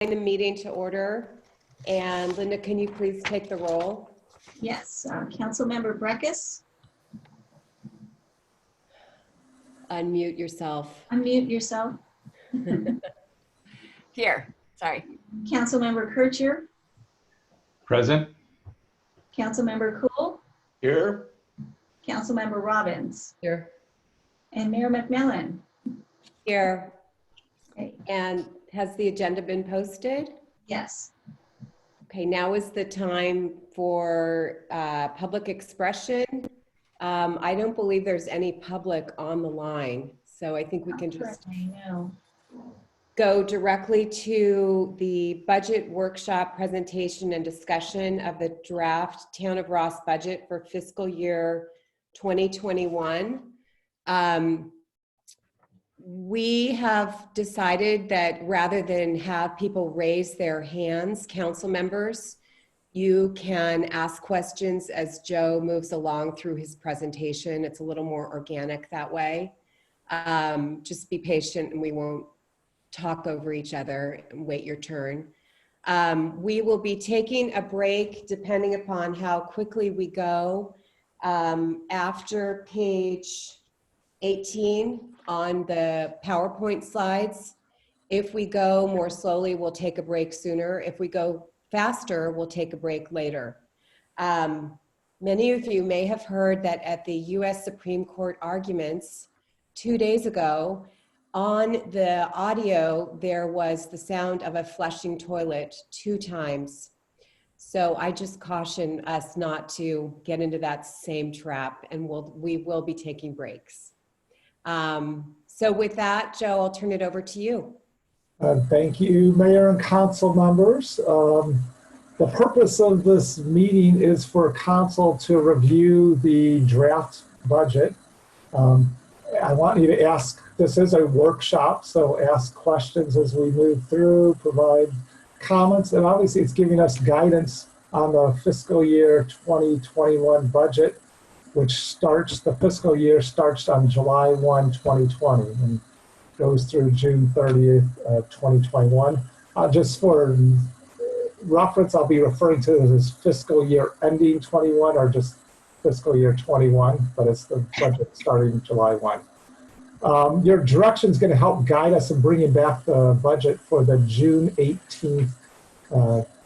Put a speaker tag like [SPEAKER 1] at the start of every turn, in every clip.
[SPEAKER 1] The meeting to order. And Linda, can you please take the roll?
[SPEAKER 2] Yes, Councilmember Breckus.
[SPEAKER 1] Unmute yourself.
[SPEAKER 2] Unmute yourself.
[SPEAKER 1] Here, sorry.
[SPEAKER 2] Councilmember Kircher.
[SPEAKER 3] Present.
[SPEAKER 2] Councilmember Cool.
[SPEAKER 3] Here.
[SPEAKER 2] Councilmember Robbins.
[SPEAKER 1] Here.
[SPEAKER 2] And Mayor McMillan.
[SPEAKER 1] Here.
[SPEAKER 2] Okay.
[SPEAKER 1] And has the agenda been posted?
[SPEAKER 2] Yes.
[SPEAKER 1] Okay, now is the time for public expression. I don't believe there's any public on the line, so I think we can just go directly to the budget workshop presentation and discussion of the draft Town of Ross budget for fiscal year 2021. We have decided that rather than have people raise their hands, council members, you can ask questions as Joe moves along through his presentation. It's a little more organic that way. Just be patient and we won't talk over each other and wait your turn. We will be taking a break depending upon how quickly we go after page 18 on the PowerPoint slides. If we go more slowly, we'll take a break sooner. If we go faster, we'll take a break later. Many of you may have heard that at the US Supreme Court arguments 2 days ago, on the audio, there was the sound of a flushing toilet 2 times. So I just caution us not to get into that same trap, and we will be taking breaks. So with that, Joe, I'll turn it over to you.
[SPEAKER 4] Thank you, Mayor and Council members. The purpose of this meeting is for Council to review the draft budget. I want you to ask, this is a workshop, so ask questions as we move through, provide comments, and obviously it's giving us guidance on the fiscal year 2021 budget, which starts, the fiscal year starts on July 1, 2020 and goes through June 30th, 2021. Just for reference, I'll be referring to it as fiscal year ending 21 or just fiscal year 21, but it's the budget starting July 1. Your direction is going to help guide us in bringing back the budget for the June 18th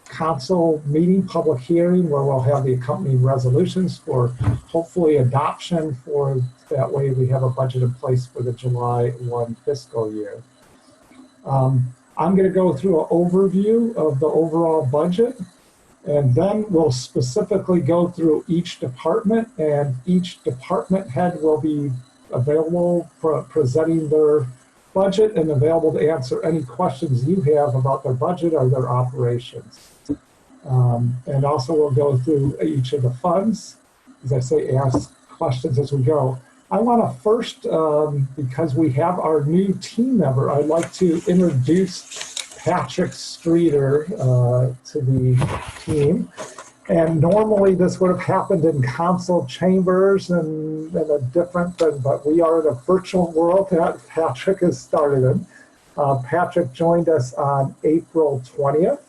[SPEAKER 4] council meeting, public hearing, where we'll have the accompanying resolutions for hopefully adoption. For that way we have a budget in place for the July 1 fiscal year. I'm going to go through an overview of the overall budget, and then we'll specifically go through each department, and each department head will be available for presenting their budget and available to answer any questions you have about their budget or their operations. And also we'll go through each of the funds. As I say, ask questions as we go. I want to first, because we have our new team member, I'd like to introduce Patrick Streeter to the team. And normally this would have happened in council chambers and in a different, but we are in a virtual world that Patrick has started in. Patrick joined us on April 20th.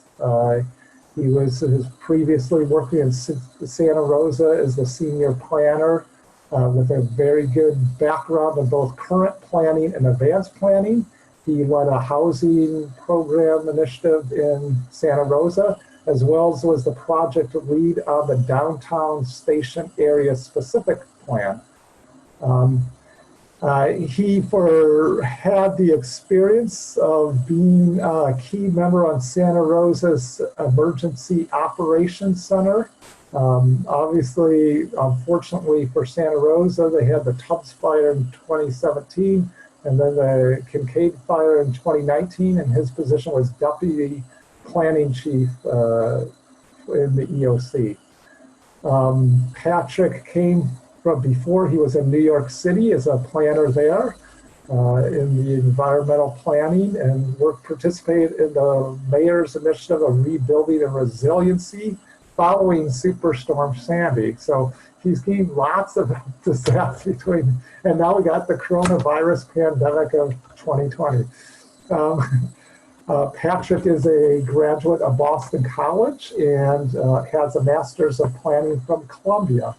[SPEAKER 4] He was previously working in Santa Rosa as the senior planner with a very good background in both current planning and advanced planning. He led a housing program initiative in Santa Rosa, as well as was the project lead on the downtown station area specific plan. He had the experience of being a key member on Santa Rosa's Emergency Operations Center. Obviously, unfortunately for Santa Rosa, they had the Tubbs fire in 2017 and then the Kincaid fire in 2019, and his position was Deputy Planning Chief in the EOC. Patrick came from before. He was in New York City as a planner there in the environmental planning, and participated in the mayor's initiative of rebuilding and resiliency following Superstorm Sandy. So he's gained lots of disaster between, and now we got the coronavirus pandemic of 2020. Patrick is a graduate of Boston College and has a master's of planning from Columbia.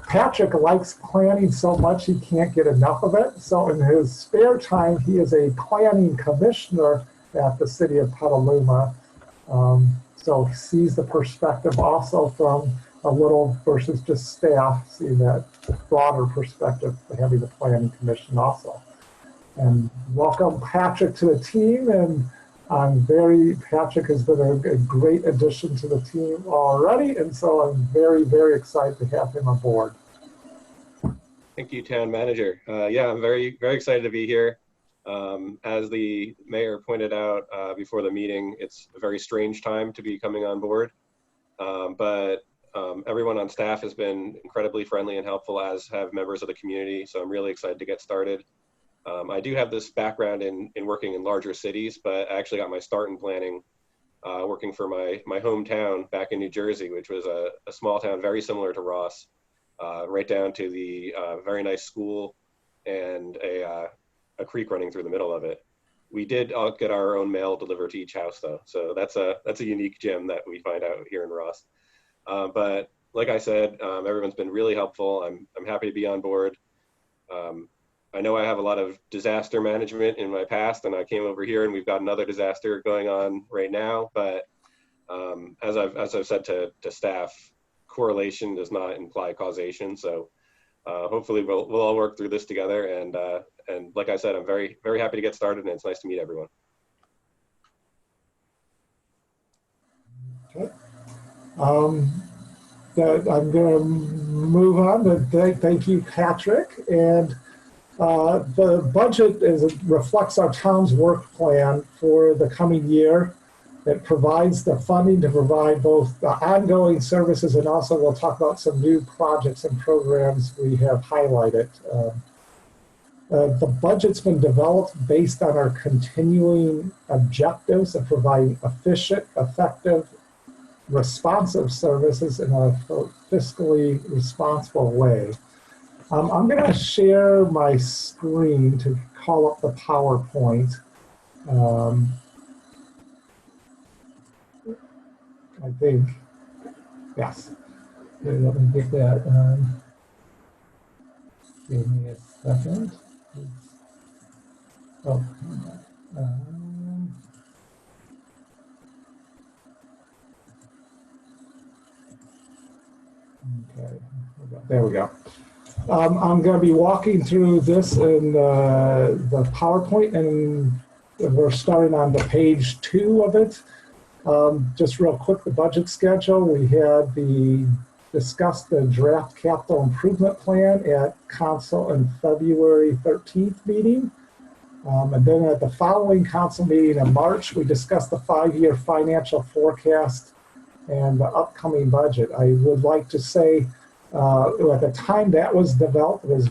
[SPEAKER 4] Patrick likes planning so much he can't get enough of it. So in his spare time, he is a planning commissioner at the city of Petaluma. So he sees the perspective also from a little versus just staff, seeing that broader perspective of having the planning commission also. And welcome Patrick to the team, and Patrick has been a great addition to the team already, and so I'm very, very excited to have him aboard.
[SPEAKER 5] Thank you, Town Manager. Yeah, I'm very, very excited to be here. As the mayor pointed out before the meeting, it's a very strange time to be coming on board, but everyone on staff has been incredibly friendly and helpful, as have members of the community, so I'm really excited to get started. I do have this background in working in larger cities, but I actually got my start in planning working for my hometown back in New Jersey, which was a small town very similar to Ross, right down to the very nice school and a creek running through the middle of it. We did get our own mail delivered to each house though, so that's a unique gem that we find out here in Ross. But like I said, everyone's been really helpful. I'm happy to be on board. I know I have a lot of disaster management in my past, and I came over here and we've got another disaster going on right now. But as I've said to staff, correlation does not imply causation. So hopefully we'll all work through this together. And like I said, I'm very, very happy to get started, and it's nice to meet everyone.
[SPEAKER 4] Okay. I'm going to move on to thank you, Patrick. And the budget reflects our town's work plan for the coming year. It provides the funding to provide both the ongoing services, and also we'll talk about some new projects and programs we have highlighted. The budget's been developed based on our continuing objectives of providing efficient, effective, responsive services in a fiscally responsible way. I'm going to share my screen to call up the PowerPoint. I think, yes. Here, let me get that. Give me a second. Oh, okay, there we go. I'm going to be walking through this in the PowerPoint, and we're starting on the page 2 of it. Just real quick, the budget schedule. We had discussed the draft capital improvement plan at council in February 13th meeting. And then at the following council meeting in March, we discussed the 5-year financial forecast and the upcoming budget. I would like to say at the time that was developed, it was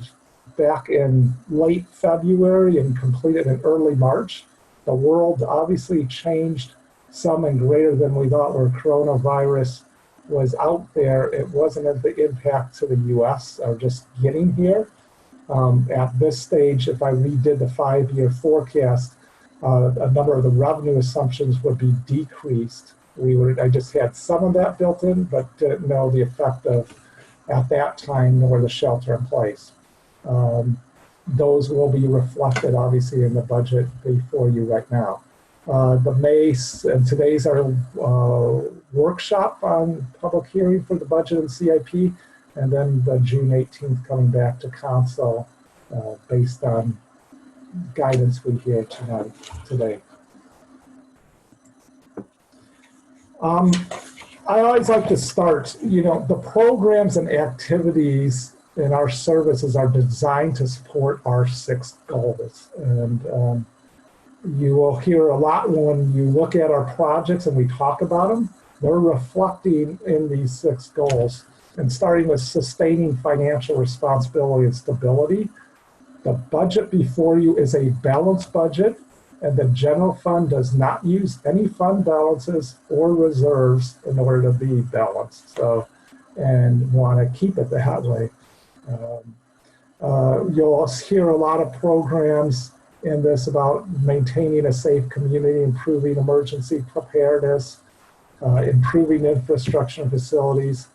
[SPEAKER 4] back in late February and completed in early March. The world obviously changed some and greater than we thought, where coronavirus was out there. It wasn't as the impact to the US or just getting here. At this stage, if I redid the 5-year forecast, a number of the revenue assumptions would be decreased. I just had some of that built in, but didn't know the effect of, at that time, nor the shelter in place. Those will be reflected, obviously, in the budget before you right now. And today's our workshop on public hearing for the budget and CIP, and then the June 18th coming back to council based on guidance we hear today. I always like to start, the programs and activities in our services are designed to support our 6 goals. And you will hear a lot when you look at our projects and we talk about them. They're reflecting in these 6 goals. And starting with sustaining financial responsibility and stability, the budget before you is a balanced budget, and the general fund does not use any fund balances or reserves in order to be balanced. So, and want to keep it that way. You'll hear a lot of programs in this about maintaining a safe community, improving emergency preparedness, improving infrastructure and facilities.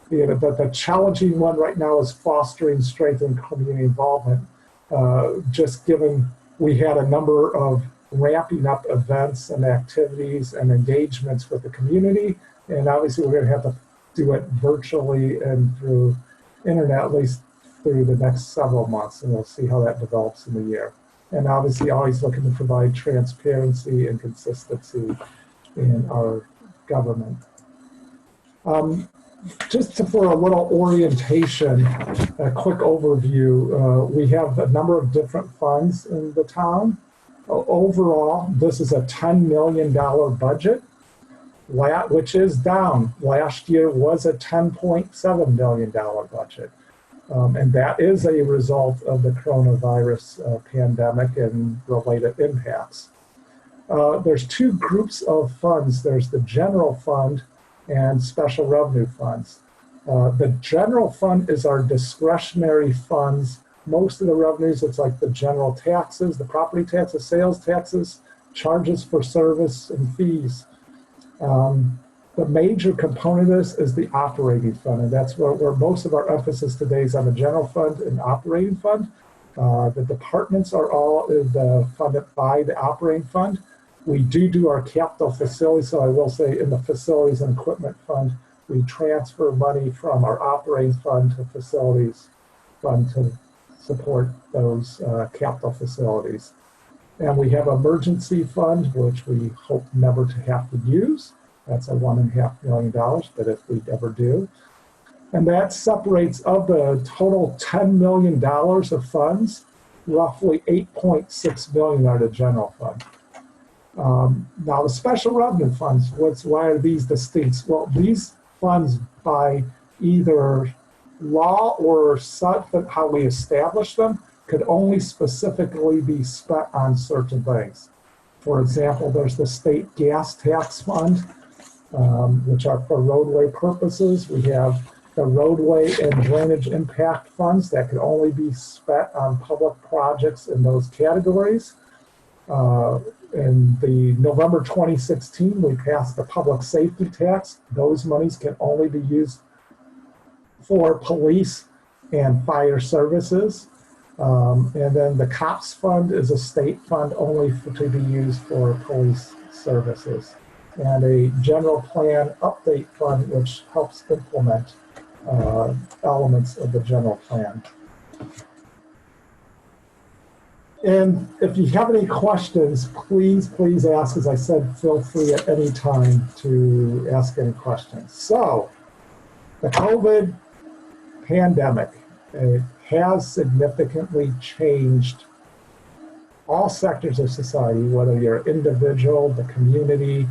[SPEAKER 4] But the challenging one right now is fostering strengthened community involvement. Just given we had a number of ramping up events and activities and engagements with the community, and obviously we're going to have to do it virtually and through internet, at least through the next several months, and we'll see how that develops in the year. And obviously always looking to provide transparency and consistency in our government. Just for a little orientation, a quick overview, we have a number of different funds in the town. Overall, this is a $10 million budget, which is down. Last year was a $10.7 million budget. And that is a result of the coronavirus pandemic and related impacts. There's two groups of funds. There's the general fund and special revenue funds. The general fund is our discretionary funds. Most of the revenues, it's like the general taxes, the property taxes, sales taxes, charges for service and fees. The major component of this is the operating fund, and that's where most of our emphasis today is on the general fund and operating fund. The departments are all funded by the operating fund. We do our capital facilities, so I will say in the facilities and equipment fund, we transfer money from our operating fund to facilities fund to support those capital facilities. And we have emergency fund, which we hope never to have to use. That's a $1.5 million, but if we ever do. And that separates of the total $10 million of funds, roughly $8.6 million are the general fund. Now the special revenue funds, why are these distinct? Well, these funds by either law or how we establish them could only specifically be spent on certain things. For example, there's the state gas tax fund, which are for roadway purposes. We have the roadway and drainage impact funds that could only be spent on public projects in those categories. In the November 2016, we passed the public safety tax. Those monies can only be used for police and fire services. And then the COPS fund is a state fund only to be used for police services. And a general plan update fund, which helps implement elements of the general plan. And if you have any questions, please ask. As I said, feel free at any time to ask any questions. So, the COVID pandemic, it has significantly changed all sectors of society, whether you're individual, the community,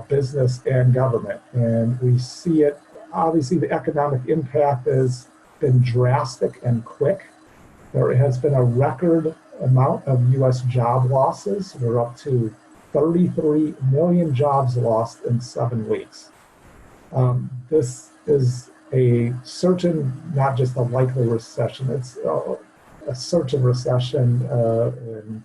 [SPEAKER 4] business, and government. And we see it, obviously the economic impact has been drastic and quick. There has been a record amount of U.S. job losses. We're up to 33 million jobs lost in 7 weeks. This is a certain, not just a likely recession, it's a certain recession, and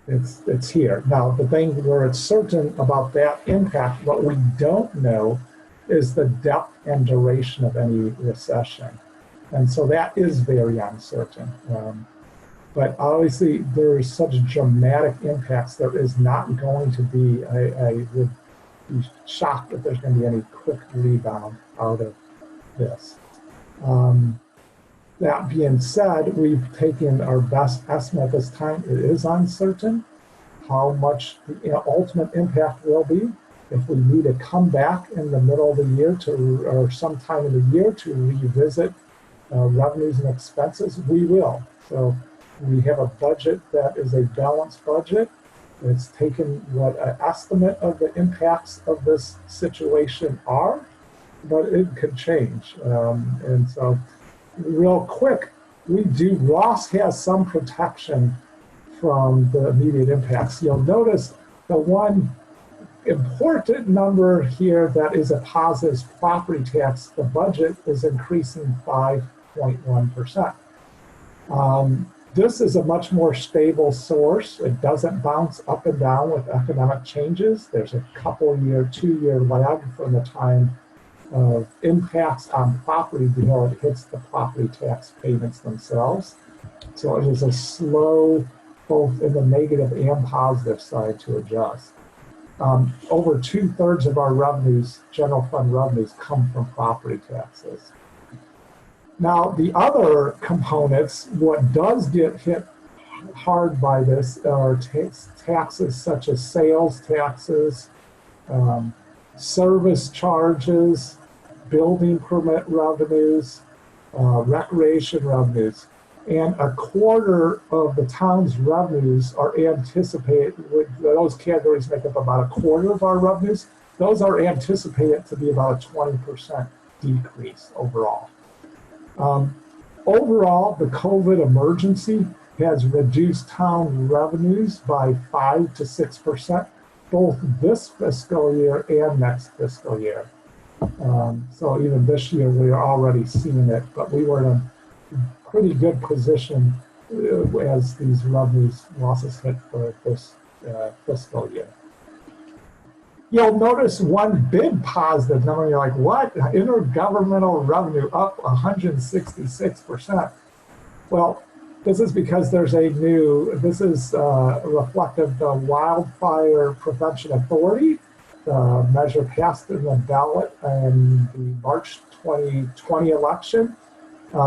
[SPEAKER 4] it's here. Now, the thing where it's certain about that impact, what we don't know is the depth and duration of any recession. And so that is very uncertain. But obviously, there is such dramatic impacts, there is not going to be, I would be shocked if there's going to be any quick rebound out of this. That being said, we've taken our best estimate at this time. It is uncertain how much the ultimate impact will be. If we need to come back in the middle of the year or sometime in the year to revisit revenues and expenses, we will. So we have a budget that is a balanced budget. It's taken what an estimate of the impacts of this situation are, but it could change. And so real quick, Ross has some protection from the immediate impacts. You'll notice the one important number here that is a positive is property tax. The budget is increasing 5.1%. This is a much more stable source. It doesn't bounce up and down with economic changes. There's a couple-year, 2-year lag from the time of impacts on property until it hits the property tax payments themselves. So it is a slow, both in the negative and positive side, to adjust. Over 2/3 of our revenues, general fund revenues, come from property taxes. Now, the other components, what does get hit hard by this are taxes such as sales taxes, service charges, building permit revenues, recreation revenues. And 1/4 of the town's revenues are anticipated, those categories make up about 1/4 of our revenues. Those are anticipated to be about a 20% decrease overall. Overall, the COVID emergency has reduced town revenues by 5 to 6%, both this fiscal year and next fiscal year. So even this year, we are already seeing it, but we were in a pretty good position as these revenues losses hit for this fiscal year. You'll notice one big positive number. You're like, what? Intergovernmental revenue up 166%. Well, this is because there's this is reflective of the Wildfire Prevention Authority, the measure passed in the ballot in the March 2020 election.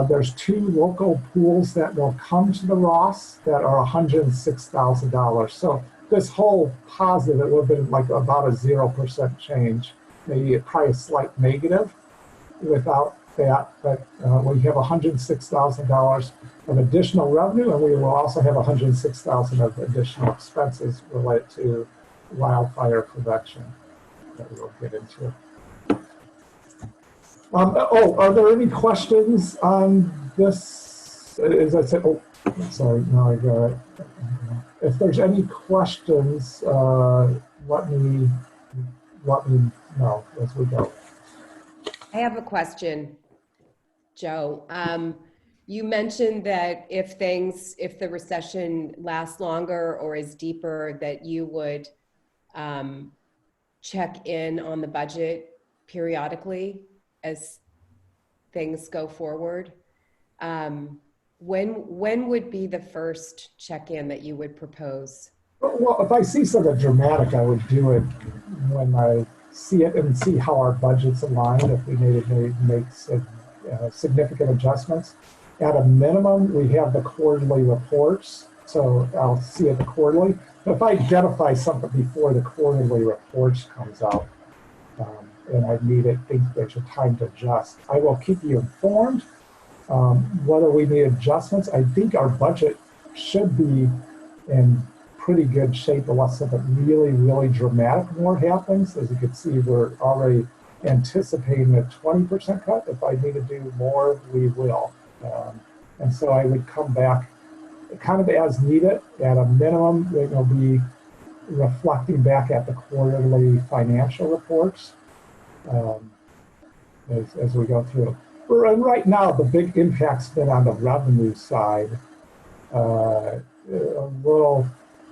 [SPEAKER 4] There's 2 local pools that will come to the Ross that are $106,000. So this whole positive, it would have been like about a 0% change, maybe probably a slight negative without that. But we have $106,000 of additional revenue, and we will also have $106,000 of additional expenses related to wildfire prevention that we will get into. Are there any questions on this? As I said, sorry, no, I got it. If there's any questions, let me know as we go.
[SPEAKER 1] I have a question, Joe. You mentioned that if the recession lasts longer or is deeper, that you would check in on the budget periodically as things go forward. When would be the first check-in that you would propose?
[SPEAKER 4] Well, if I see something dramatic, I would do it when I see it and see how our budgets align, if we need to make significant adjustments. At a minimum, we have the quarterly reports, so I'll see it quarterly. But if I identify something before the quarterly reports comes out, and I think there's a time to adjust, I will keep you informed. Whether we need adjustments, I think our budget should be in pretty good shape unless something really, really dramatic more happens. As you can see, we're already anticipating a 20% cut. If I need to do more, we will. And so I would come back kind of as needed. At a minimum, we're going to be reflecting back at the quarterly financial reports as we go through. Right now, the big impact's been on the revenue side. A little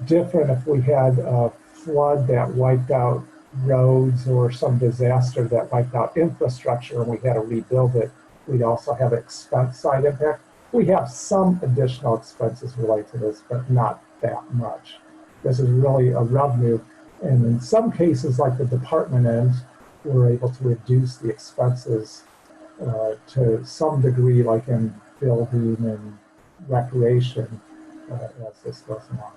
[SPEAKER 4] different if we had a flood that wiped out roads or some disaster that wiped out infrastructure and we had to rebuild it. We'd also have expense side impact. We have some additional expenses related to this, but not that much. This is really a revenue. And in some cases, like the department ends, we're able to reduce the expenses to some degree, like in building and recreation, as this goes along.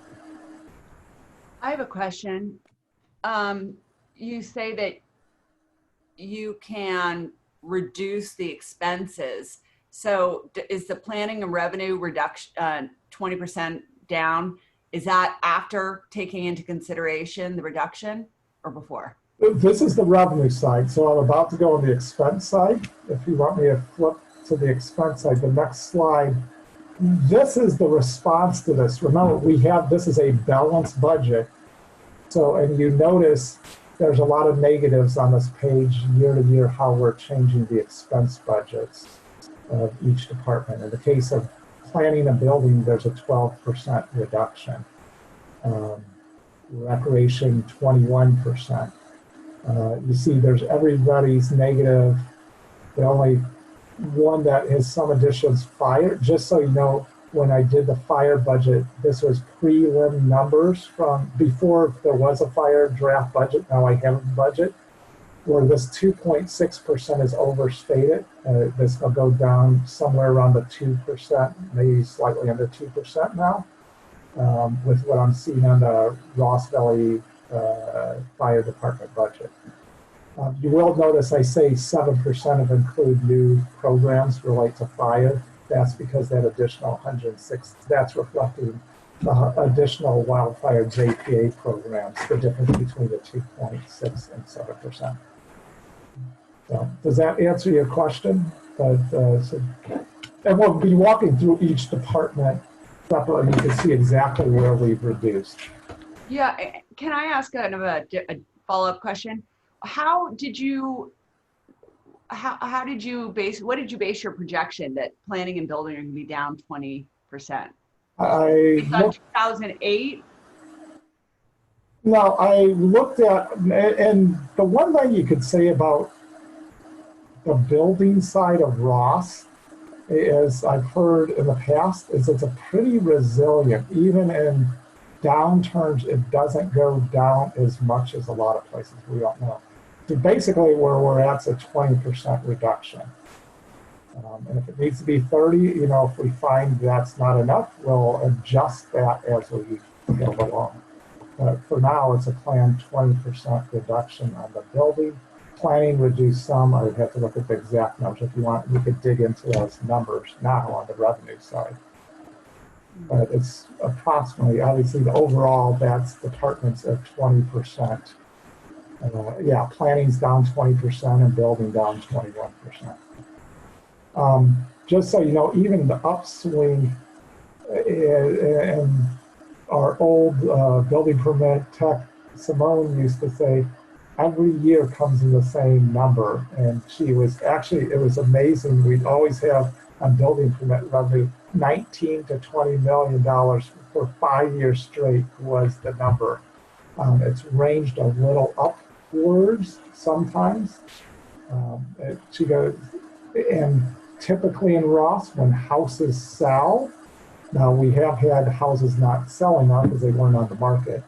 [SPEAKER 6] I have a question. You say that you can reduce the expenses. So is the planning and revenue reduction 20% down? Is that after taking into consideration the reduction or before?
[SPEAKER 4] This is the revenue side. So I'm about to go on the expense side. If you want me to flip to the expense side, the next slide, this is the response to this. Remember, this is a balanced budget. So, and you notice there's a lot of negatives on this page year to year, how we're changing the expense budgets of each department. In the case of planning and building, there's a 12% reduction. Recreation, 21%. You see there's everybody's negative. The only one that has some additions, fire. Just so you know, when I did the fire budget, this was prelim numbers from before there was a fire draft budget. Now I have a budget where this 2.6% is overstated. This will go down somewhere around the 2%, maybe slightly under 2% now, with what I'm seeing on the Ross Valley Fire Department budget. You will notice I say 7% of include new programs relate to fire. That's because that additional 106, that's reflecting the additional wildfire JPA programs, the difference between the 2.6 and 7%. So, does that answer your question? And we'll be walking through each department separately. You can see exactly where we've reduced.
[SPEAKER 6] Yeah, can I ask kind of a follow-up question? How did you base, what did you base your projection that planning and building are going to be down 20%? Based on 2008?
[SPEAKER 4] No, I looked at, and the one thing you could say about the building side of Ross, as I've heard in the past, is it's a pretty resilient. Even in downturns, it doesn't go down as much as a lot of places. We don't know. So basically where we're at is a 20% reduction. And if it needs to be 30, you know, if we find that's not enough, we'll adjust that as we go along. But for now, it's a planned 20% reduction on the building. Planning reduced some. I would have to look at the exact numbers. If you want, we could dig into those numbers now on the revenue side. But it's approximately, obviously, the overall, that's departments at 20%. Yeah, planning's down 20% and building down 21%. Just so you know, even the upswing and our old building permit tech, Simone used to say, every year comes in the same number. And she was actually, it was amazing. We'd always have on building permit revenue, $19 to $20 million for 5 years straight was the number. It's ranged a little upwards sometimes. She goes, and typically in Ross, when houses sell, now we have had houses not selling now because they weren't on the market.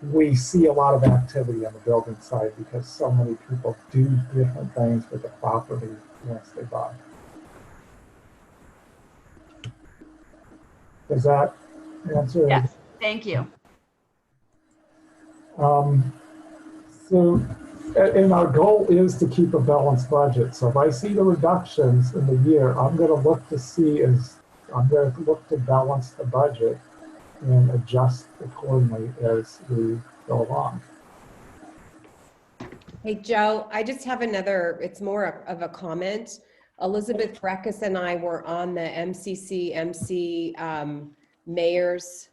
[SPEAKER 4] We see a lot of activity on the building side because so many people do different things with the property once they buy. Does that answer?
[SPEAKER 6] Yes, thank you.
[SPEAKER 4] And our goal is to keep a balanced budget. So if I see the reductions in the year, I'm going to look to balance the budget and adjust accordingly as we go along.
[SPEAKER 1] Hey, Joe, I just have another, it's more of a comment. Elizabeth Breckus and I were on the MCC-MC mayor's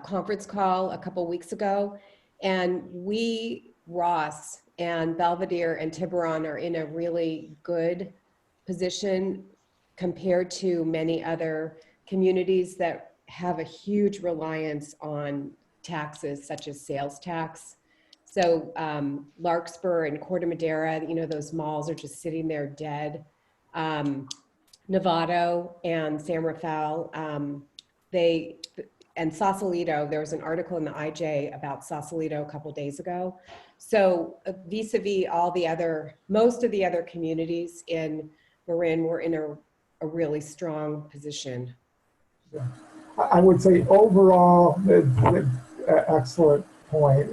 [SPEAKER 1] conference call a couple weeks ago, and Ross and Belvedere and Tiburon are in a really good position compared to many other communities that have a huge reliance on taxes such as sales tax. So Larkspur and Corte Madera, you know, those malls are just sitting there dead. Novato and San Rafael, and Sausalito, there was an article in the IJ about Sausalito a couple days ago. So vis-a-vis most of the other communities in Marin were in a really strong position.
[SPEAKER 4] Yeah. I would say overall, excellent point.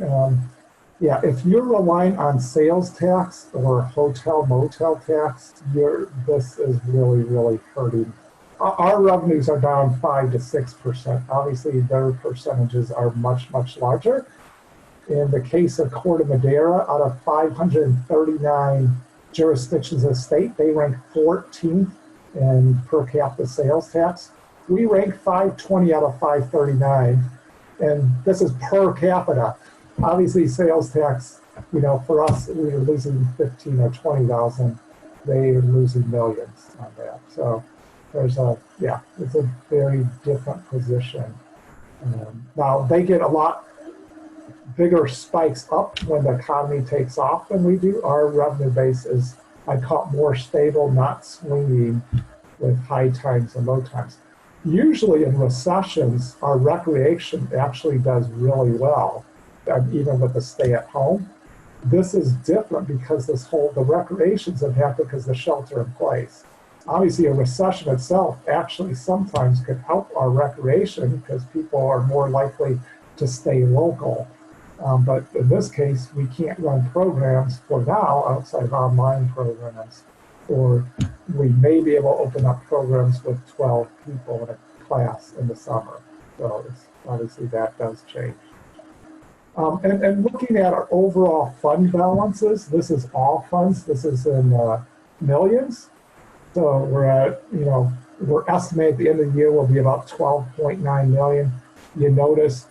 [SPEAKER 4] Yeah, if you're relying on sales tax or hotel motel tax, this is really, really hurting. Our revenues are down 5 to 6%. Obviously, their percentages are much, much larger. In the case of Corte Madera, out of 539 jurisdictions of the state, they rank 14th in per capita sales tax. We rank 520 out of 539, and this is per capita. Obviously, sales tax, you know, for us, we were losing 15 or 20,000. They are losing millions on that. So it's a very different position. Now they get a lot bigger spikes up when the economy takes off than we do. Our revenue base is, I call it, more stable, not swinging with high times and low times. Usually in recessions, our recreation actually does really well, even with the stay at home. This is different because the recreations have happened because the shelter in place. Obviously, a recession itself actually sometimes could help our recreation because people are more likely to stay local. But in this case, we can't run programs for now outside of online programs, or we may be able to open up programs with 12 people in a class in the summer. So obviously that does change. And looking at our overall fund balances, this is all funds. This is in millions. So we're estimating at the end of the year will be about 12.9 million. You notice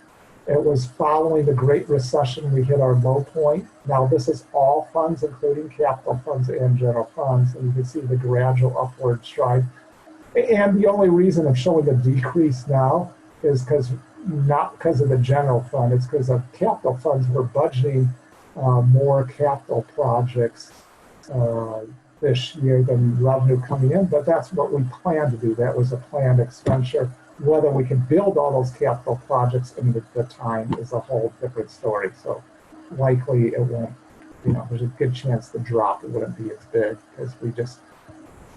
[SPEAKER 4] it was following the Great Recession, we hit our low point. Now this is all funds, including capital funds and general funds, and you can see the gradual upward stride. And the only reason I'm showing the decrease now is not because of the general fund, it's because of capital funds. We're budgeting more capital projects this year than revenue coming in, but that's what we planned to do. That was a planned expenditure. Whether we can build all those capital projects in the time is a whole different story. So likely it won't, there's a good chance the drop wouldn't be as big because we just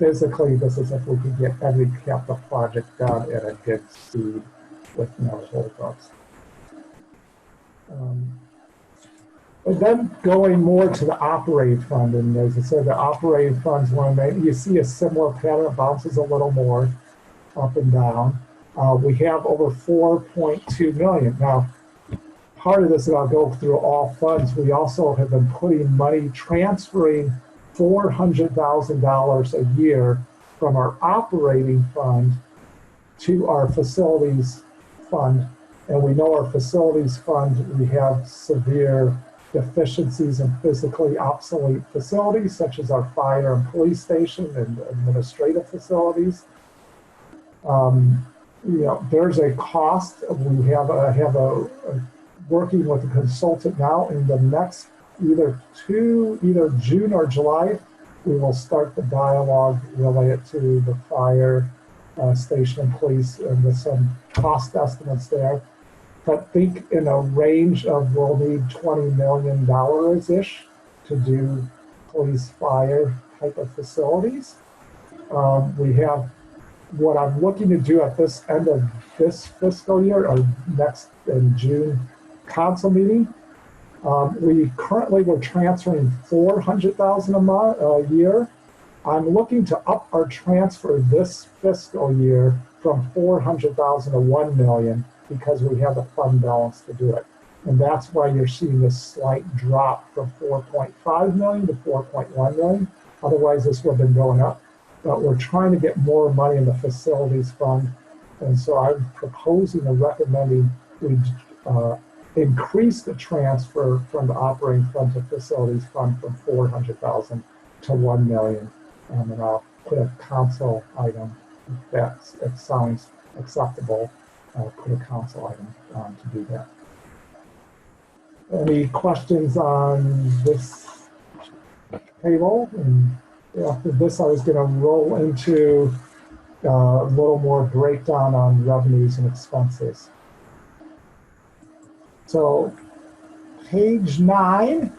[SPEAKER 4] physically, this is if we could get every capital project done at a good speed with no holdups. And then going more to the operating fund, and as I said, the operating funds, you see a similar pattern, it bounces a little more up and down. We have over 4.2 million. Now, part of this, and I'll go through all funds, we also have been putting money, transferring $400,000 a year from our operating fund to our facilities fund. And we know our facilities fund, we have severe deficiencies in physically obsolete facilities, such as our fire and police station and administrative facilities. There's a cost. We have a working with a consultant now. In the next either June or July, we will start the dialogue related to the fire station and police, and with some cost estimates there. But think in a range of we'll need $20 million-ish to do police fire type of facilities. We have what I'm looking to do at this end of this fiscal year or next in June council meeting. We're transferring $400,000 a year. I'm looking to up our transfer this fiscal year from $400,000 to $1 million because we have the fund balance to do it. And that's why you're seeing this slight drop from 4.5 million to 4.1 million. Otherwise, this would have been going up. But we're trying to get more money in the facilities fund. And so I'm proposing and recommending we increase the transfer from the operating fund to facilities fund from 400,000 to 1 million. And I'll put a council item, if that sounds acceptable. I'll put a council item on to do that. Any questions on this table? And after this, I was going to roll into a little more breakdown on revenues and expenses. So page 9,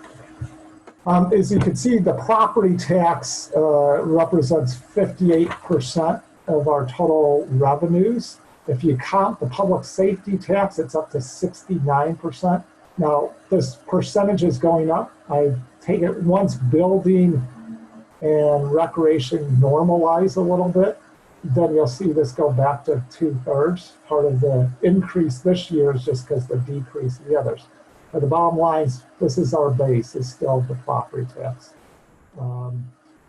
[SPEAKER 4] as you can see, the property tax represents 58% of our total revenues. If you count the public safety tax, it's up to 69%. Now, this percentage is going up. I take it once building and recreation normalize a little bit, then you'll see this go back to 2/3. Part of the increase this year is just because the decrease of the others. But the bottom line is, this is our base, is still the property tax.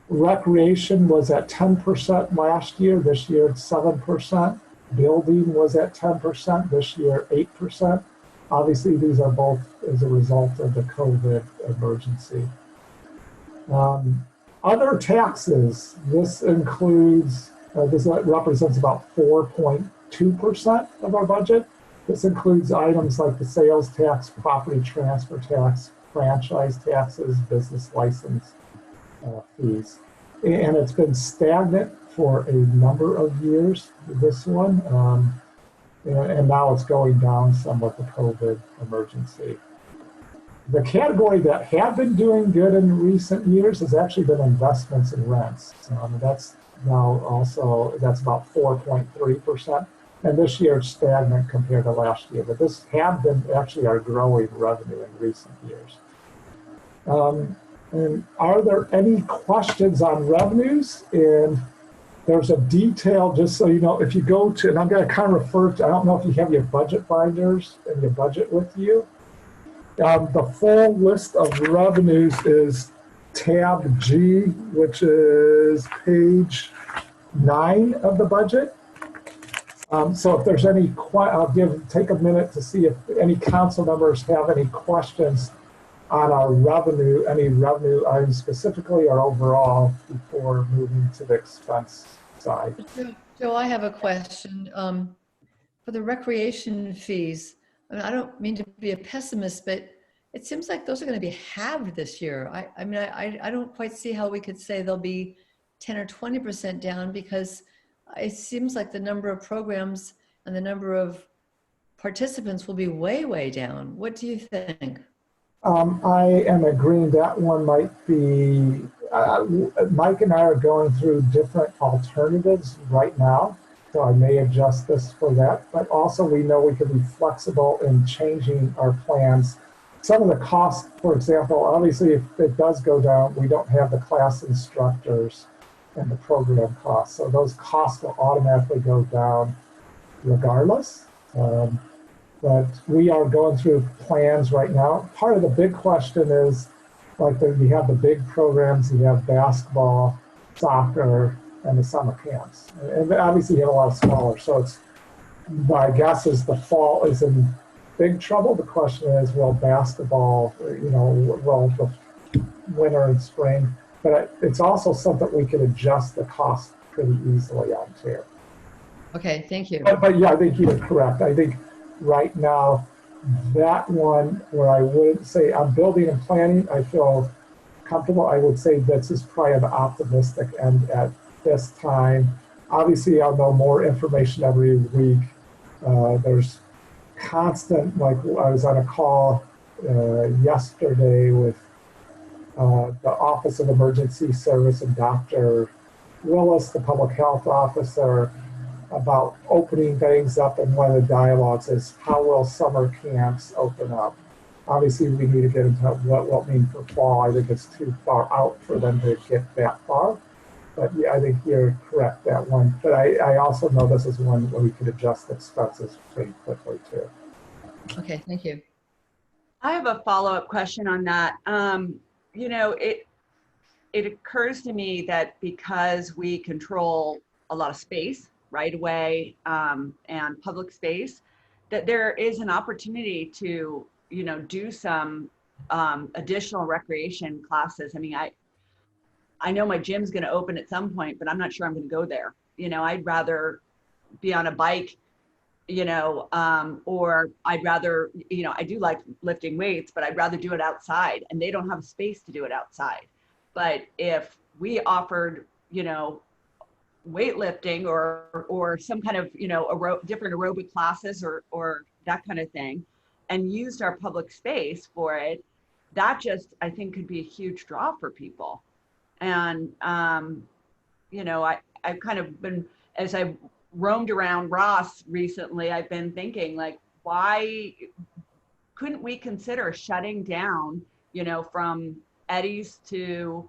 [SPEAKER 4] Recreation was at 10% last year. This year it's 7%. Building was at 10%. This year 8%. Obviously, these are both as a result of the COVID emergency. Other taxes, this includes This represents about 4.2% of our budget. This includes items like the sales tax, property transfer tax, franchise taxes, business license fees. And it's been stagnant for a number of years, this one. And now it's going down some with the COVID emergency. The category that had been doing good in recent years has actually been investments and rents. That's now also, that's about 4.3%. And this year it's stagnant compared to last year, but this had been actually our growing revenue in recent years. And are there any questions on revenues? And there's a detail, just so you know, if you go to, and I'm going to kind of refer to, I don't know if you have your budget binders and your budget with you. The full list of revenues is tab G, which is page 9 of the budget. So if there's any, I'll take a minute to see if any council members have any questions on our revenue, any revenue items specifically or overall before moving to the expense side.
[SPEAKER 7] Joe, I have a question. For the recreation fees, I mean, I don't mean to be a pessimist, but it seems like those are going to be halved this year. I mean, I don't quite see how we could say they'll be 10 or 20% down, because it seems like the number of programs and the number of participants will be way, way down. What do you think?
[SPEAKER 4] I am agreeing that one might be, Mike and I are going through different alternatives right now, so I may adjust this for that. But also we know we can be flexible in changing our plans. Some of the costs, for example, obviously if it does go down, we don't have the class instructors and the program costs. So those costs will automatically go down regardless. But we are going through plans right now. Part of the big question is, like you have the big programs, you have basketball, soccer, and the summer camps. And obviously you have a lot of smaller. So it's, my guess is the fall is in big trouble. The question is, will basketball, will the winter and spring, but it's also something we can adjust the cost pretty easily on too.
[SPEAKER 7] Okay, thank you.
[SPEAKER 4] But yeah, I think you're correct. I think right now, that one where I would say on building and planning, I feel comfortable. I would say this is probably an optimistic end at this time. Obviously, I'll know more information every week. There's constant, like I was on a call yesterday with the Office of Emergency Service and Dr. Willis, the public health officer, about opening things up, and one of the dialogues is how will summer camps open up? Obviously, we need to get into what will mean for fall. I think it's too far out for them to get that far. But yeah, I think you're correct, that one. But I also know this is one where we could adjust expenses pretty quickly too.
[SPEAKER 7] Okay, thank you.
[SPEAKER 6] I have a follow-up question on that. It occurs to me that because we control a lot of space right away and public space, that there is an opportunity to, do some additional recreation classes. I mean, I know my gym's going to open at some point, but I'm not sure I'm going to go there. I'd rather be on a bike, or I'd rather, I do like lifting weights, but I'd rather do it outside, and they don't have space to do it outside. But if we offered, weightlifting or some kind of, different aerobic classes or that kind of thing, and used our public space for it, that just, I think, could be a huge draw for people. And, I've kind of been, as I roamed around Ross recently, I've been thinking, like, why couldn't we consider shutting down, from Eddie's to,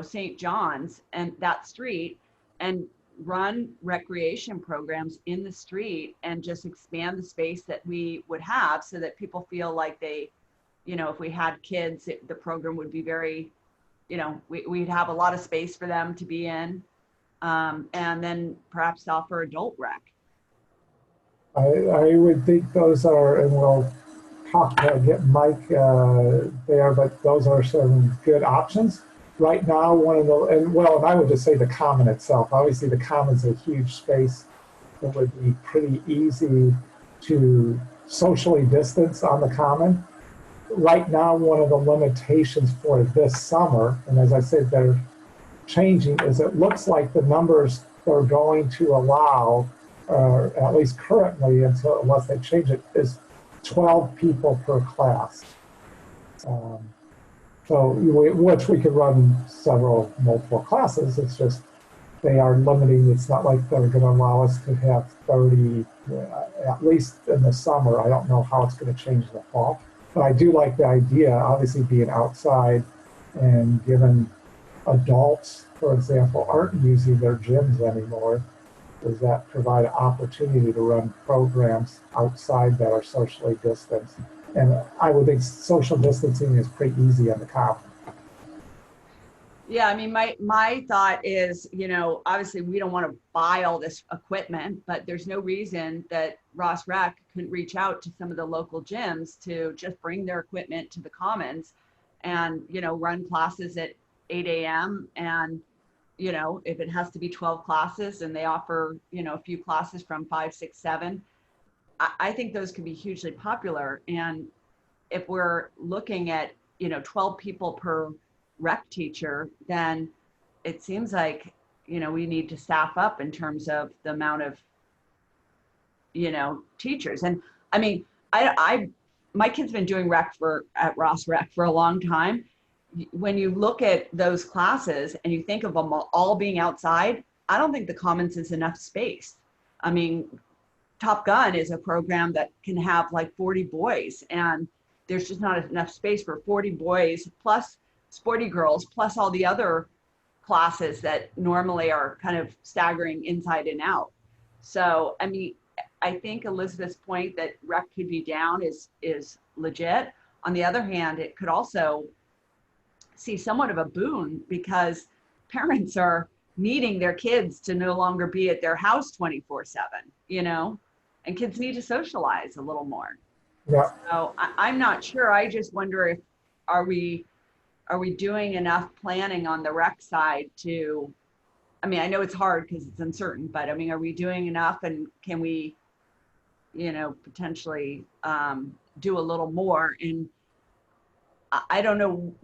[SPEAKER 6] St. John's and that street, and run recreation programs in the street and just expand the space that we would have, so that people feel like they, if we had kids, the program would be very, we'd have a lot of space for them to be in. And then perhaps offer adult rec.
[SPEAKER 4] I would think those are, and we'll talk, get Mike there, but those are some good options. right now, and I would just say the common itself. Obviously, the common's a huge space. It would be pretty easy to socially distance on the common. Right now, one of the limitations for this summer, and as I said, they're changing, is it looks like the numbers they're going to allow, at least currently, unless they change it, is 12 people per class. Which we could run multiple classes. It's just they are limiting. It's not like they're going to allow us to have 30, at least in the summer. I don't know how it's going to change in the fall. But I do like the idea, obviously, being outside and given adults, for example, aren't using their gyms anymore. Does that provide an opportunity to run programs outside that are socially distanced? And I would think social distancing is pretty easy on the common.
[SPEAKER 6] Yeah, I mean, my thought is, obviously we don't want to buy all this equipment, but there's no reason that Ross Rec couldn't reach out to some of the local gyms to just bring their equipment to the commons and, run classes at 8 a.m. And, if it has to be 12 classes and they offer, a few classes from 5, 6, 7, I think those could be hugely popular. And if we're looking at, 12 people per rec teacher, then it seems like, we need to staff up in terms of the amount of, teachers. And I mean, my kid's been doing rec at Ross Rec for a long time. When you look at those classes and you think of them all being outside, I don't think the commons is enough space. I mean, Top Gun is a program that can have like 40 boys, and there's just not enough space for 40 boys plus sporty girls plus all the other classes that normally are kind of staggering inside and out. So, I mean, I think Elizabeth's point that rec could be down is legit. On the other hand, it could also see somewhat of a boon because parents are needing their kids to no longer be at their house 24/7, and kids need to socialize a little more.
[SPEAKER 4] Yeah.
[SPEAKER 6] So I'm not sure. I just wonder if, are we doing enough planning on the rec side to, I mean, I know it's hard because it's uncertain, but I mean, are we doing enough, and can we, potentially do a little more? And I don't know,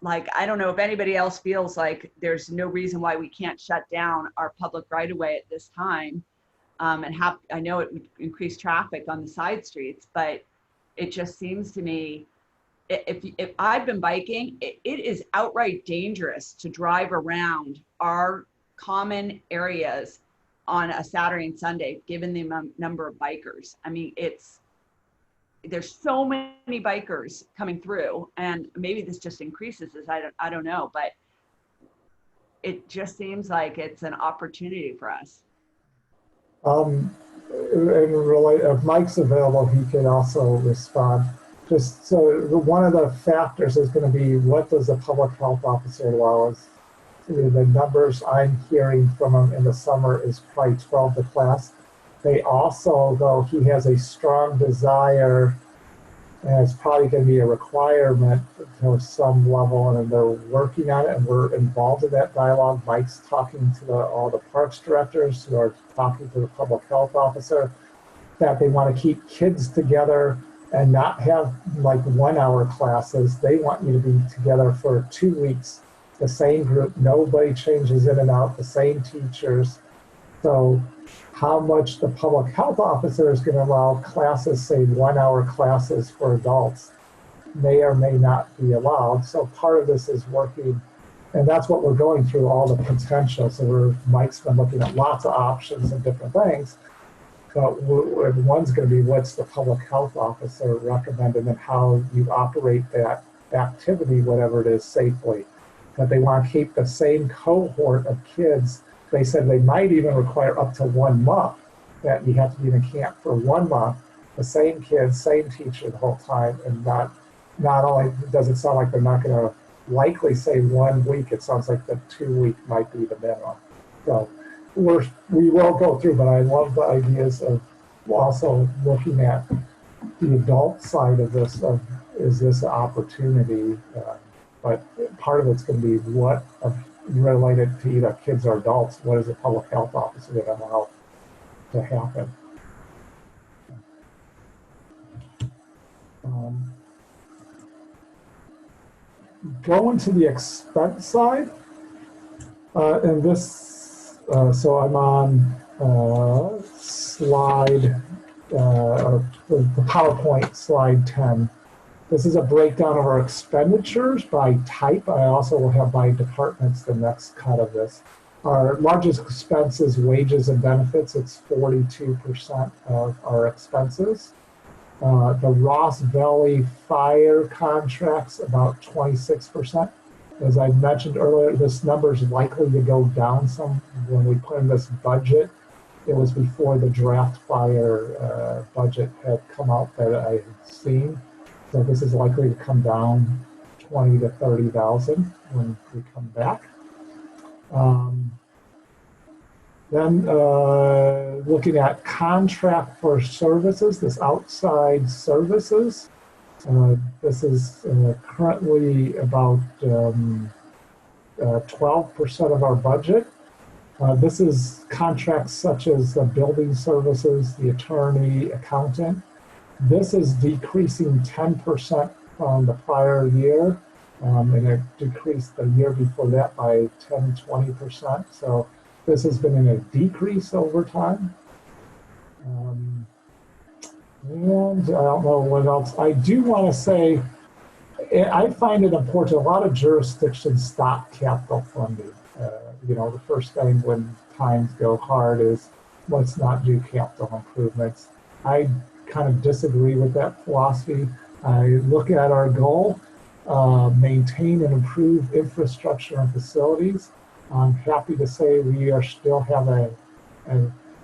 [SPEAKER 6] I don't know if anybody else feels like there's no reason why we can't shut down our public right of way at this time. I know it would increase traffic on the side streets, but it just seems to me, if I've been biking, it is outright dangerous to drive around our common areas on a Saturday and Sunday, given the number of bikers. I mean, there's so many bikers coming through, and maybe this just increases as I don't know, but it just seems like it's an opportunity for us.
[SPEAKER 4] And really, if Mike's available, he can also respond. Just so one of the factors is going to be, what does the public health officer allow us? The numbers I'm hearing from him in the summer is probably 12 to class. They also, though, he has a strong desire, and it's probably going to be a requirement to some level, and they're working on it, and we're involved in that dialogue. Mike's talking to all the parks directors who are talking to the public health officer, that they want to keep kids together and not have like 1 hour classes. They want you to be together for 2 weeks, the same group, nobody changes in and out, the same teachers. So how much the public health officer is going to allow classes, say 1 hour classes for adults, may or may not be allowed. So part of this is working, and that's what we're going through, all the potential. So Mike's been looking at lots of options and different things. But one's going to be, what's the public health officer recommend, and then how you operate that activity, whatever it is, safely. That they want to keep the same cohort of kids. They said they might even require up to 1 month, that you have to be in a camp for 1 month, the same kids, same teacher the whole time, and not only does it sound like they're not going to likely say 1 week, it sounds like the 2 week might be the minimum. So we will go through, but I love the ideas of also looking at the adult side of this, is this an opportunity But part of it's going to be what related to either kids or adults. What is the public health officer going to allow to happen? Going to the expense side, and this, so I'm on slide, or the PowerPoint slide 10. This is a breakdown of our expenditures by type. I also will have by departments the next cut of this. Our largest expense is wages and benefits. It's 42% of our expenses. The Ross Valley fire contracts, about 26%. As I mentioned earlier, this number is likely to go down some. When we put in this budget, it was before the draft fire budget had come out that I had seen. So this is likely to come down 20 to 30,000 when we come back. Then looking at contract for services, this outside services, this is currently about 12% of our budget. This is contracts such as the building services, the attorney, accountant. This is decreasing 10% from the prior year, and it decreased the year before that by 10-20%. So this has been in a decrease over time. And I don't know what else. I do want to say, I find it important. A lot of jurisdictions stop capital funding. The first thing when times go hard is let's not do capital improvements. I kind of disagree with that philosophy. I look at our goal, maintain and improve infrastructure and facilities. I'm happy to say we still have a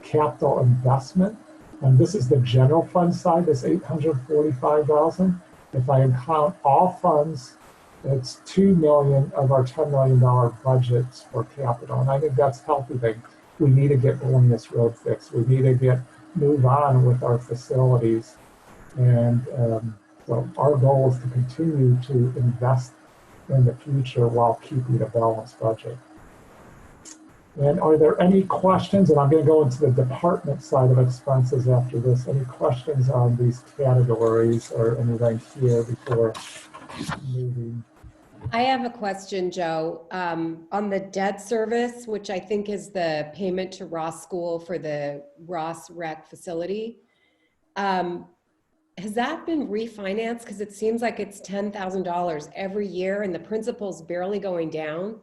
[SPEAKER 4] capital investment, and this is the general fund side, this $845,000. If I count all funds, it's $2 million of our $10 million budgets for capital, and I think that's a healthy thing. We need to get Bolinas Road fixed. We need to move on with our facilities, and so our goal is to continue to invest in the future while keeping a balanced budget. And are there any questions? And I'm going to go into the department side of expenses after this. Any questions on these categories or anything here before moving?
[SPEAKER 1] I have a question, Joe. On the debt service, which I think is the payment to Ross School for the Ross Rec facility, has that been refinanced? Because it seems like it's $10,000 every year and the principal's barely going down.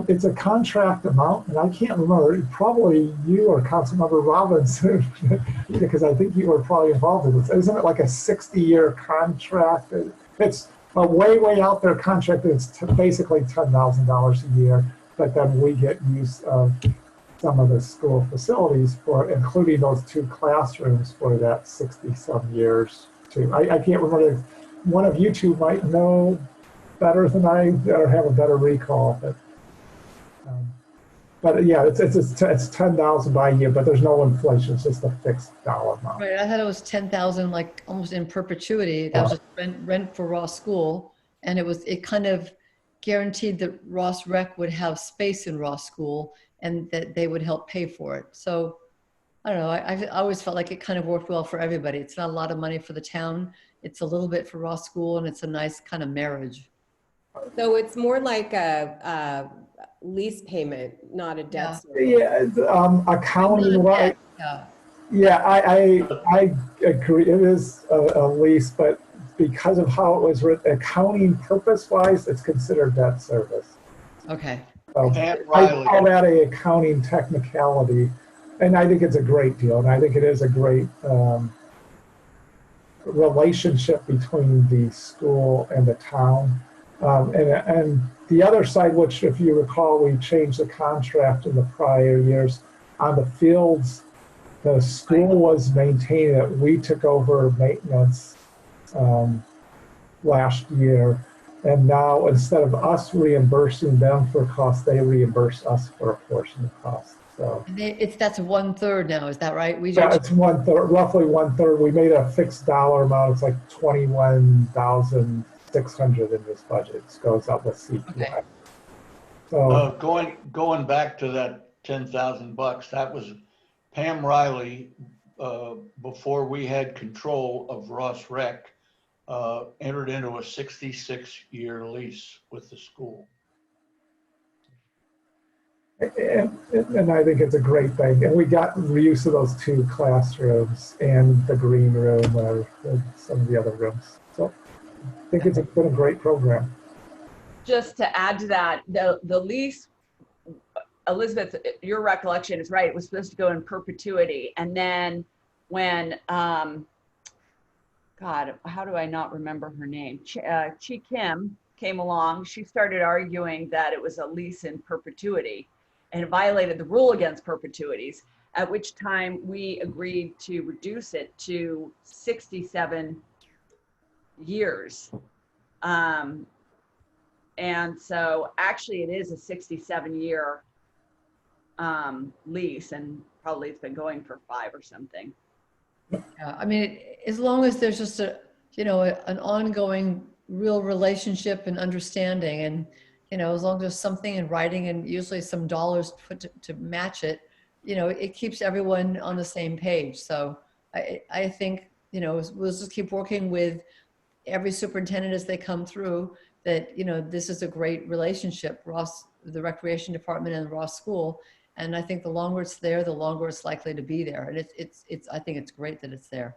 [SPEAKER 4] It's a contract amount, and I can't remember. Probably you or Councilmember Robbins, because I think you were probably involved in this. Isn't it like a 60-year contract? It's a way out there contract. It's basically $10,000 a year, but then we get use of some of the school facilities for, including those 2 classrooms for that 60-some years too. I can't remember. One of you two might know better than I, or have a better recall, but yeah, it's $10,000 by year, but there's no inflation. It's just a fixed dollar amount.
[SPEAKER 7] Right, I thought it was 10,000, like almost in perpetuity. That was just rent for Ross School, and it kind of guaranteed that Ross Rec would have space in Ross School, and that they would help pay for it. So I don't know. I always felt like it kind of worked well for everybody. It's not a lot of money for the town. It's a little bit for Ross School, and it's a nice kind of marriage.
[SPEAKER 1] So it's more like a lease payment, not a debt service.
[SPEAKER 4] Yeah, accounting, right? Yeah, I agree. It is a lease, but because of how it was written, accounting purpose-wise, it's considered debt service.
[SPEAKER 7] Okay.
[SPEAKER 4] So I call that a accounting technicality, and I think it's a great deal, and I think it is a great relationship between the school and the town. And the other side, which if you recall, we changed the contract in the prior years on the fields. The school was maintaining it. We took over maintenance last year, and now instead of us reimbursing them for costs, they reimburse us for a portion of costs. So
[SPEAKER 7] That's 1/3 now, is that right?
[SPEAKER 4] yeah, it's 1/3, roughly 1/3. We made a fixed dollar amount. It's like $21,600 600 in this budget. It goes up with CPI.
[SPEAKER 7] Okay.
[SPEAKER 4] So
[SPEAKER 8] Going back to that $10,000, that was Pam Riley, before we had control of Ross Rec, entered into a 66-year lease with the school.
[SPEAKER 4] and I think it's a great thing. And we got use of those 2 classrooms and the green room or some of the other rooms. So I think it's been a great program.
[SPEAKER 6] Just to add to that, the lease, Elizabeth, your recollection is right. It was supposed to go in perpetuity. And then when, God, how do I not remember her name? Chi Kim came along. She started arguing that it was a lease in perpetuity and it violated the rule against perpetuities, at which time we agreed to reduce it to 67 years. And so actually it is a 67-year lease, and probably it's been going for 5 or something.
[SPEAKER 7] Yeah, I mean, as long as there's just an ongoing real relationship and understanding, and, as long as there's something in writing and usually some dollars put to match it, it keeps everyone on the same page. So I think, we'll just keep working with every superintendent as they come through, that, this is a great relationship, Ross, the recreation department and the Ross School. And I think the longer it's there, the longer it's likely to be there. And I think it's great that it's there.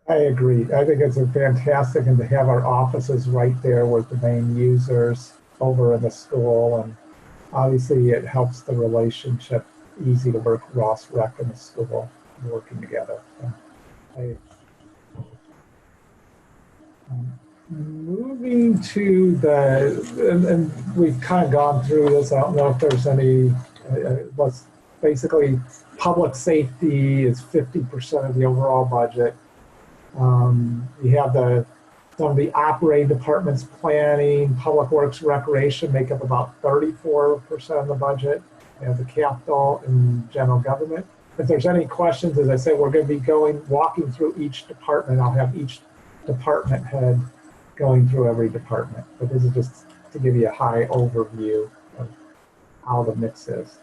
[SPEAKER 4] I agree. I think it's a fantastic, and to have our offices right there with the main users over in the school. And obviously it helps the relationship easy to work Ross Rec and the school working together. So moving to and we've kind of gone through this. I don't know if there's any, what's basically public safety is 50% of the overall budget. You have some of the operating departments, planning, public works, recreation make up about 34% of the budget. You have the capital and general government. If there's any questions, as I said, we're going to be walking through each department. I'll have each department head going through every department. But this is just to give you a high overview of how the mix is.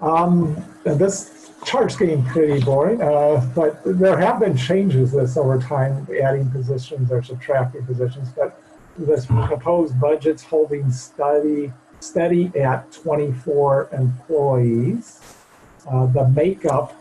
[SPEAKER 4] And this chart's getting pretty boring, but there have been changes this over time, adding positions or subtracting positions, but this proposed budget's holding steady at 24 employees. The makeup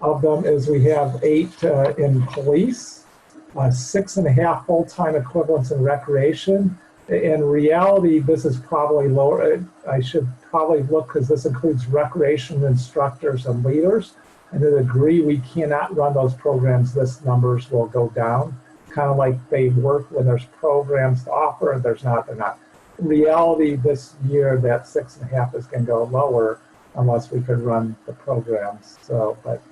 [SPEAKER 4] of them is we have 8 in police, 6.5 full-time equivalents in recreation. In reality, this is probably lower. I should probably look, because this includes recreation instructors and leaders. And to the degree we cannot run those programs, this numbers will go down. Kind of like they work when there's programs to offer and there's not, they're not. In reality, this year, that 6.5 is going to go lower unless we could run the programs. So, but,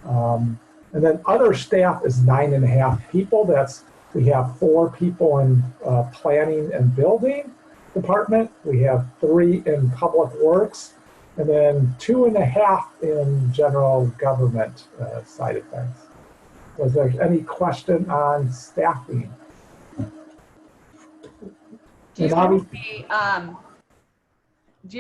[SPEAKER 4] and then other staff is 9.5 people. We have 4 people in planning and building department. We have 3 in public works, and then 2.5 in general government side of things. Was there any question on staffing?
[SPEAKER 6] Do you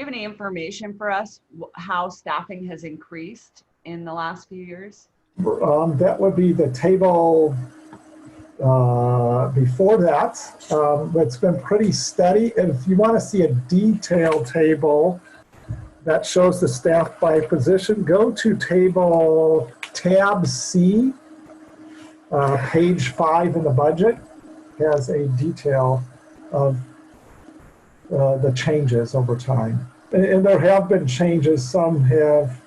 [SPEAKER 6] have any information for us how staffing has increased in the last few years?
[SPEAKER 4] That would be the table before that. It's been pretty steady. And if you want to see a detailed table that shows the staff by position, go to table tab C, page 5 in the budget. Has a detail of the changes over time. And there have been changes. Some have,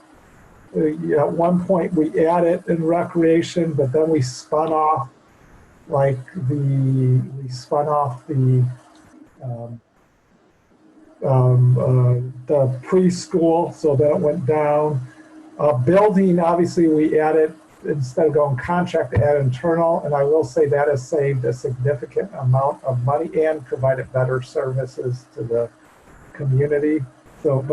[SPEAKER 4] at one point we added in recreation, but then we spun off the preschool, so that it went down. Building, obviously we added, instead of going contract, to add internal, and I will say that has saved a significant amount of money and provided better services to the community. So,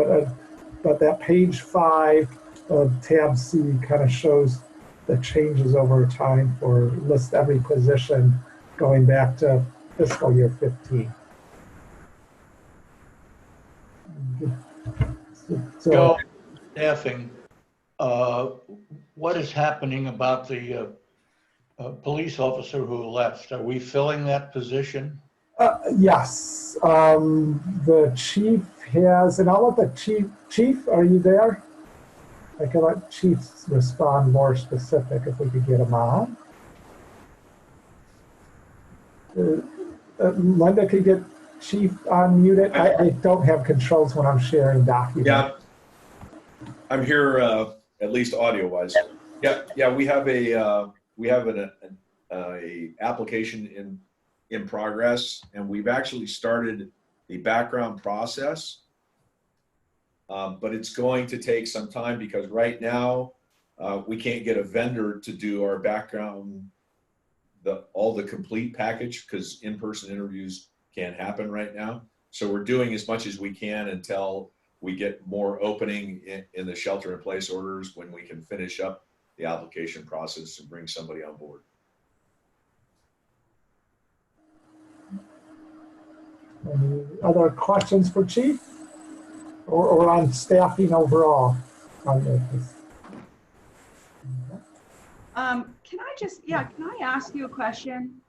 [SPEAKER 4] but that page 5 of tab C kind of shows the changes over time for list every position going back to fiscal year 15. So,
[SPEAKER 8] Joe, staffing, what is happening about the police officer who left? Are we filling that position?
[SPEAKER 4] yes, the chief has, and I'll let the chief, are you there? I can let chiefs respond more specific if we could get him on. Linda, could you get chief unmuted? I don't have controls when I'm sharing documents.
[SPEAKER 9] Yeah, I'm here, at least audio wise. Yeah, we have an application in progress, and we've actually started the background process. But it's going to take some time because right now we can't get a vendor to do our background, all the complete package, because in-person interviews can't happen right now. So we're doing as much as we can until we get more opening in the shelter-in-place orders, when we can finish up the application process and bring somebody on board.
[SPEAKER 4] Any other questions for Chief? Or on staffing overall?
[SPEAKER 6] Can I ask you a question?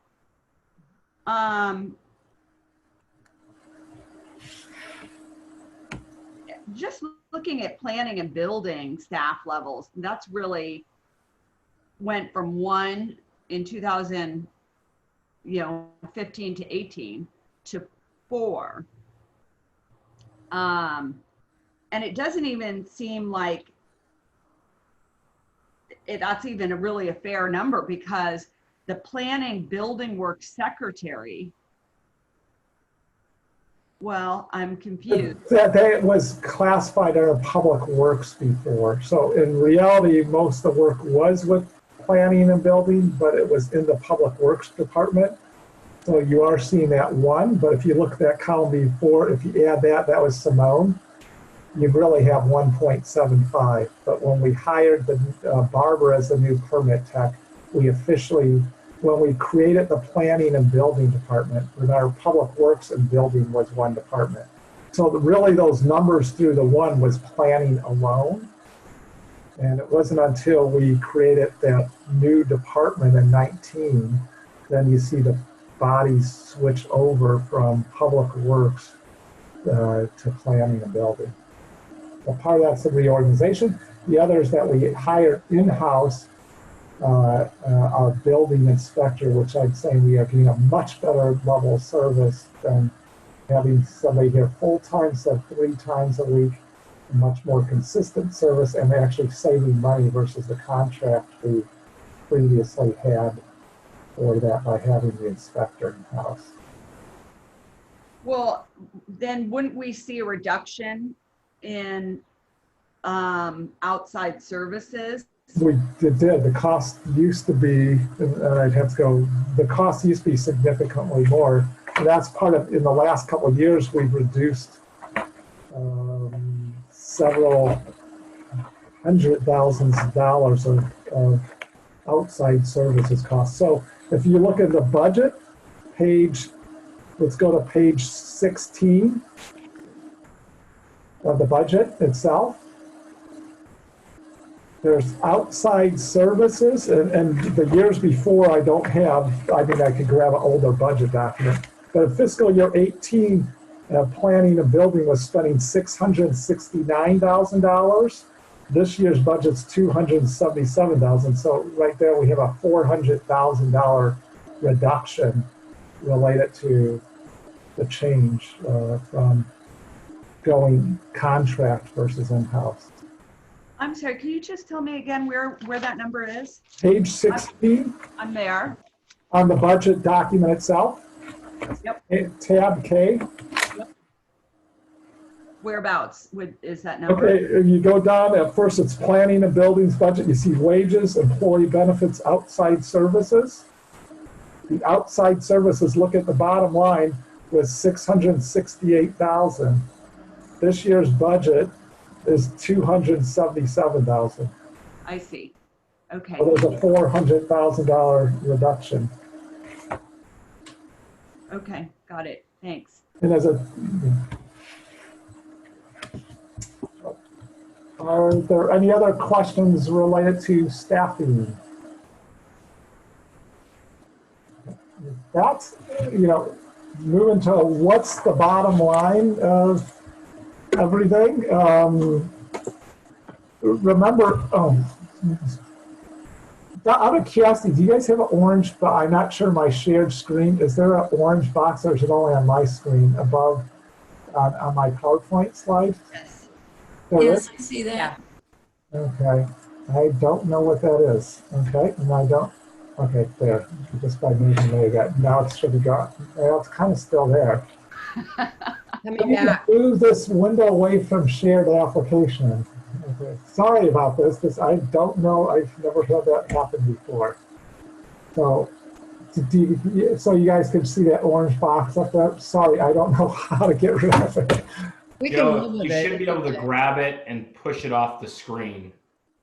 [SPEAKER 6] Just looking at planning and building staff levels, that's really went from 1 in 2015 to 18 to 4. And it doesn't even seem like that's even really a fair number, because the planning building work secretary, well, I'm confused.
[SPEAKER 4] That was classified under public works before. So in reality, most of the work was with planning and building, but it was in the public works department. So you are seeing that 1, but if you look at that column before, if you add that was Simone, you really have 1.75. But when we hired Barbara as the new permit tech, we officially, when we created the planning and building department, with our public works and building was 1 department. So really those numbers through the 1 was planning alone. And it wasn't until we created that new department in 19, then you see the bodies switch over from public works to planning and building. So part of that's the reorganization. The other is that we hired in-house our building inspector, which I'd say we are getting a much better level of service than having somebody here full-time, so 3 times a week, a much more consistent service, and actually saving money versus the contract we previously had for that by having the inspector in-house.
[SPEAKER 6] Well, then wouldn't we see a reduction in outside services?
[SPEAKER 4] We did. The cost used to be, and I'd have to go, the cost used to be significantly more. And that's part of, in the last couple of years, we've reduced several $100,000s of outside services costs. So if you look at the budget page, let's go to page 16 of the budget itself. There's outside services, and the years before I don't have, I mean, I could grab an older budget document, but in fiscal year 18, planning and building was spending $669,000. This year's budget's $277,000. So right there we have a $400,000 reduction related to the change from going contract versus in-house.
[SPEAKER 6] I'm sorry, can you just tell me again where that number is?
[SPEAKER 4] Page 16
[SPEAKER 6] I'm there.
[SPEAKER 4] on the budget document itself.
[SPEAKER 6] Yep.
[SPEAKER 4] Tab K.
[SPEAKER 6] Whereabouts is that number?
[SPEAKER 4] Okay, if you go down, at first it's planning and buildings budget. You see wages, employee benefits, outside services. The outside services, look at the bottom line, was $668,000. This year's budget is $277,000.
[SPEAKER 6] I see. Okay.
[SPEAKER 4] So there's a $400,000 reduction.
[SPEAKER 6] Okay, got it. Thanks.
[SPEAKER 4] And are there any other questions related to staffing? That's, moving to what's the bottom line of everything. Remember, out of curiosity, do you guys have an orange, but I'm not sure my shared screen, is there an orange box or is it only on my screen above on my PowerPoint slide?
[SPEAKER 7] Yes.
[SPEAKER 4] There
[SPEAKER 10] Yes,
[SPEAKER 4] is?
[SPEAKER 10] I see that.
[SPEAKER 4] Okay, I don't know what that is. Okay, and I don't, okay, there, just by moving there, now it should have got, well, it's kind of still there. I
[SPEAKER 1] Coming
[SPEAKER 4] need to
[SPEAKER 1] back.
[SPEAKER 4] move this window away from shared application. Okay. Sorry about this. I don't know. I've never had that happen before. So, so you guys can see that orange box up there. Sorry, I don't know how to get rid of it.
[SPEAKER 7] We can
[SPEAKER 11] Joe,
[SPEAKER 7] move
[SPEAKER 11] you
[SPEAKER 7] it.
[SPEAKER 11] should be able to grab it and push it off the screen.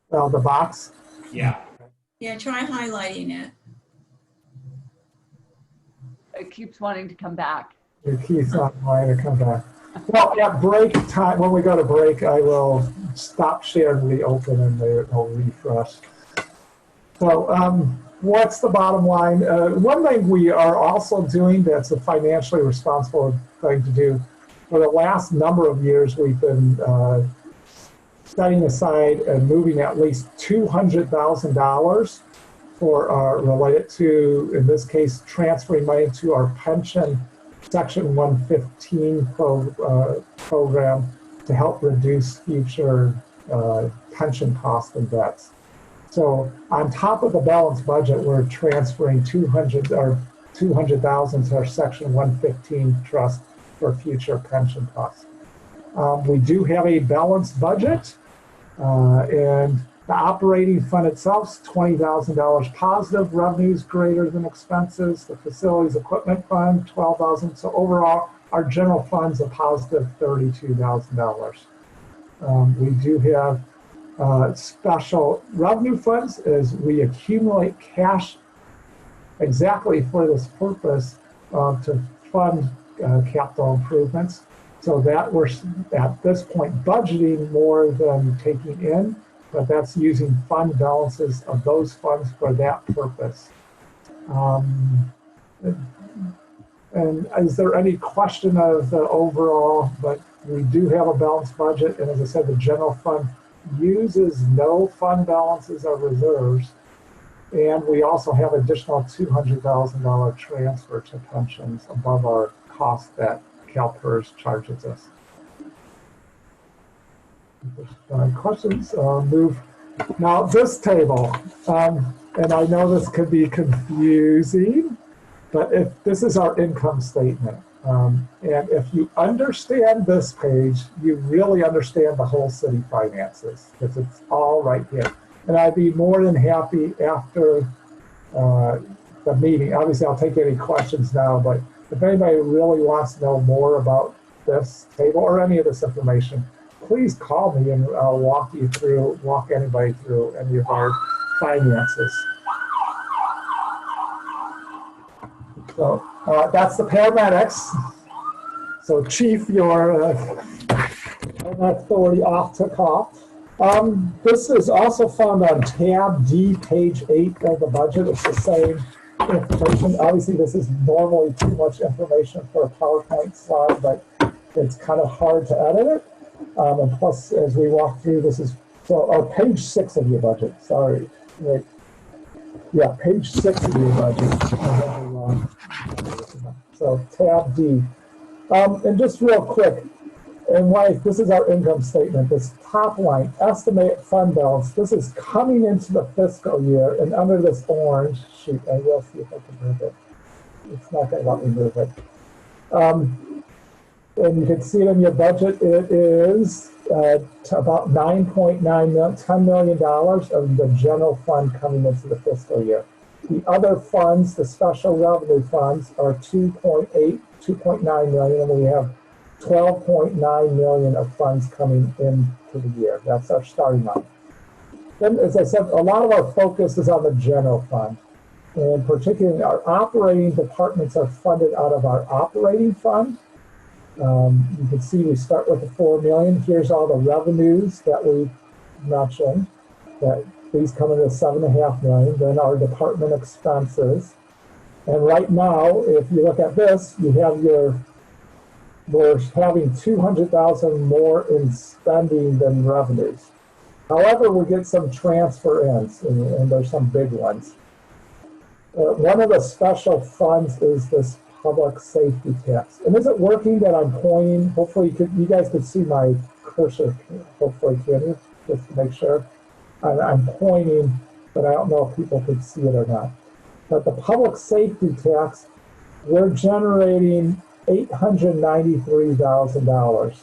[SPEAKER 4] Well, the box.
[SPEAKER 11] Yeah.
[SPEAKER 10] Yeah, try highlighting it.
[SPEAKER 6] It keeps wanting to come back.
[SPEAKER 4] The key's not going to come back. Well, at break time, when we go to break, I will stop share and reopen and it'll refresh. So what's the bottom line? One thing we are also doing that's a financially responsible thing to do, for the last number of years, we've been setting aside and moving at least $200,000 for related to, in this case, transferring money to our pension Section 115 program to help reduce future pension costs and debts. So on top of the balanced budget, we're transferring $200,000 to our Section 115 trust for future pension costs. We do have a balanced budget, and the operating fund itself is $20,000 positive, revenues greater than expenses. The facilities equipment fund, $12,000. So overall, our general fund's a positive $32,000. We do have special revenue funds as we accumulate cash exactly for this purpose to fund capital improvements. So that we're at this point budgeting more than taking in, but that's using fund balances of those funds for that purpose. And is there any question of the overall, but we do have a balanced budget, and as I said, the general fund uses no fund balances or reserves, and we also have additional $200,000 transfer to pensions above our cost that CalPERS charges us. Questions? Move. Now this table, and I know this could be confusing, but if this is our income statement, and if you understand this page, you really understand the whole city finances, because it's all right here. And I'd be more than happy after the meeting. Obviously, I'll take any questions now, but if anybody really wants to know more about this table or any of this information, please call me and I'll walk anybody through any of our finances. So that's the paramedics. So Chief, your authority took off. This is also found on tab D, page 8 of the budget. It's the same information. Obviously, this is normally too much information for a PowerPoint slide, but it's kind of hard to edit it. And plus, as we walk through, this is page 6 of your budget. Sorry. Wait. Yeah, page 6 of your budget. So tab D. And just real quick, and why this is our income statement, this top line, estimated fund balance, this is coming into the fiscal year, and under this orange sheet, I will see if I can move it. It's not going to let me move it. And you can see it in your budget, it is about $9.9 million, $10 million of the general fund coming into the fiscal year. The other funds, the special revenue funds, are 2.9 million, and we have 12.9 million of funds coming into the year. That's our starting line. then, as I said, a lot of our focus is on the general fund. And particularly our operating departments are funded out of our operating fund. You can see we start with the 4 million. Here's all the revenues that we mentioned. That these come in at 7.5 million. Then our department expenses. And right now, if you look at this, you have we're having 200,000 more in spending than revenues. However, we get some transfer ins, and there's some big ones. One of the special funds is this public safety tax. And is it working that I'm pointing? Hopefully you guys could see my cursor. Hopefully, can you? Just to make sure. I'm pointing, but I don't know if people could see it or not. But the public safety tax, we're generating $893,000.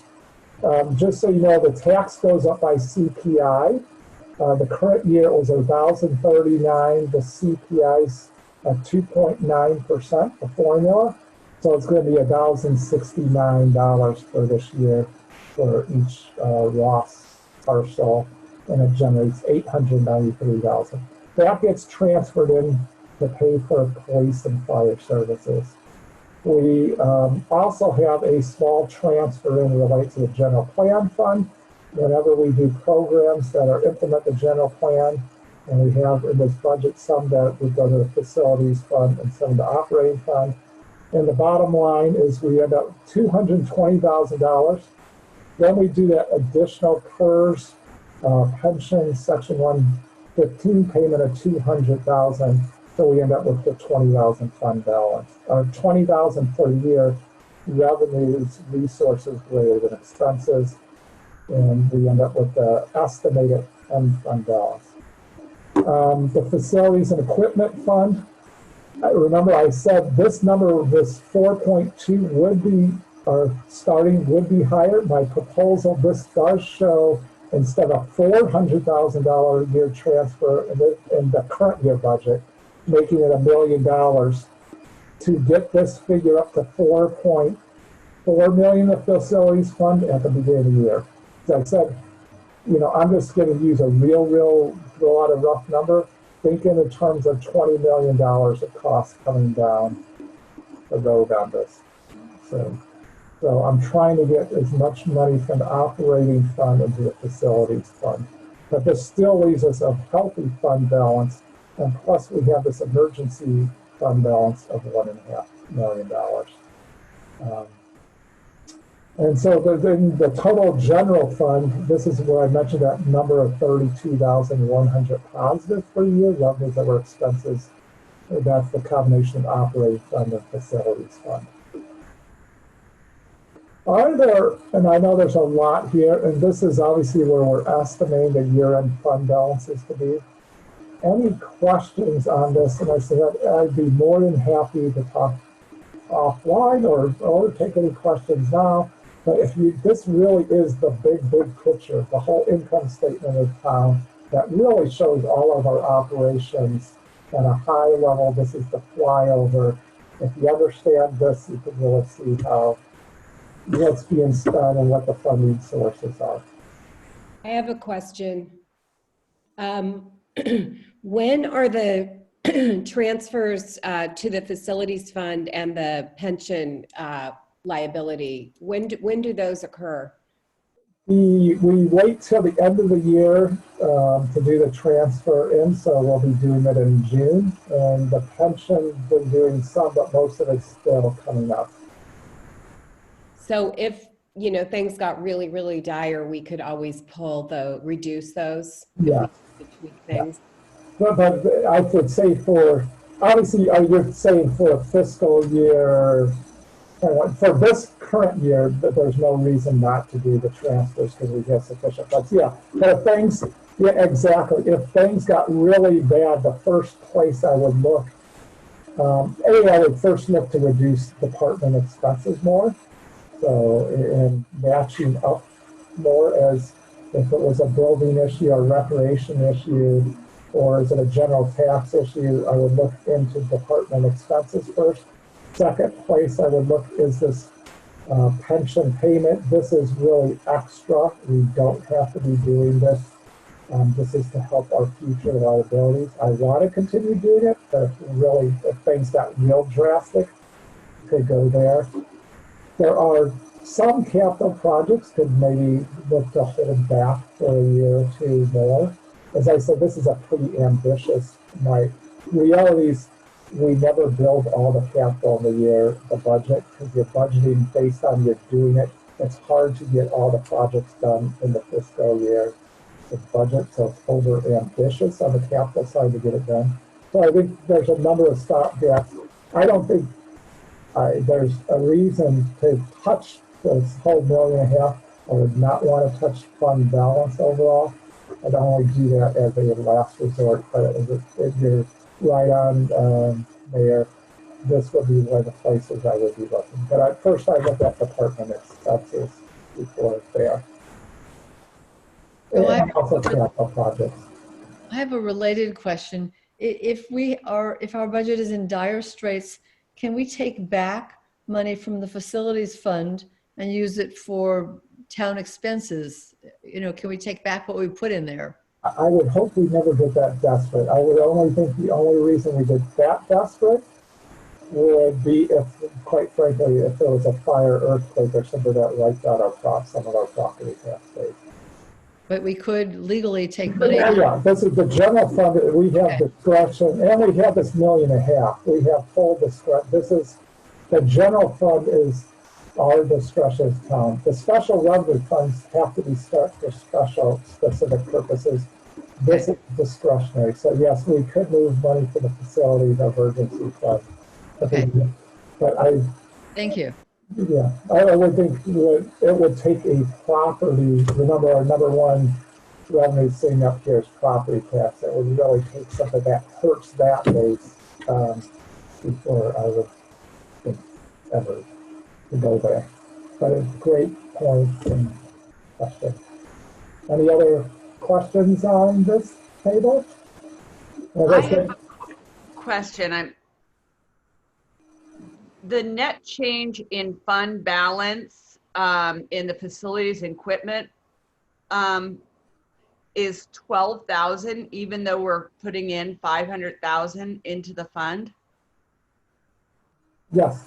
[SPEAKER 4] Just so you know, the tax goes up by CPI. The current year it was $1,039. The CPI's at 2.9%, the formula. So it's going to be $1,069 for this year for each Ross parcel, and it generates $893,000. That gets transferred in to pay for police and fire services. We also have a small transfer in related to the general plan fund. Whenever we do programs that are implement the general plan, and we have in this budget some that would go to the facilities fund and some to the operating fund. And the bottom line is we end up $220,000. Then we do that additional PERS pension section 115 payment of $200,000. So we end up with the $20,000 fund balance, or $20,000 per year, revenues, resources greater than expenses, and we end up with the estimated end fund balance. The facilities and equipment fund, remember I said this number, this 4.2 would be, or starting would be higher. My proposal, this does show instead of $400,000 a year transfer in the current year budget, making it $1 million to get this figure up to 4.4 million of facilities fund at the beginning of the year. As I said, you know, I'm just going to use a real out a rough number, thinking in terms of $20 million of costs coming down the road on this. So I'm trying to get as much money from the operating fund into the facilities fund. But this still leaves us a healthy fund balance. And plus we have this emergency fund balance of $1.5 million. And so the total general fund, this is where I mentioned that number of 32,100 positive per year, revenues that were expenses. That's the combination of operating fund and facilities fund. Are there, and I know there's a lot here, and this is obviously where we're estimating the year-end fund balances to be. Any questions on this? And I said I'd be more than happy to talk offline or take any questions now. But if this really is the big picture, the whole income statement of town that really shows all of our operations at a high level. This is the flyover. If you understand this, you can really see how what's being spent and what the funding sources are.
[SPEAKER 1] I have a question. When are the transfers to the facilities fund and the pension liability? When do those occur?
[SPEAKER 4] We wait till the end of the year to do the transfer in, so we'll be doing it in June. And the pension, been doing some, but most of it's still coming up.
[SPEAKER 1] So if things got really dire, we could always reduce those.
[SPEAKER 4] Yeah.
[SPEAKER 1] Things.
[SPEAKER 4] But I would say obviously, you're saying for a fiscal year, for this current year, that there's no reason not to do the transfers because we have sufficient funds. Yeah, but exactly. If things got really bad, the first place I would look, I would first look to reduce department expenses more. So, and matching up more as if it was a building issue or recreation issue, or is it a general tax issue, I would look into department expenses first. Second place I would look is this pension payment. This is really extra. We don't have to be doing this This is to help our future liabilities. I want to continue doing it, but if things got real drastic, could go there. There are some capital projects could maybe look to hold back for a year or two more. As I said, this is a pretty ambitious, my realities, we never build all the capital in the budget, because you're budgeting based on you're doing it. It's hard to get all the projects done in the fiscal year. The budget, so it's over ambitious on the capital side to get it done. So I think there's a number of stopgaps. I don't think there's a reason to touch this whole $1.5 million. I would not want to touch fund balance overall. I'd only do that as a last resort, but if you're right on, Mayor, this would be one of the places I would be looking. But first I look at department expenses before it's there.
[SPEAKER 7] So
[SPEAKER 4] And also capital projects.
[SPEAKER 7] I have a related question. If our budget is in dire straits, can we take back money from the facilities fund and use it for town expenses? Can we take back what we put in there?
[SPEAKER 4] I would hope we never get that desperate. I would only think the only reason we get that desperate would be if, quite frankly, if there was a fire, earthquake, or something that wiped out some of our property tax base.
[SPEAKER 7] But we could legally take money.
[SPEAKER 4] Yeah, this is the general fund. We have discretion, and we have this $1.5 million. We have full discretion. The general fund is our discretion as town. The special revenue funds have to be set for special specific purposes. This is discretionary. So yes, we could move money to the facility, the emergency fund.
[SPEAKER 7] Okay.
[SPEAKER 4] But
[SPEAKER 7] Thank you.
[SPEAKER 4] yeah, I would think it would take a property. Remember, our number one revenue thing up here is property tax. It would really take something that hurts that base before I would think ever to go there. But it's a great point and question. Any other questions on this table?
[SPEAKER 6] I have a question. The net change in fund balance in the facilities and equipment is 12,000, even though we're putting in 500,000 into the fund.
[SPEAKER 4] Yes.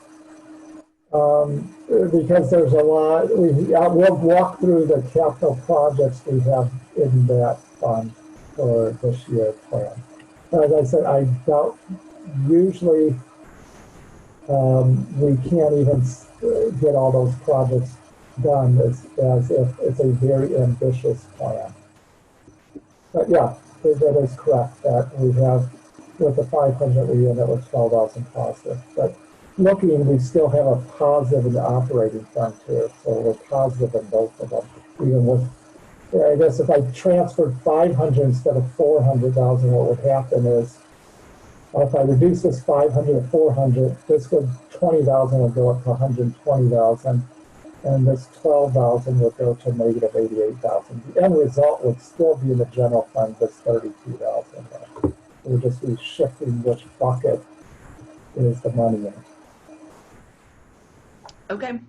[SPEAKER 4] Because there's a lot, we'll walk through the capital projects we have in that fund for this year's plan. As I said, I doubt usually we can't even get all those projects done as if it's a very ambitious plan. But yeah, that is correct that we have, with the 500 we end up with 12,000 positive. But looking, we still have a positive in the operating fund too. So we're positive in both of them. Even with, I guess if I transferred 500 instead of 400,000, what would happen is, if I reduce this 500 to 400, this would 20,000 would go up to 120,000, and this 12,000 would go to negative 88,000. The end result would still be in the general fund, this 32,000. It would just be shifting which bucket is the money in.
[SPEAKER 6] Okay.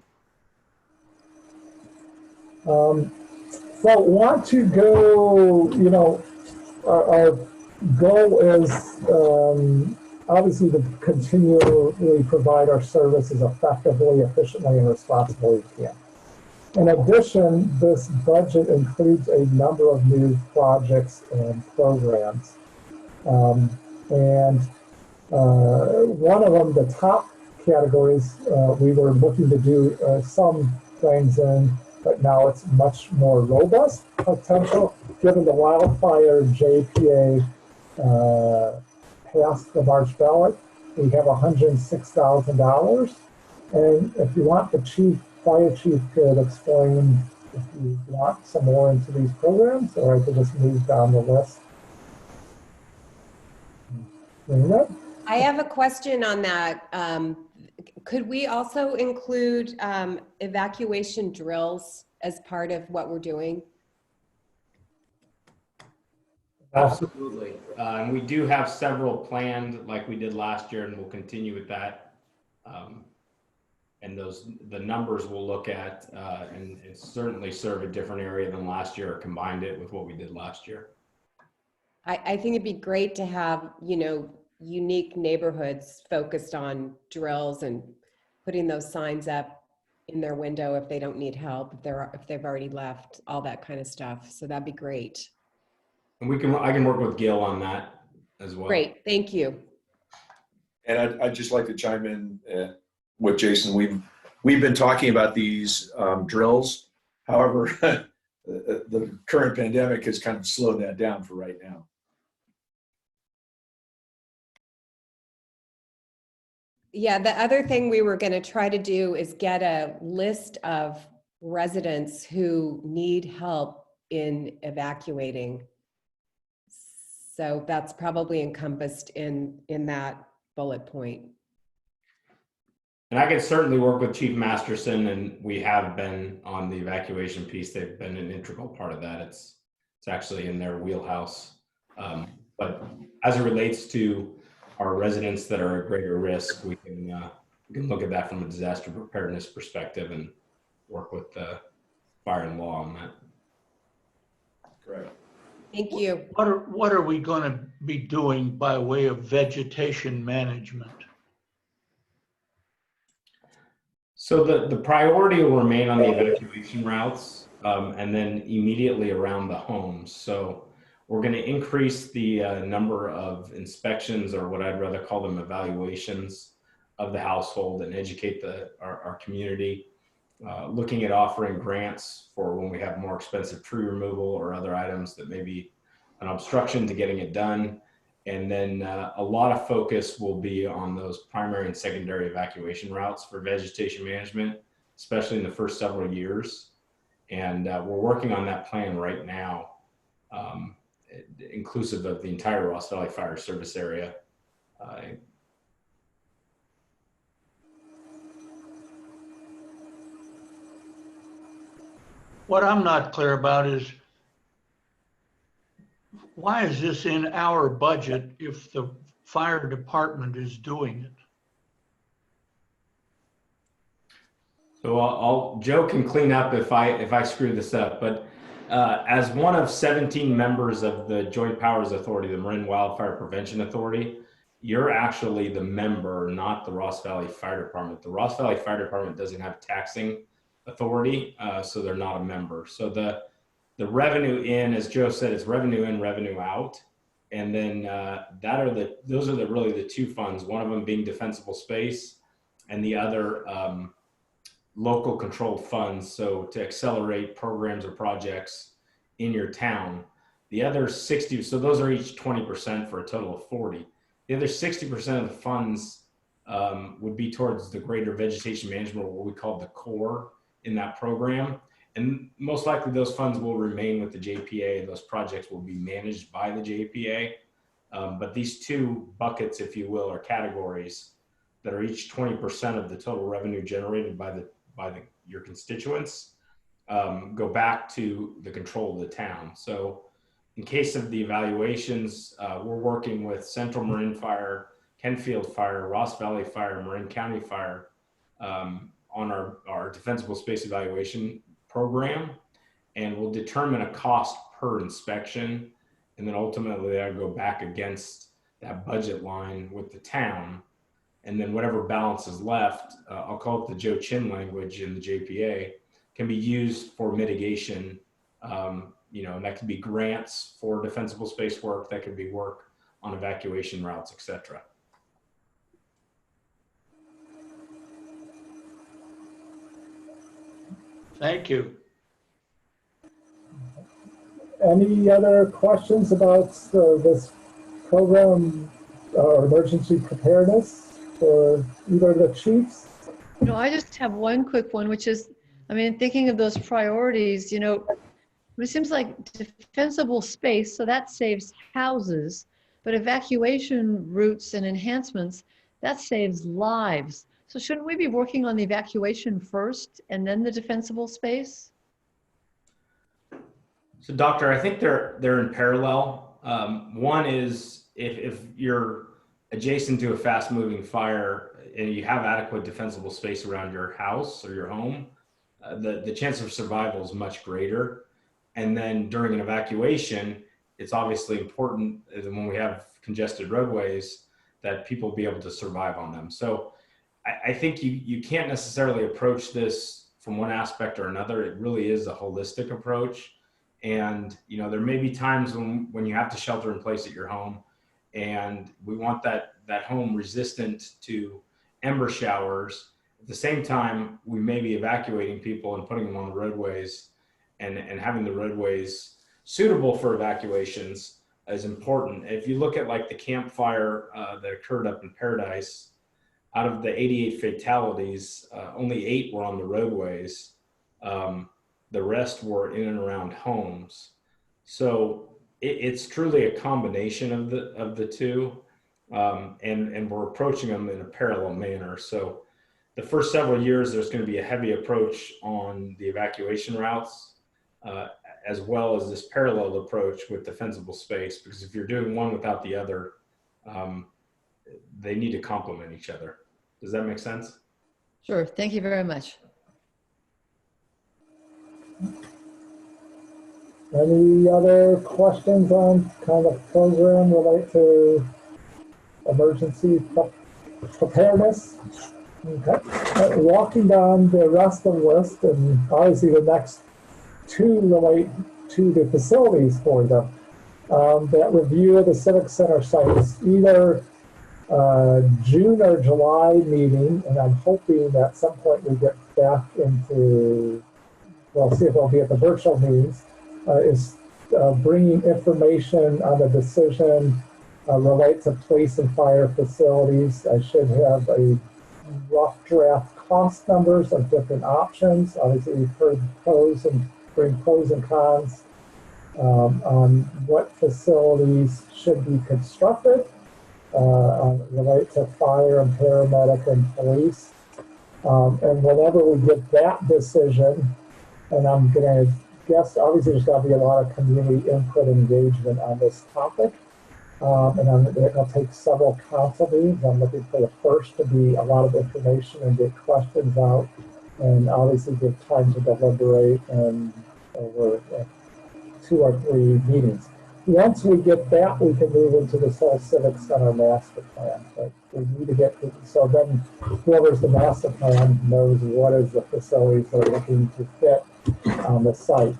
[SPEAKER 4] So want to go, our goal is obviously to continually provide our services effectively, efficiently, and responsibly as we can. In addition, this budget includes a number of new projects and programs. And one of them, the top categories, we were looking to do some things in, but now it's much more robust potential. Given the wildfire JPA passed the March ballot, we have $106,000. And if you want, the fire chief could explain if you want some more into these programs, or I could just move down the list.
[SPEAKER 1] I have a question on that. Could we also include evacuation drills as part of what we're doing?
[SPEAKER 11] Absolutely. And we do have several planned like we did last year, and we'll continue with that. And the numbers we'll look at and certainly serve a different area than last year, or combined it with what we did last year.
[SPEAKER 1] I think it'd be great to have, unique neighborhoods focused on drills and putting those signs up in their window if they don't need help, if they've already left, all that kind of stuff. So that'd be great.
[SPEAKER 11] And I can work with Gil on that as well.
[SPEAKER 1] Great, thank you.
[SPEAKER 9] And I'd just like to chime in with Jason. We've been talking about these drills. However, the current pandemic has kind of slowed that down for right now.
[SPEAKER 1] Yeah, the other thing we were going to try to do is get a list of residents who need help in evacuating. So that's probably encompassed in that bullet point.
[SPEAKER 11] And I can certainly work with Chief Masterson, and we have been on the evacuation piece. They've been an integral part of that. It's actually in their wheelhouse. But as it relates to our residents that are at greater risk, we can look at that from a disaster preparedness perspective and work with fire and law on that.
[SPEAKER 9] Correct.
[SPEAKER 1] Thank you.
[SPEAKER 8] What are we going to be doing by way of vegetation management?
[SPEAKER 11] So the priority will remain on the evacuation routes and then immediately around the homes. So we're going to increase the number of inspections, or what I'd rather call them evaluations, of the household and educate our community. Looking at offering grants for when we have more expensive tree removal or other items that may be an obstruction to getting it done. And then a lot of focus will be on those primary and secondary evacuation routes for vegetation management, especially in the first several years. And we're working on that plan right now, inclusive of the entire Ross Valley Fire Service area.
[SPEAKER 8] What I'm not clear about is, why is this in our budget if the fire department is doing it?
[SPEAKER 11] So Joe can clean up if I screw this up, but as one of 17 members of the Joint Powers Authority, the Marin Wildfire Prevention Authority, you're actually the member, not the Ross Valley Fire Department. The Ross Valley Fire Department doesn't have taxing authority, so they're not a member. So the revenue in, as Joe said, is revenue in, revenue out. And then those are really the two funds, one of them being defensible space and the other local controlled funds. So to accelerate programs or projects in your town. The other 60, so those are each 20% for a total of 40. The other 60% of the funds would be towards the greater vegetation management, what we call the core in that program. And most likely those funds will remain with the JPA. Those projects will be managed by the JPA. But these two buckets, if you will, or categories that are each 20% of the total revenue generated by your constituents, go back to the control of the town. So in case of the evaluations, we're working with Central Marin Fire, Kenfield Fire, Ross Valley Fire, Marin County Fire on our defensible space evaluation program, and we'll determine a cost per inspection, and then ultimately I go back against that budget line with the town, and then whatever balance is left, I'll call it the Joe Chin language in the JPA, can be used for mitigation. And that could be grants for defensible space work, that could be work on evacuation routes, etc.
[SPEAKER 8] Thank you.
[SPEAKER 4] Any other questions about this program or emergency preparedness for either of the chiefs?
[SPEAKER 7] No, I just have one quick one, which is, thinking of those priorities, it seems like defensible space, so that saves houses, but evacuation routes and enhancements, that saves lives. So shouldn't we be working on the evacuation first and then the defensible space?
[SPEAKER 11] So Doctor, I think they're in parallel. One is if you're adjacent to a fast moving fire and you have adequate defensible space around your house or your home, the chance of survival is much greater. And then during an evacuation, it's obviously important when we have congested roadways that people be able to survive on them. So I think you can't necessarily approach this from one aspect or another. It really is a holistic approach. And, you know, there may be times when you have to shelter in place at your home, and we want that home resistant to ember showers. At the same time, we may be evacuating people and putting them on the roadways, and having the roadways suitable for evacuations is important. If you look at like the campfire that occurred up in Paradise, out of the 88 fatalities, only 8 were on the roadways. The rest were in and around homes. So it's truly a combination of the two, and we're approaching them in a parallel manner. So the first several years, there's going to be a heavy approach on the evacuation routes, as well as this parallel approach with defensible space, because if you're doing one without the other, they need to complement each other. Does that make sense?
[SPEAKER 7] Sure. Thank you very much.
[SPEAKER 4] Any other questions on kind of program related to emergency preparedness? Okay. Walking down the rest of the list, and obviously the next 2 relate to the facilities for them. That review of the Civic Center sites, either June or July meeting, and I'm hoping at some point we get back into, we'll see if it'll be at the virtual meetings, is bringing information on the decision relate to police and fire facilities. I should have a rough draft cost numbers of different options. Obviously, we've heard pros and cons on what facilities should be constructed, relate to fire and paramedic and police. And whenever we get that decision, and I'm going to guess, obviously there's got to be a lot of community input and engagement on this topic. And it'll take several council meetings. I'm looking for the first to be a lot of information and get questions out, and obviously give time to deliberate and over 2 or 3 meetings. Once we get that, we can move into this whole Civic Center master plan. But we need to get to, so then whoever's the master plan knows what is the facilities they're looking to fit on the site.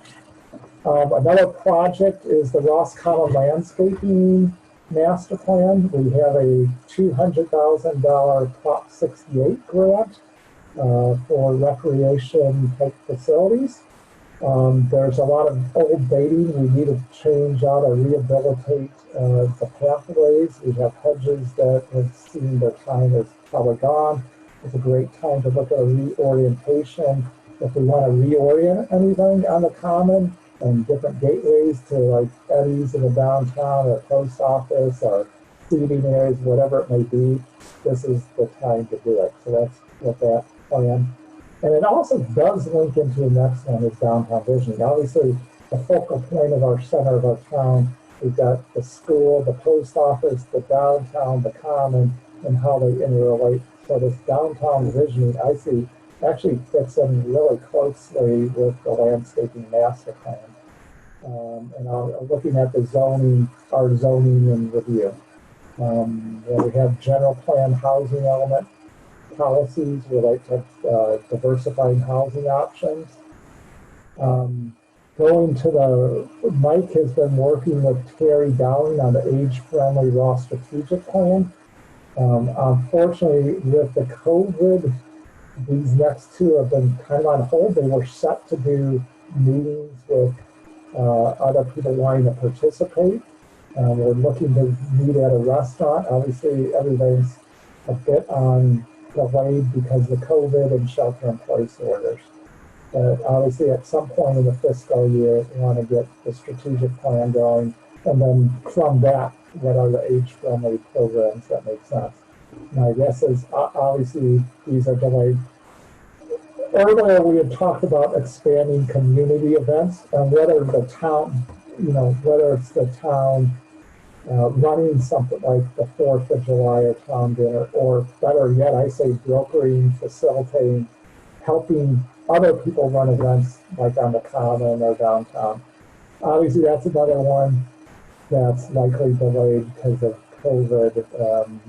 [SPEAKER 4] Another project is the Roscommon Landscaping Master Plan. We have a $200,000 Prop 68 grant for recreation type facilities. There's a lot of old baiting. We need to change out or rehabilitate the pathways. We have hedges that have seen their time is probably gone. It's a great time to look at a reorientation. If we want to reorient anything on the common and different gateways to like Eddie's in the downtown or post office or feeding areas, whatever it may be, this is the time to do it. So that's what that plan. And it also does link into the next one is downtown visioning. Obviously, the focal point of our center of our town, we've got the school, the post office, the downtown, the common, and how they interrelate. So this downtown visioning, I see, actually fits in really closely with the landscaping master plan. And I'm looking at the zoning, our zoning and review. We have general plan housing element policies relate to diversifying housing options. Going to the, Mike has been working with Terry Dowling on the age-friendly raw strategic plan. Unfortunately, with the COVID, these next 2 have been kind of on hold. They were set to do meetings with other people wanting to participate. We're looking to meet at a restaurant. Obviously, everything's a bit on delayed because of COVID and shelter-in-place orders. But obviously, at some point in the fiscal year, we want to get the strategic plan going. And then from that, what are the age-friendly programs that make sense? My guess is obviously these are delayed. Earlier, we had talked about expanding community events and whether the town, whether it's the town running something like the 4th of July or town dinner, or better yet, I say brokering, facilitating, helping other people run events like on the common or downtown. Obviously, that's another one. that's likely delayed because of COVID.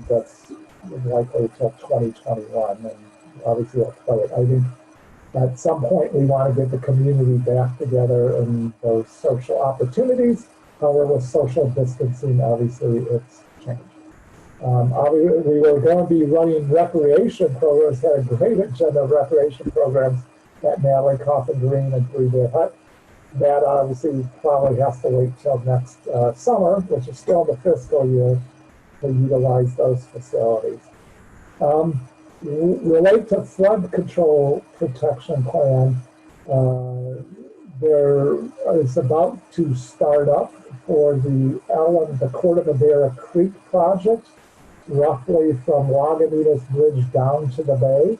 [SPEAKER 4] That's likely till 2021, and obviously we'll play it. I think at some point we want to get the community back together and those social opportunities. However, with social distancing, obviously it's changed. We were going to be running recreation programs, had a great agenda of recreation programs at Natalie Coffin Green and Three Bear Hut. That obviously probably has to wait till next summer, which is still the fiscal year, to utilize those facilities. Relate to flood control protection plan, there is about to start up for the Corte Madera Creek project, roughly from Lagunitas Bridge down to the bay.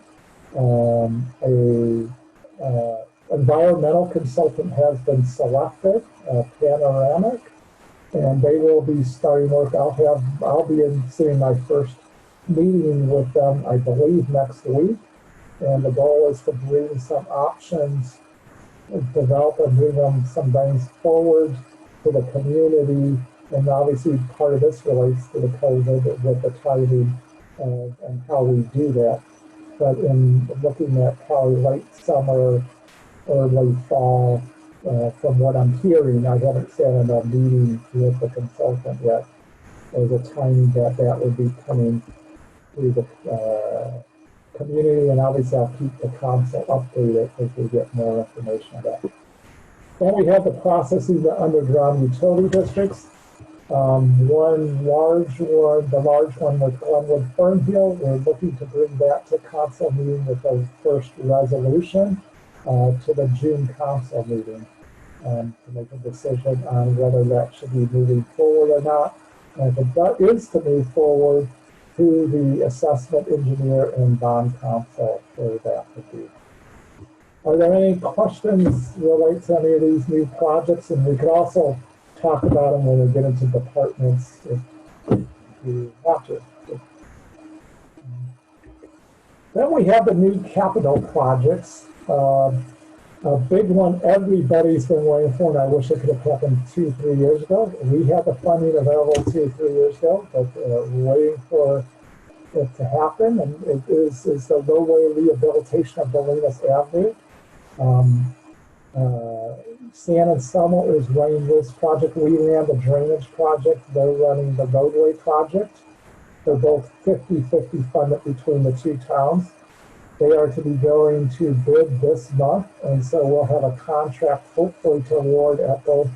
[SPEAKER 4] Environmental consultant has been selected, Panoramic, and they will be starting work. I'll be seeing my first meeting with them, I believe, next week. And the goal is to bring some options, develop and bring them some things forward to the community. And obviously part of this relates to the COVID with the timing and how we do that. But in looking at probably late summer, early fall, from what I'm hearing, I haven't sat in a meeting with the consultant yet. There's a timing that would be coming through the community, and obviously I'll keep the council updated as we get more information on that. Then we have the processing the underground utility districts. One large one, the large one with Glenwood Fernhill, we're looking to bring that to council meeting with the first resolution to the June council meeting to make a decision on whether that should be moving forward or not. And if that is to move forward, to the assessment engineer and bond council for that to be. Are there any questions related to any of these new projects? And we could also talk about them when we get into departments if you want to. Then we have the new capital projects. A big one everybody's been waiting for, and I wish it could have happened 2-3 years ago. We had the funding available 2-3 years ago, but we're waiting for it to happen, and it is the roadway rehabilitation of Bolinas Avenue. San Anselmo is running this project. We ran the drainage project. They're running the roadway project. They're both 50-50 funded between the two towns. They are to be going to bid this month, and so we'll have a contract hopefully to award at both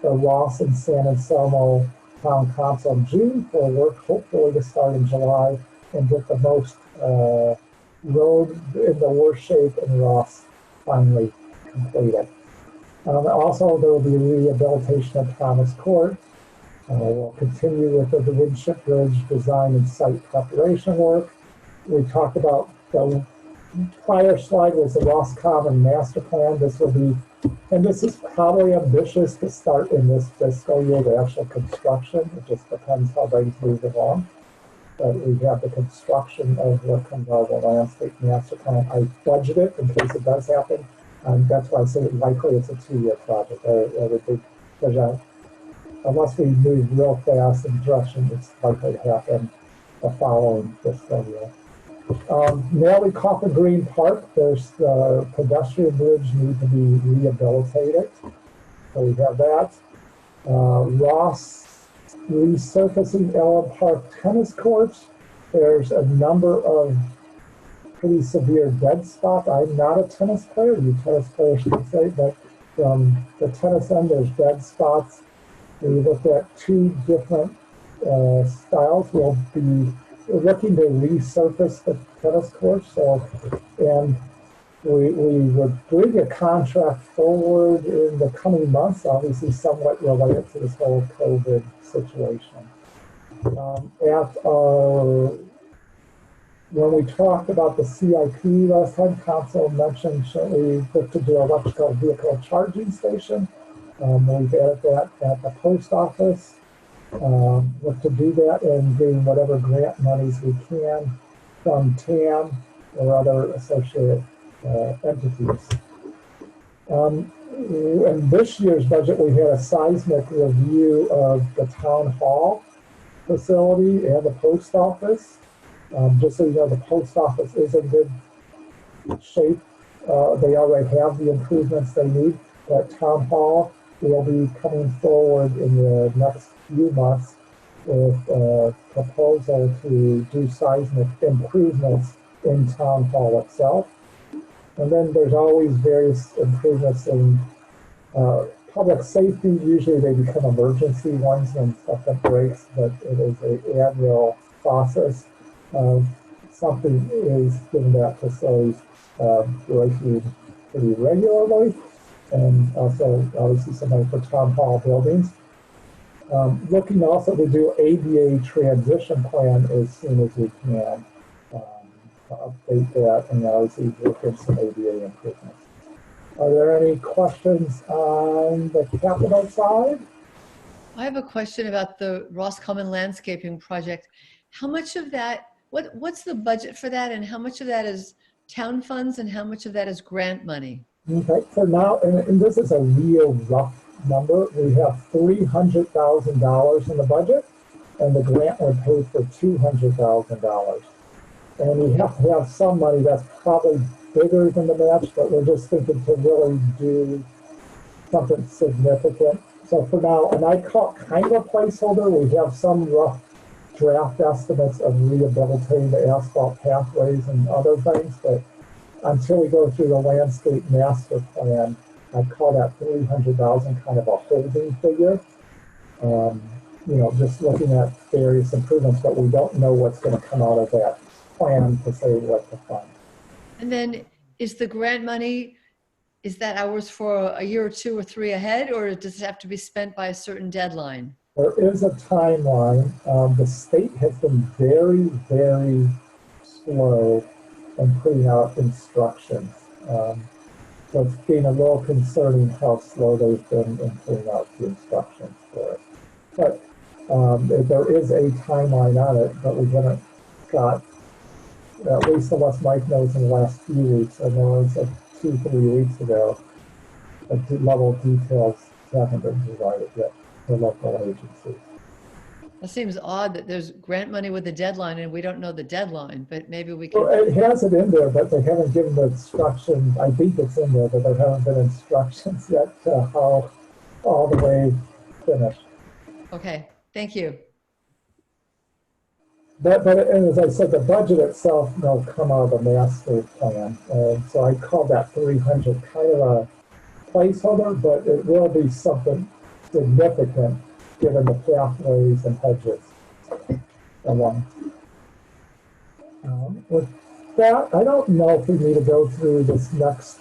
[SPEAKER 4] the Ross and San Anselmo Town Council in June for work hopefully to start in July and get the most road in the worst shape in Ross finally completed. Also, there will be rehabilitation of Thomas Court. We'll continue with the Winship Bridge design and site preparation work. We talked about the prior slide was the Ross Common Master Plan. This will be, and this is probably ambitious to start in this fiscal year, the actual construction. It just depends how things move along. But we have the construction of what comes out of the landscape master plan. I budgeted in case it does happen. That's why I say likely it's a 2-year project. I would think, unless we move real fast in direction, it's likely to happen the following fiscal year. Natalie Coffin Green Park, there's the pedestrian bridge need to be rehabilitated. So we have that. Ross resurfacing Ellen Park tennis courts. There's a number of pretty severe dead spots. I'm not a tennis player, you tennis players can say, but from the tennis end, there's dead spots. We looked at 2 different styles. We'll be looking to resurface the tennis courts. So, and we would bring a contract forward in the coming months, obviously somewhat related to this whole COVID situation. When we talked about the CIP last time, council mentioned we look to do electrical vehicle charging station. We've added that at the post office. Look to do that and getting whatever grant monies we can from TAM or other associated entities. In this year's budget, we had a seismic review of the town hall facility and the post office. Just so you know, the post office is in good shape. They already have the improvements they need. That town hall will be coming forward in the next few months with a proposal to do seismic improvements in town hall itself. And then there's always various improvements in public safety. Usually they become emergency ones when something breaks, but it is an annual process. Something is given that facilities breaking pretty regularly, and also obviously something for town hall buildings. Looking also to do ADA transition plan as soon as we can. Update that and obviously work in some ADA improvements. Are there any questions on the capital side?
[SPEAKER 7] I have a question about the Roscommon landscaping project. How much of that, what's the budget for that, and how much of that is town funds and how much of that is grant money?
[SPEAKER 4] Okay, for now, and this is a real rough number, we have $300,000 in the budget, and the grant would pay for $200,000. And we have to have some money that's probably bigger than the match, but we're just thinking to really do something significant. So for now, and I call it kind of a placeholder, we have some rough draft estimates of rehabilitating the asphalt pathways and other things, but until we go through the landscape master plan, I call that 300,000 kind of a holding figure. You know, just looking at various improvements, but we don't know what's going to come out of that plan to say what to fund.
[SPEAKER 7] And then is the grant money, is that ours for a year or two or three ahead, or does it have to be spent by a certain deadline?
[SPEAKER 4] There is a timeline. The state has been very, very slow in putting out instructions. So it's been a little concerning how slow they've been in putting out the instructions for it. But there is a timeline on it, but we haven't got, at least unless Mike knows in the last few weeks, I know it was like 2-3 weeks ago, the level of details haven't been provided yet for local agencies.
[SPEAKER 7] It seems odd that there's grant money with a deadline and we don't know the deadline, but maybe we can.
[SPEAKER 4] Well, it has it in there, but they haven't given the instructions. I think it's in there, but there haven't been instructions yet how all the way finished.
[SPEAKER 7] Okay, thank you.
[SPEAKER 4] But and as I said, the budget itself will come out of the master plan. And so I call that 300 kind of a placeholder, but it will be something significant given the pathways and hedges along. With that, I don't know if we need to go through this next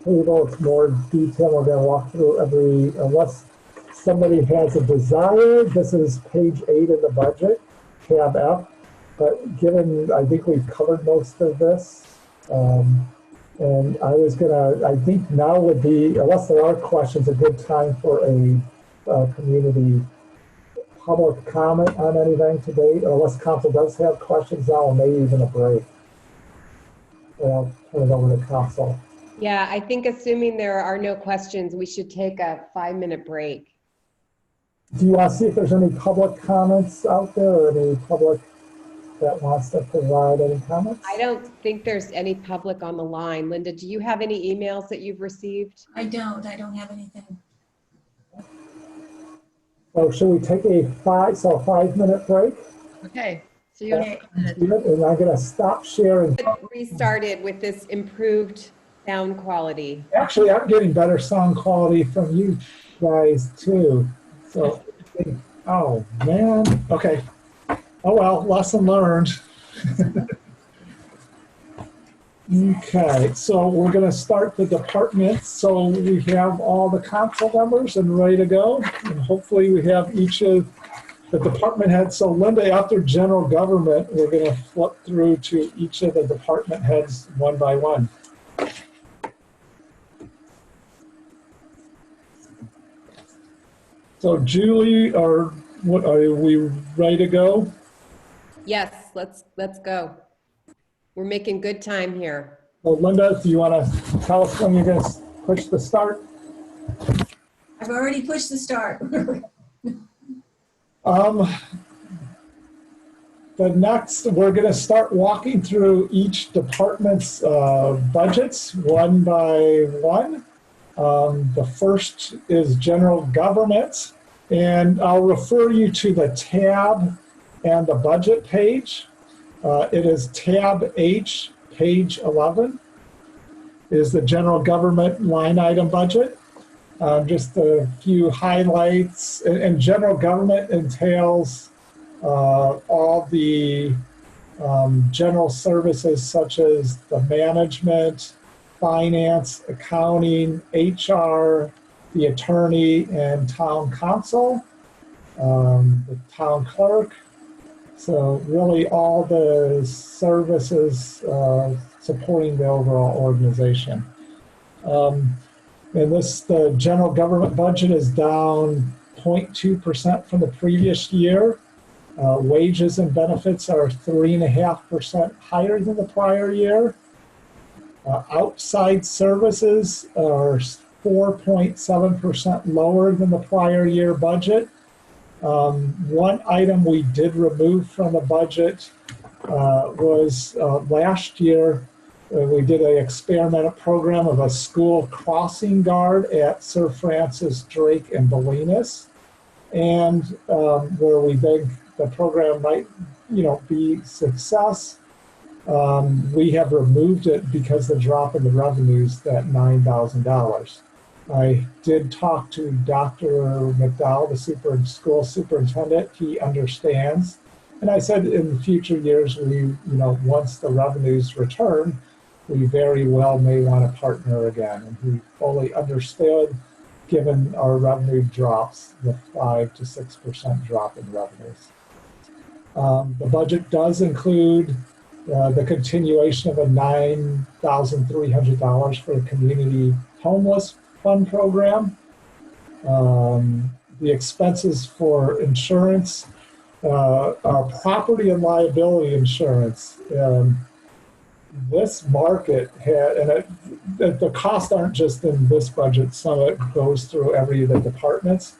[SPEAKER 4] table. It's more detail. We're going to walk through every, unless somebody has a desire. This is page 8 of the budget, tab F. But given, I think we've covered most of this. And I was gonna, I think now would be, unless there are questions, a good time for a community public comment on anything to date, unless council does have questions now, or maybe even a break. I'll turn it over to council.
[SPEAKER 1] Yeah, I think assuming there are no questions, we should take a 5-minute break.
[SPEAKER 4] Do you want to see if there's any public comments out there, or any public that wants to provide any comments?
[SPEAKER 1] I don't think there's any public on the line. Linda, do you have any emails that you've received?
[SPEAKER 10] I don't have anything.
[SPEAKER 4] So should we take a 5-minute break?
[SPEAKER 7] Okay, see you in
[SPEAKER 10] Okay.
[SPEAKER 7] a minute.
[SPEAKER 4] And I'm gonna stop sharing.
[SPEAKER 1] Restarted with this improved sound quality.
[SPEAKER 4] Actually, I'm getting better sound quality from you guys too. So, oh man, okay. Oh well, lesson learned. Okay, so we're gonna start the departments. So we have all the council members and ready to go. And hopefully we have each of the department heads. So Linda, after general government, we're gonna flip through to each of the department heads one by one. So Julie, are we ready to go?
[SPEAKER 1] Yes, let's go. We're making good time here.
[SPEAKER 4] Well, Linda, do you want to tell us when you're going to push the start?
[SPEAKER 10] I've already pushed the start.
[SPEAKER 4] The next, we're going to start walking through each department's budgets one by one. The first is general government, and I'll refer you to the tab and the budget page. It is tab H, page 11, is the general government line item budget. Just a few highlights, and general government entails all the general services such as the management, finance, accounting, HR, the attorney, and town council, the town clerk. So really all the services supporting the overall organization. And the general government budget is down 0.2% from the previous year. Wages and benefits are 3.5% higher than the prior year. Outside services are 4.7% lower than the prior year budget. One item we did remove from the budget was last year we did an experimental program of a school crossing guard at Sir Francis Drake and Bolinas, and where we think the program might, be success. We have removed it because the drop in the revenues at $9,000. I did talk to Dr. McDowell, the school superintendent. He understands. And I said in future years, once the revenues return, we very well may want to partner again. And he fully understood, given our revenue drops, the 5 to 6% drop in revenues. The budget does include the continuation of a $9,300 for the community homeless fund program. The expenses for insurance, our property and liability insurance. This market had, and the costs aren't just in this budget, some of it goes through every of the departments.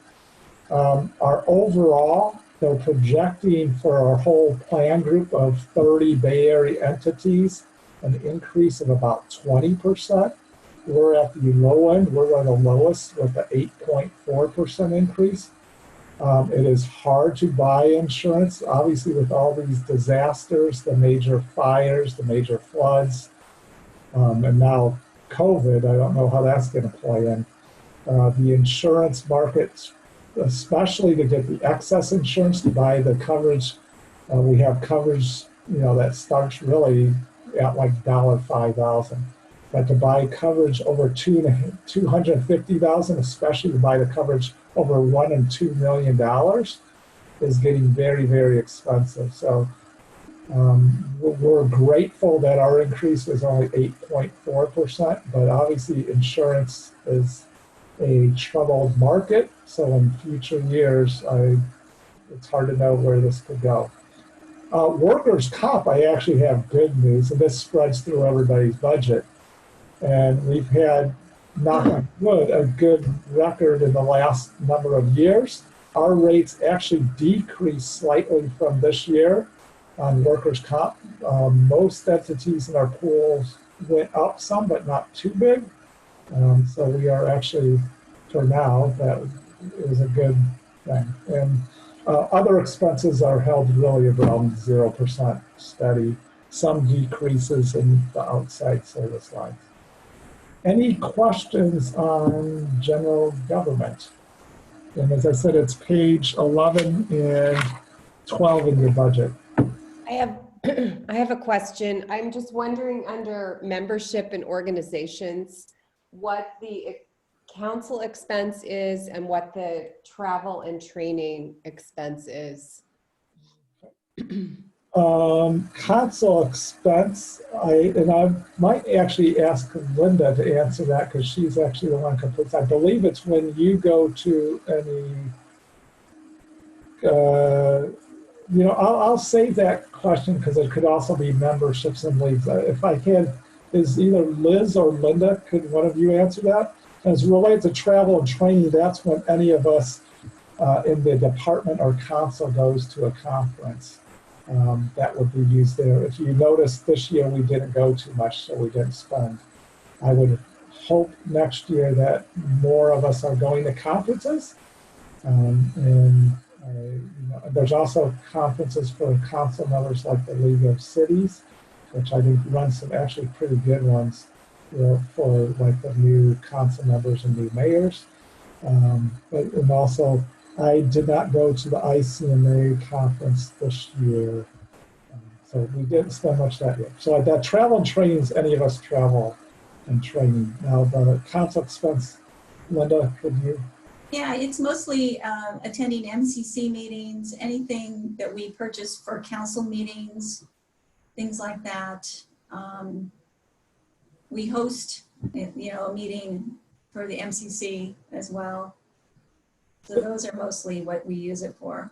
[SPEAKER 4] Our overall, they're projecting for our whole plan group of 30 Bay Area entities, an increase of about 20%. We're at the low end, we're one of the lowest with the 8.4% increase. It is hard to buy insurance, obviously with all these disasters, the major fires, the major floods, and now COVID, I don't know how that's going to play in. The insurance markets, especially to get the excess insurance to buy the coverage, we have coverage, that starts really at like $5,000. But to buy coverage over $250,000, especially to buy the coverage over $1 and $2 million, is getting very, very expensive. So we're grateful that our increase was only 8.4%, but obviously insurance is a troubled market. So in future years, it's hard to know where this could go. Workers' comp, I actually have good news, and this spreads through everybody's budget. And we've had, knock on wood, a good record in the last number of years. Our rates actually decreased slightly from this year on workers' comp. Most entities in our pools went up some, but not too big. So we are actually, for now, that is a good thing. And other expenses are held really around 0% steady. Some decreases in the outside service lines. Any questions on general government? And as I said, it's page 11 and 12 in your budget.
[SPEAKER 1] I have a question. I'm just wondering, under membership and organizations, what the council expense is and what the travel and training expense is.
[SPEAKER 4] Council expense, I might actually ask Linda to answer that because she's actually the one who completes. I believe it's when you go to any, I'll save that question because it could also be memberships and leaves. If I had is either Liz or Linda. Could one of you answer that? As related to travel and training, that's when any of us in the department or council goes to a conference. That would be used there. If you notice, this year we didn't go too much, so we didn't spend. I would hope next year that more of us are going to conferences. There's also conferences for council members like the League of Cities, which I think runs some actually pretty good ones for like the new council members and new mayors. And also, I did not go to the ICMA conference this year, so we didn't spend much that year. So that travel and training is any of us travel and training. Now the council expense, Linda, could you?
[SPEAKER 10] Yeah, it's mostly attending MCC meetings, anything that we purchase for council meetings, things like that. We host, a meeting for the MCC as well. So those are mostly what we use it for.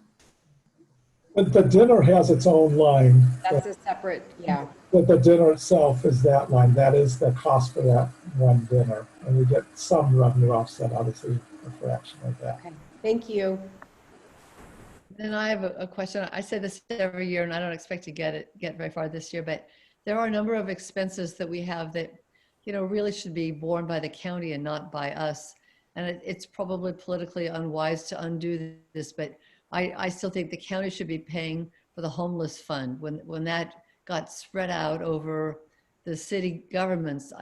[SPEAKER 4] But the dinner has its own line.
[SPEAKER 1] That's a separate, yeah.
[SPEAKER 4] But the dinner itself is that line. That is the cost for that one dinner. And we get some revenue offset, obviously, a fraction of that.
[SPEAKER 1] Okay, thank you.
[SPEAKER 7] Then I have a question. I say this every year, and I don't expect to get very far this year, but there are a number of expenses that we have that, really should be borne by the county and not by us. And it's probably politically unwise to undo this, but I still think the county should be paying for the homeless fund. When that got spread out over the city governments,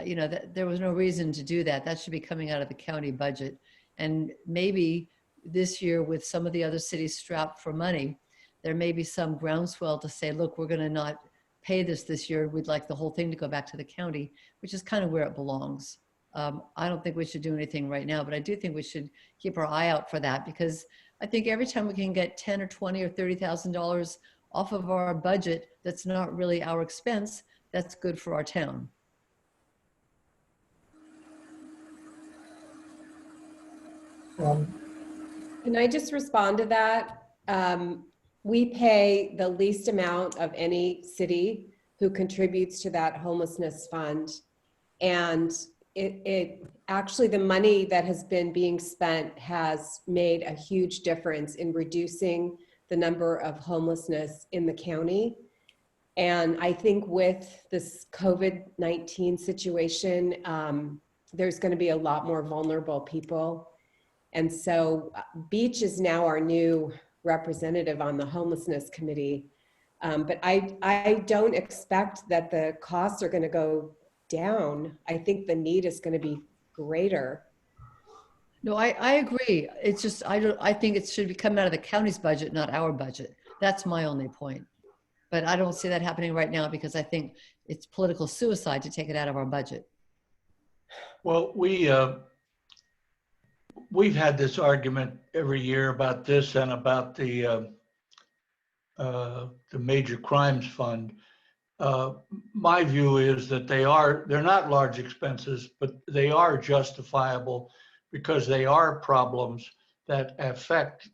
[SPEAKER 7] there was no reason to do that. That should be coming out of the county budget. And maybe this year, with some of the other cities strapped for money, there may be some groundswell to say, look, we're going to not pay this year. We'd like the whole thing to go back to the county, which is kind of where it belongs. I don't think we should do anything right now, but I do think we should keep our eye out for that, because I think every time we can get $10 or $20 or $30,000 off of our budget that's not really our expense, that's good for our town.
[SPEAKER 1] Can I just respond to that? We pay the least amount of any city who contributes to that homelessness fund. And it actually, the money that has been being spent has made a huge difference in reducing the number of homelessness in the county. And I think with this COVID-19 situation, there's going to be a lot more vulnerable people. And so Beach is now our new representative on the homelessness committee. But I don't expect that the costs are going to go down. I think the need is going to be greater.
[SPEAKER 7] No, I agree. It's just, I think it should be coming out of the county's budget, not our budget. That's my only point. But I don't see that happening right now because I think it's political suicide to take it out of our budget.
[SPEAKER 8] Well, we've had this argument every year about this and about the Major Crimes Fund. My view is that they're not large expenses, but they are justifiable because they are problems that affect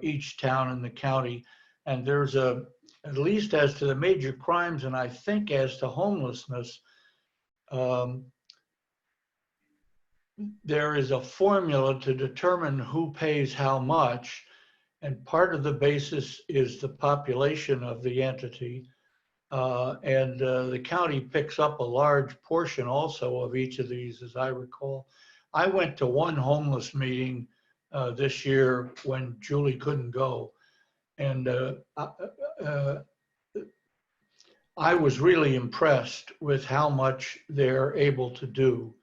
[SPEAKER 8] each town in the county. And there's at least as to the major crimes, and I think as to homelessness, there is a formula to determine who pays how much. And part of the basis is the population of the entity. And the county picks up a large portion also of each of these, as I recall. I went to one homeless meeting this year when Julie couldn't go. And I was really impressed with how much they're able to do,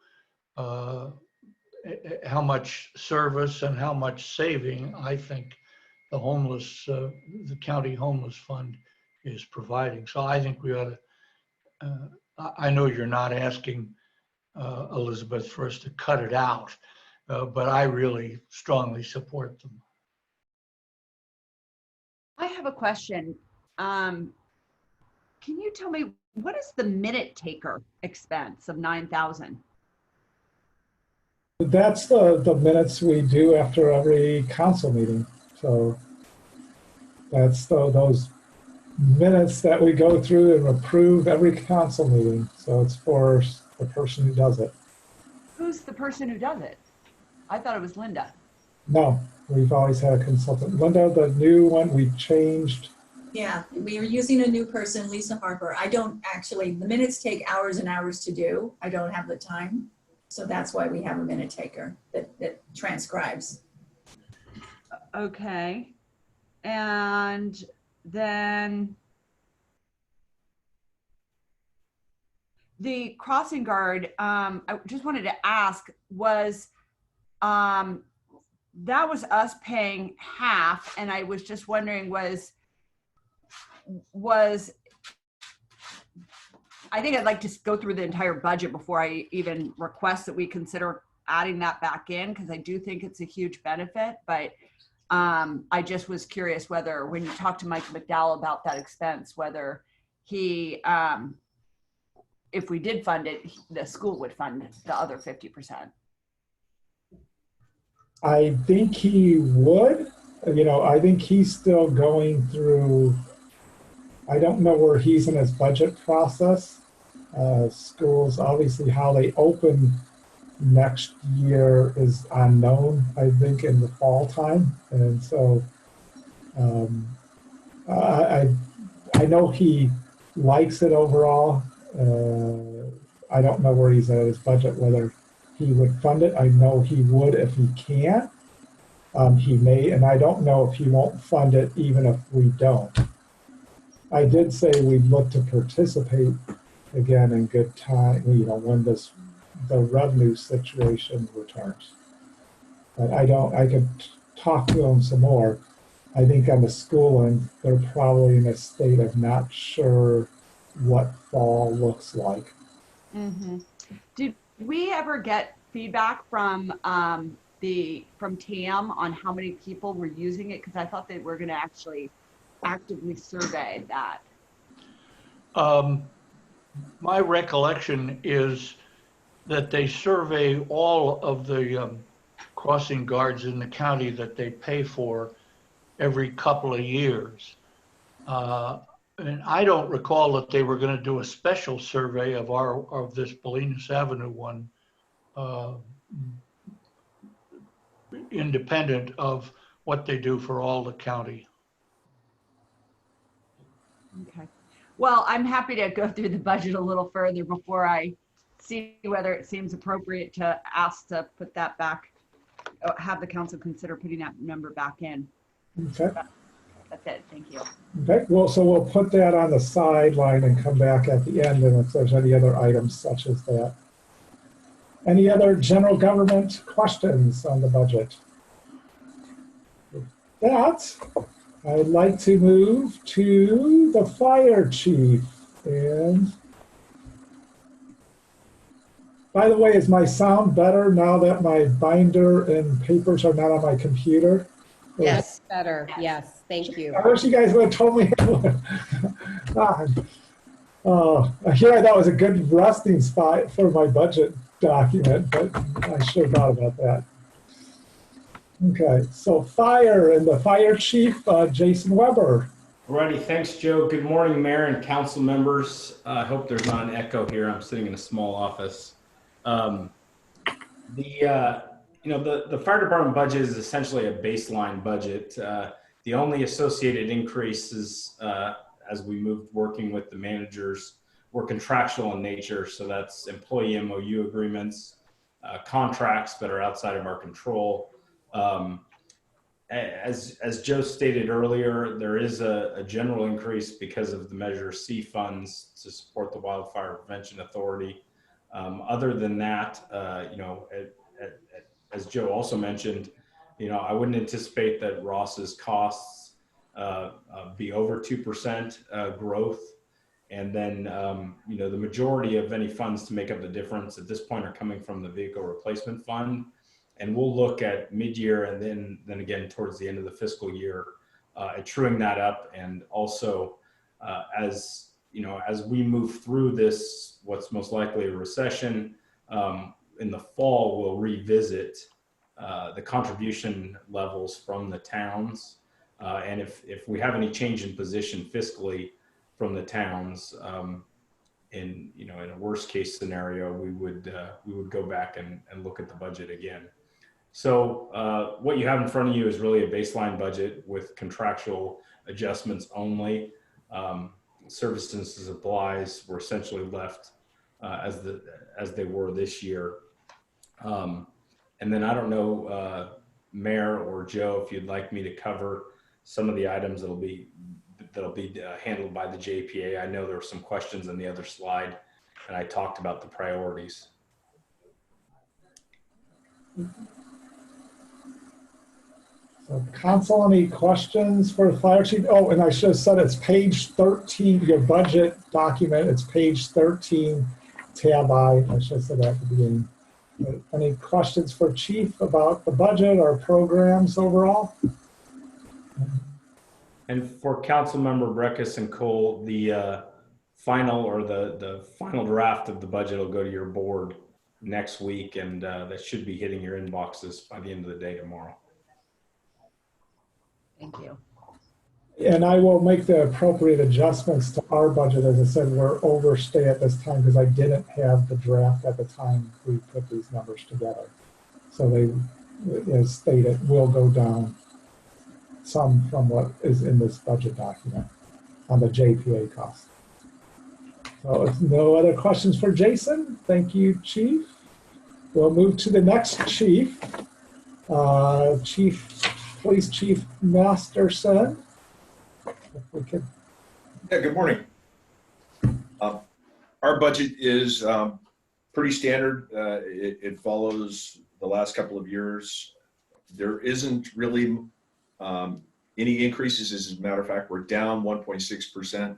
[SPEAKER 8] how much service and how much saving I think the county homeless fund is providing. So I think we ought to, I know you're not asking Elizabeth for us to cut it out, but I really strongly support them.
[SPEAKER 6] I have a question. Can you tell me what is the minute taker expense of 9,000?
[SPEAKER 4] That's the minutes we do after every council meeting. So that's those minutes that we go through and approve every council meeting. So it's for the person who does it.
[SPEAKER 6] Who's the person who does it? I thought it was Linda.
[SPEAKER 4] No, we've always had a consultant. Linda, the new one, we changed.
[SPEAKER 10] Yeah, we are using a new person, Lisa Harper. I don't actually, the minutes take hours and hours to do. I don't have the time. So that's why we have a minute taker that transcribes.
[SPEAKER 6] Okay. And then the crossing guard, I just wanted to ask, was that was us paying half, and I was just wondering was I think I'd like to go through the entire budget before I even request that we consider adding that back in, because I do think it's a huge benefit. But I just was curious whether, when you talked to Mike McDowell about that expense, whether he, if we did fund it, the school would fund the other 50%.
[SPEAKER 4] I think he would. I think he's still going through, I don't know where he's in his budget process. Schools, obviously how they open next year is unknown, I think, in the fall time. And so I know he likes it overall. I don't know where he's at his budget, whether he would fund it. I know he would if he can. He may, and I don't know if he won't fund it even if we don't. I did say we'd look to participate again in good time, when the revenue situation returns. But I could talk to them some more. I think on the school end, they're probably in a state of not sure what fall looks like.
[SPEAKER 6] Mm-hmm. Did we ever get feedback from TAM on how many people were using it? Because I thought they were going to actually actively survey that.
[SPEAKER 8] My recollection is that they survey all of the crossing guards in the county that they pay for every couple of years. And I don't recall that they were going to do a special survey of this Bolinas Avenue one, independent of what they do for all the county.
[SPEAKER 6] Okay. Well, I'm happy to go through the budget a little further before I see whether it seems appropriate to ask to put that back, have the council consider putting that number back in.
[SPEAKER 4] Okay.
[SPEAKER 6] That's it. Thank you.
[SPEAKER 4] Okay. Well, so we'll put that on the sideline and come back at the end, and if there's any other items such as that. Any other general government questions on the budget? With that, I'd like to move to the fire chief. And by the way, is my sound better now that my binder and papers are not on my computer?
[SPEAKER 1] Yes, better. Yes, thank you.
[SPEAKER 4] I wish you guys would have told me. Here I thought it was a good resting spot for my budget document, but I should have thought about that. Okay, so fire and the fire chief, Jason Weber.
[SPEAKER 11] Alrighty, thanks, Joe. Good morning, Mayor and council members. I hope there's not an echo here. I'm sitting in a small office. The fire department budget is essentially a baseline budget. The only associated increases as we moved working with the managers were contractual in nature. So that's employee MOU agreements, contracts that are outside of our control. As Joe stated earlier, there is a general increase because of the Measure C funds to support the Wildfire Prevention Authority. Other than that, as Joe also mentioned, I wouldn't anticipate that Ross's costs be over 2% growth. And then, the majority of any funds to make up the difference at this point are coming from the Vehicle Replacement Fund. And we'll look at mid-year and then again towards the end of the fiscal year at truing that up. And also, as we move through this, what's most likely a recession, in the fall, we'll revisit the contribution levels from the towns And if we have any change in position fiscally from the towns, in a worst case scenario, we would go back and look at the budget again. So what you have in front of you is really a baseline budget with contractual adjustments only. Services and supplies were essentially left as they were this year. And then I don't know, Mayor or Joe, if you'd like me to cover some of the items that'll be handled by the JPA. I know there were some questions on the other slide, and I talked about the priorities.
[SPEAKER 4] So council, any questions for the fire chief? Oh, and I should have said it's page 13, your budget document. It's page 13, tab I. I should have said that at the beginning. Any questions for chief about the budget or programs overall?
[SPEAKER 11] And for Councilmember Breckus and Cole, the final draft of the budget will go to your board next week, and that should be hitting your inboxes by the end of the day tomorrow.
[SPEAKER 6] Thank you.
[SPEAKER 4] And I will make the appropriate adjustments to our budget. As I said, we're overstay at this time because I didn't have the draft at the time we put these numbers together. So they, as stated, will go down some from what is in this budget document on the JPA cost. So if no other questions for Jason, thank you, Chief. We'll move to the next chief, Police Chief Masterson. If we could.
[SPEAKER 9] Yeah, good morning. Our budget is pretty standard. It follows the last couple of years. There isn't really any increases. As a matter of fact, we're down 1.6%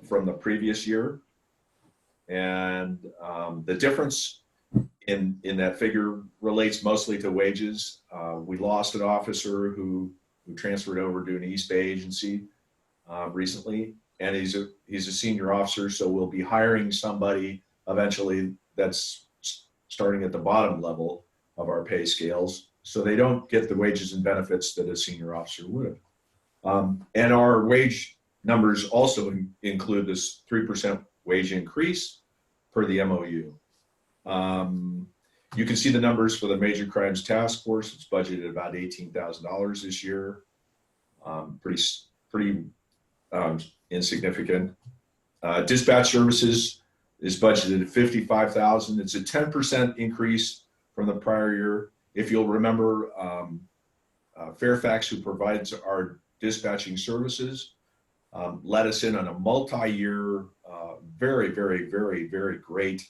[SPEAKER 9] from the previous year. And the difference in that figure relates mostly to wages. We lost an officer who transferred over to an East Bay agency recently, and he's a senior officer, so we'll be hiring somebody eventually that's starting at the bottom level of our pay scales, so they don't get the wages and benefits that a senior officer would have. And our wage numbers also include this 3% wage increase per the MOU. You can see the numbers for the Major Crimes Task Force. It's budgeted about $18,000 this year. Pretty insignificant. Dispatch services is budgeted at $55,000. It's a 10% increase from the prior year. If you'll remember, Fairfax, who provides our dispatching services, let us in on a multi-year, very, very, very, very great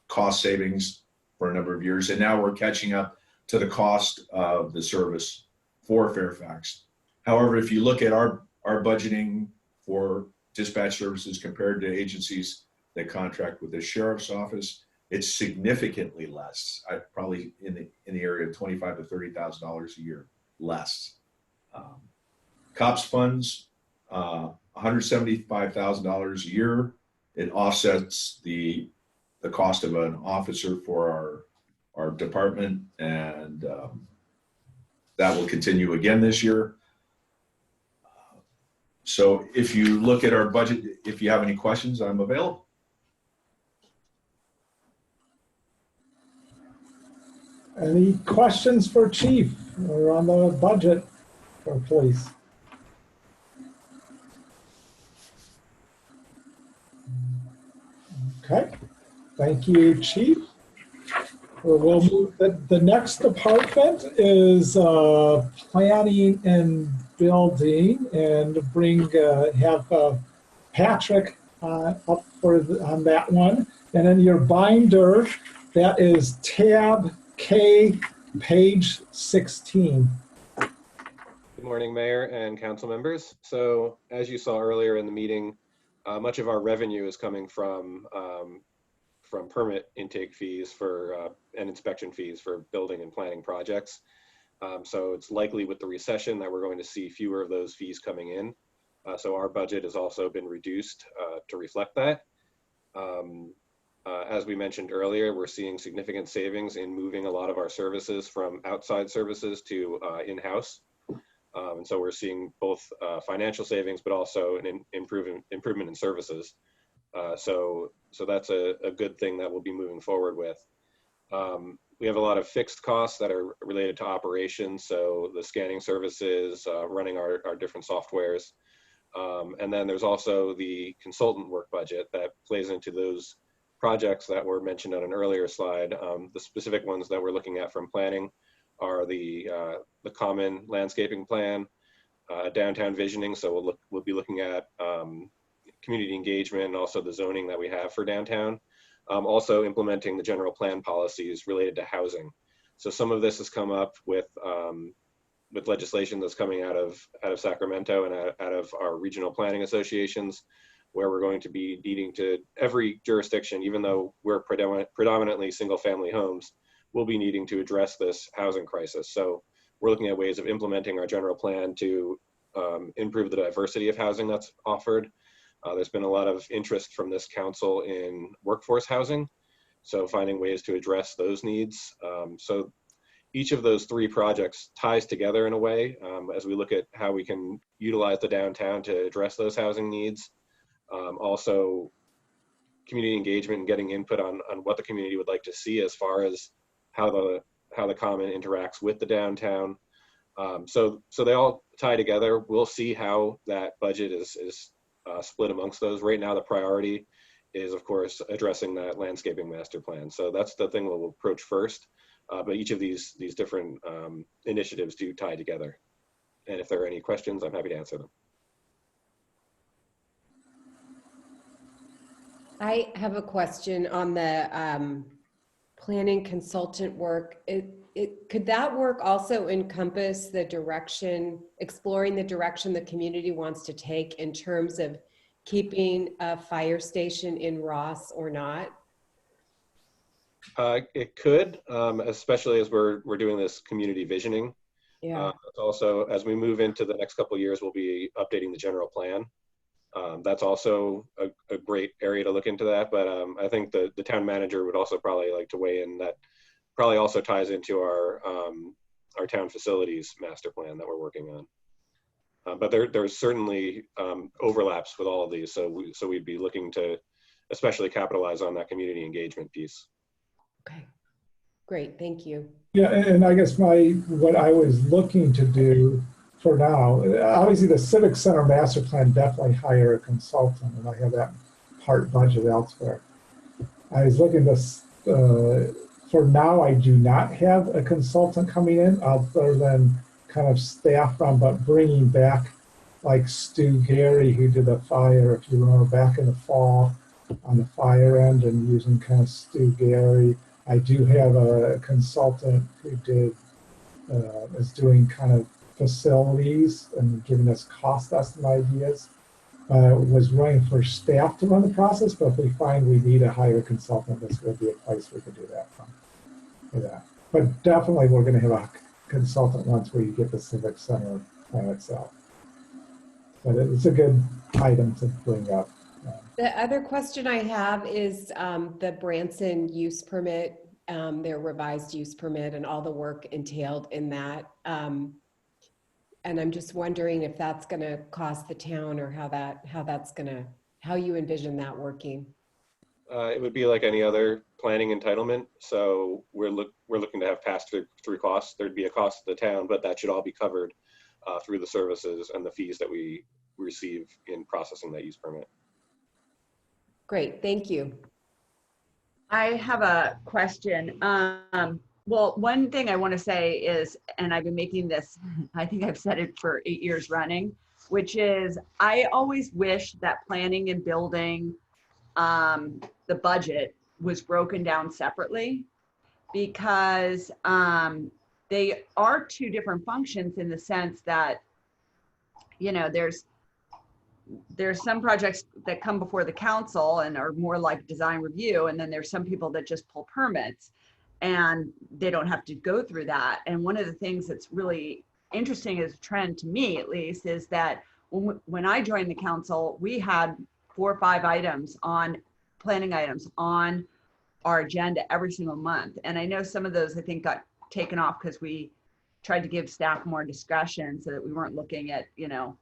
[SPEAKER 9] cost savings for a number of years. And now we're catching up to the cost of the service for Fairfax. However, if you look at our budgeting for dispatch services compared to agencies that contract with the sheriff's office, it's significantly less. Probably in the area of $25,000 to $30,000 a year less. Cops funds, $175,000 a year. It offsets the cost of an officer for our department, and that will continue again this year. So if you look at our budget, if you have any questions, I'm available.
[SPEAKER 4] Any questions for Chief or on the budget for police? Okay, thank you, Chief. We'll move. The next department is planning and building, and have Patrick up on that one. And then your binder, that is tab K, page 16.
[SPEAKER 5] Good morning, Mayor and council members. So as you saw earlier in the meeting, much of our revenue is coming from permit intake fees and inspection fees for building and planning projects. So it's likely with the recession that we're going to see fewer of those fees coming in. So our budget has also been reduced to reflect that. As we mentioned earlier, we're seeing significant savings in moving a lot of our services from outside services to in-house. And so we're seeing both financial savings, but also an improvement in services. So that's a good thing that we'll be moving forward with. We have a lot of fixed costs that are related to operations, so the scanning services, running our different softwares. And then there's also the consultant work budget that plays into those projects that were mentioned on an earlier slide. The specific ones that we're looking at from planning are the common landscaping plan, downtown visioning. So we'll be looking at community engagement and also the zoning that we have for downtown. Also implementing the general plan policies related to housing. So some of this has come up with legislation that's coming out of Sacramento and out of our regional planning associations, where we're going to be needing to, every jurisdiction, even though we're predominantly single family homes, we'll be needing to address this housing crisis. So we're looking at ways of implementing our general plan to improve the diversity of housing that's offered. There's been a lot of interest from this council in workforce housing, so finding ways to address those needs. So each of those three projects ties together in a way as we look at how we can utilize the downtown to address those housing needs. Also, community engagement and getting input on what the community would like to see as far as how the common interacts with the downtown. So they all tie together. We'll see how that budget is split amongst those. Right now, the priority is, of course, addressing that landscaping master plan. So that's the thing we'll approach first. But each of these different initiatives do tie together. And if there are any questions, I'm happy to answer them.
[SPEAKER 1] I have a question on the planning consultant work. Could that work also encompass the direction, exploring the direction the community wants to take in terms of keeping a fire station in Ross or not?
[SPEAKER 5] It could, especially as we're doing this community visioning.
[SPEAKER 1] Yeah.
[SPEAKER 5] Also, as we move into the next couple of years, we'll be updating the general plan. That's also a great area to look into that. But I think the town manager would also probably like to weigh in. That probably also ties into our town facilities master plan that we're working on. But there's certainly overlaps with all of these. So we'd be looking to especially capitalize on that community engagement piece.
[SPEAKER 1] Okay, great, thank you.
[SPEAKER 4] Yeah, and I guess what I was looking to do for now, obviously the Civic Center master plan definitely hire a consultant, and I have that part budget elsewhere. I was looking to, for now, I do not have a consultant coming in other than kind of staff from, but bringing back like Stu Gary, who did the fire, if you remember back in the fall on the fire end, and using kind of Stu Gary. I do have a consultant who is doing kind of facilities and giving us cost estimate ideas. Was running for staff to run the process, but if we find we need a higher consultant, this would be a place we could do that from. For that. But definitely we're going to have a consultant once we get the Civic Center plan itself. But it's a good item to bring up.
[SPEAKER 1] The other question I have is the Branson use permit, their revised use permit and all the work entailed in that. And I'm just wondering if that's going to cost the town or how you envision that working.
[SPEAKER 5] It would be like any other planning entitlement. So we're looking to have pass through costs. There'd be a cost to the town, but that should all be covered through the services and the fees that we receive in processing that use permit.
[SPEAKER 1] Great, thank you.
[SPEAKER 6] I have a question. Well, one thing I want to say is, and I've been making this, I think I've said it for 8 years running, which is I always wish that planning and building, the budget was broken down separately, because they are two different functions in the sense that, you know, there's some projects that come before the council and are more like design review, and then there's some people that just pull permits and they don't have to go through that. And one of the things that's really interesting as a trend to me, at least, is that when I joined the council, we had 4 or 5 items on planning items on our agenda every single month. And I know some of those I think got taken off because we tried to give staff more discretion so that we weren't looking at, you know,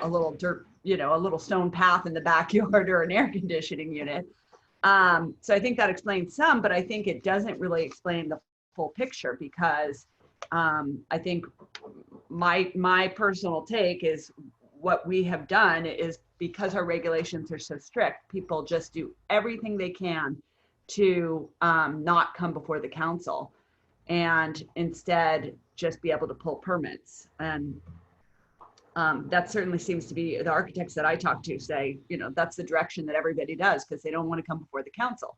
[SPEAKER 6] a little dirt, you know, a little stone path in the backyard or an air conditioning unit. So I think that explains some, but I think it doesn't really explain the full picture, because I think my personal take is what we have done is, because our regulations are so strict, people just do everything they can to not come before the council and instead just be able to pull permits. And that certainly seems to be, the architects that I talk to say, you know, that's the direction that everybody does, because they don't want to come before the council.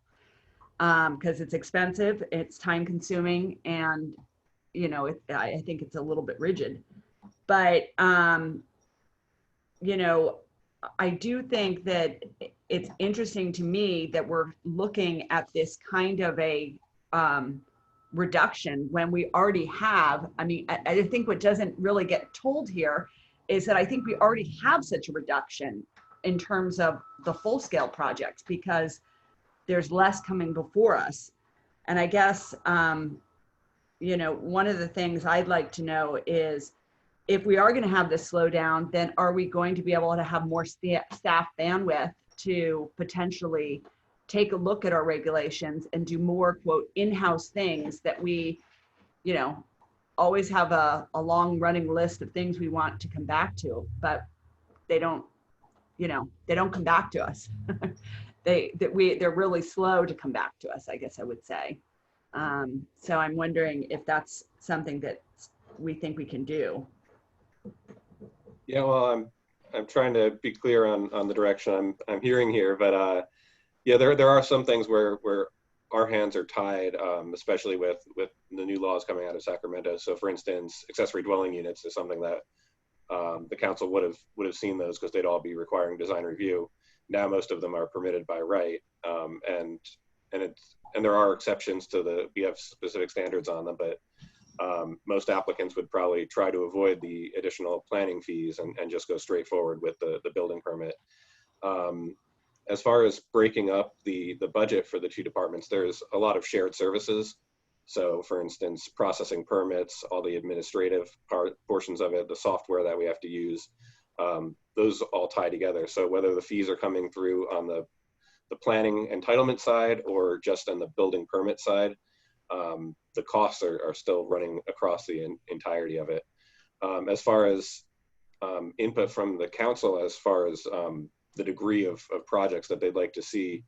[SPEAKER 6] Because it's expensive, it's time consuming, and, you know, I think it's a little bit rigid. But, you know, I do think that it's interesting to me that we're looking at this kind of a reduction when we already have, I mean, I think what doesn't really get told here is that I think we already have such a reduction in terms of the full scale projects, because there's less coming before us. And I guess, you know, one of the things I'd like to know is, if we are going to have this slowdown, then are we going to be able to have more staff bandwidth to potentially take a look at our regulations and do more, quote, in-house things that we, you know, always have a long running list of things we want to come back to, but they don't, you know, they don't come back to us. They're really slow to come back to us, I guess I would say. So I'm wondering if that's something that we think we can do.
[SPEAKER 5] Yeah, well, I'm trying to be clear on the direction I'm hearing here, but yeah, there are some things where our hands are tied, especially with the new laws coming out of Sacramento. So, for instance, accessory dwelling units is something that the council would have seen those, because they'd all be requiring design review. Now most of them are permitted by right, and there are exceptions to we have specific standards on them, but most applicants would probably try to avoid the additional planning fees and just go straight forward with the building permit. As far as breaking up the budget for the two departments, there's a lot of shared services. So for instance, processing permits, all the administrative portions of it, the software that we have to use, those all tie together. So whether the fees are coming through on the planning entitlement side or just on the building permit side, the costs are still running across the entirety of it. As far as input from the council, as far as the degree of projects that they'd like to see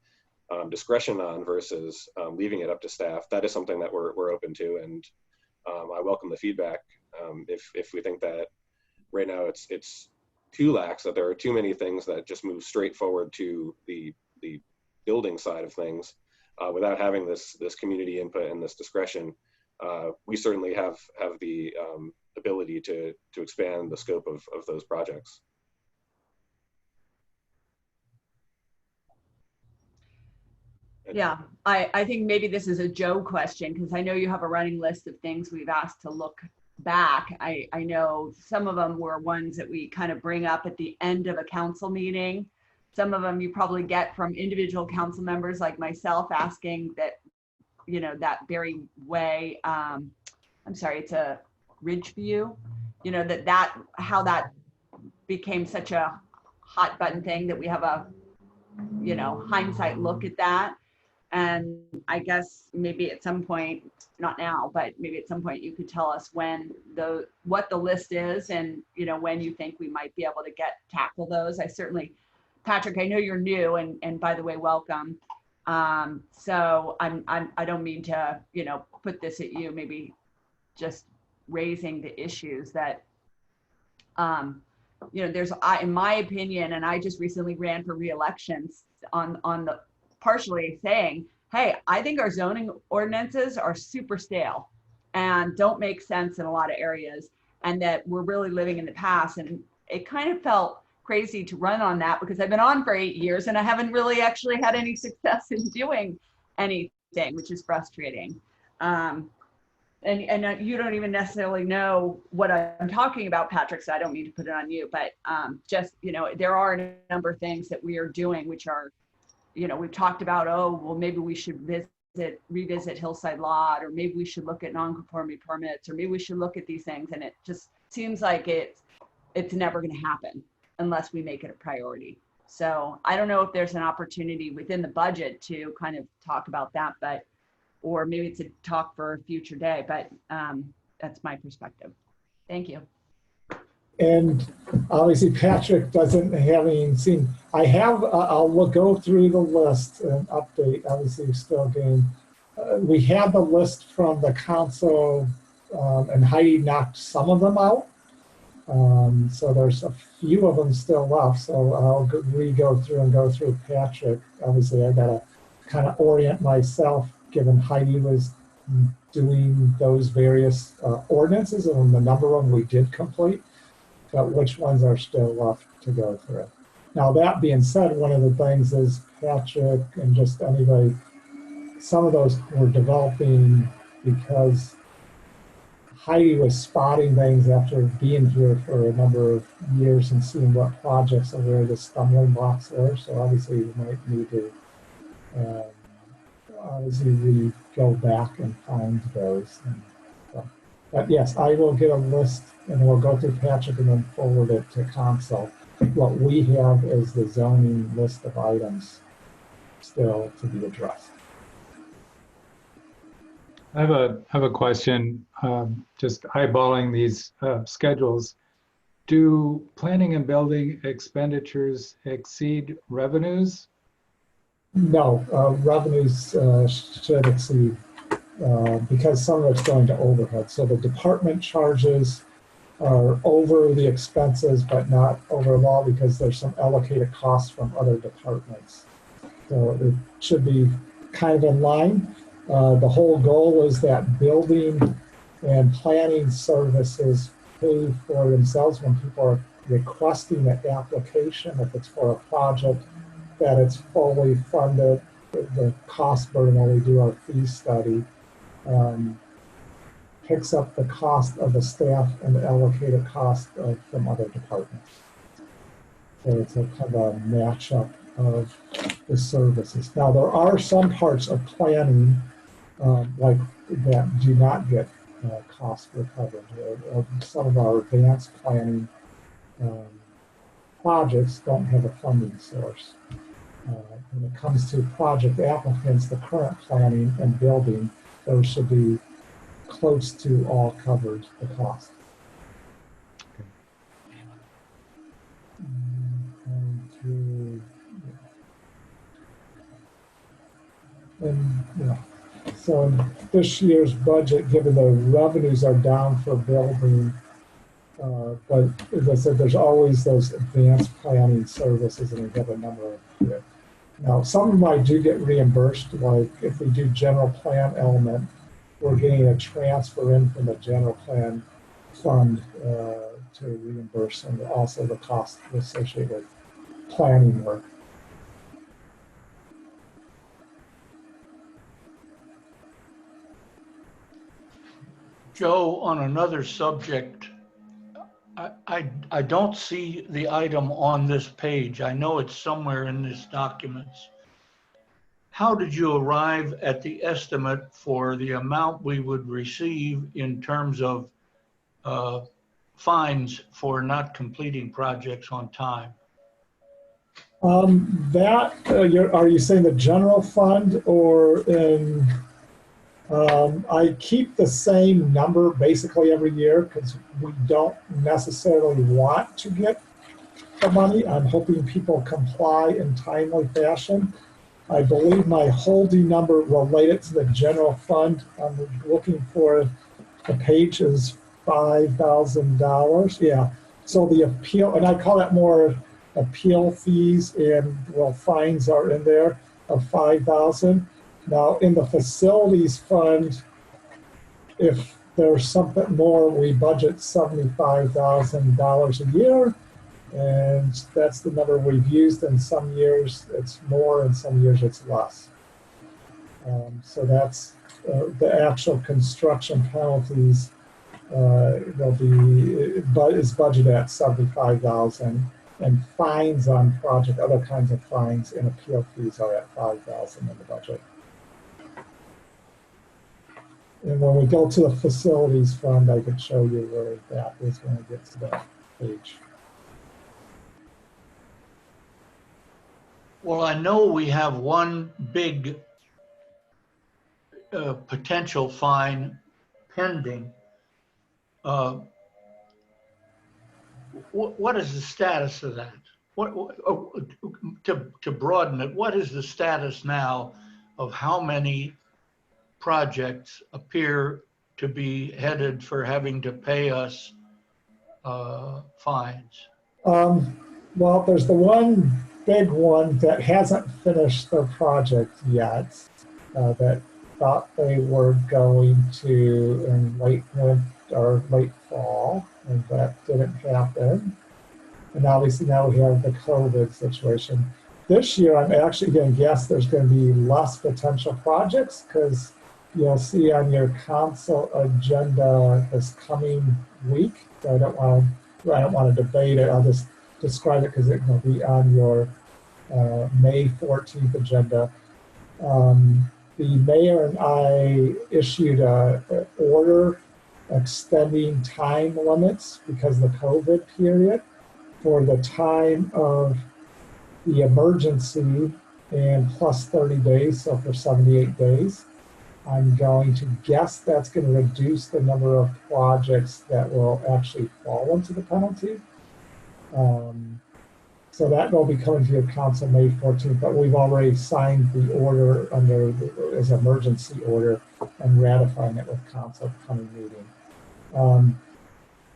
[SPEAKER 5] discretion on versus leaving it up to staff, that is something that we're open to, and I welcome the feedback. If we think that right now it's too lax, that there are too many things that just move straight forward to the building side of things, without having this community input and this discretion, we certainly have the ability to expand the scope of those projects.
[SPEAKER 6] Yeah, I think maybe this is a Joe question, because I know you have a running list of things we've asked to look back. I know some of them were ones that we kind of bring up at the end of a council meeting. Some of them you probably get from individual council members like myself asking that, you know, that Berry Way, I'm sorry, it's a Ridgeview, you know, how that became such a hot button thing, that we have a, you know, hindsight look at that. And I guess maybe at some point, not now, but maybe at some point you could tell us what the list is, and, you know, when you think we might be able to tackle those. I certainly, Patrick, I know you're new, and by the way, welcome. So I don't mean to, you know, put this at you, maybe just raising the issues that, you know, there's, in my opinion, and I just recently ran for re-elections on the partially saying, hey, I think our zoning ordinances are super stale and don't make sense in a lot of areas, and that we're really living in the past. And it kind of felt crazy to run on that, because I've been on for 8 years and I haven't really actually had any success in doing anything, which is frustrating. And you don't even necessarily know what I'm talking about, Patrick, so I don't mean to put it on you, but just, you know, there are a number of things that we are doing which are, you know, we've talked about, oh, well, maybe we should visit revisit Hillside Lot, or maybe we should look at non-conforming permits, or maybe we should look at these things. And it just seems like it's never going to happen unless we make it a priority. So I don't know if there's an opportunity within the budget to kind of talk about that, but, or maybe it's a talk for a future day, but that's my perspective. Thank you.
[SPEAKER 4] And obviously Patrick doesn't have any seen. I have, I'll go through the list and update. Obviously we're still getting, we have the list from the council and Heidi knocked some of them out. So there's a few of them still left. So I'll go through Patrick. Obviously I gotta kind of orient myself given Heidi was doing those various ordinances, and the number of them we did complete, but which ones are still left to go through. Now that being said, one of the things is Patrick and just anybody, some of those were developing because Heidi was spotting things after being here for a number of years and seeing what projects and where the stumbling blocks were. So obviously you might need to obviously we go back and find those. And so, but yes, I will get a list and we'll go through Patrick and then forward it to council. What we have is the zoning list of items still to be addressed.
[SPEAKER 3] I have a question, just eyeballing these schedules. Do planning and building expenditures exceed revenues?
[SPEAKER 4] No, revenues should exceed because some of it's going to overhead. So the department charges are over the expenses, but not over law because there's some allocated costs from other departments. So it should be kind of in line. The whole goal is that building and planning services pay for themselves when people are requesting an application, if it's for a project, that it's fully funded. The cost burden when we do our fee study picks up the cost of the staff and the allocated cost from other departments. So it's a kind of a matchup of the services. Now there are some parts of planning like that do not get cost recovered. Some of our advanced planning projects don't have a funding source. When it comes to project applicants, the current planning and building, those should be close to all covered the cost. And yeah, so in this year's budget, given the revenues are down for building, but as I said, there's always those advanced planning services, and we have a number of it. Now, some of them I do get reimbursed, like if we do general plan element, we're getting a transfer in from the general plan fund to reimburse, and also the cost associated with planning work.
[SPEAKER 8] Joe, on another subject, I don't see the item on this page. I know it's somewhere in this documents. How did you arrive at the estimate for the amount we would receive in terms of fines for not completing projects on time?
[SPEAKER 4] Are you saying the general fund or in? I keep the same number basically every year because we don't necessarily want to get the money. I'm hoping people comply in timely fashion. I believe my holding number related to the general fund, I'm looking for the page is $5,000. Yeah, so the appeal, and I call that more appeal fees, and well, fines are in there of $5,000. Now, in the facilities fund, if there's something more, we budget $75,000 a year, and that's the number we've used. In some years it's more, in some years it's less. So that's the actual construction penalties will be, but is budgeted at $75,000, and fines on project, other kinds of fines and appeal fees are at $5,000 in the budget. And when we go to the facilities fund, I can show you where that is when we get to that page.
[SPEAKER 8] Well, I know we have one big potential fine pending. What is the status of that? To broaden it, what is the status now of how many projects appear to be headed for having to pay us fines?
[SPEAKER 4] Well, there's the one big one that hasn't finished their project yet, that thought they were going to in late winter or late fall, and that didn't happen. And obviously now we have the COVID situation. This year, I'm actually going to guess there's going to be less potential projects, because you'll see on your council agenda this coming week. So I don't want to debate it. I'll just describe it because it will be on your May 14th agenda. The mayor and I issued an order extending time limits because of the COVID period for the time of the emergency and plus 30 days, so for 78 days. I'm going to guess that's going to reduce the number of projects that will actually fall into the penalty. So that will be coming to your council May 14th, but we've already signed the order as emergency order and ratifying it with council at the coming meeting.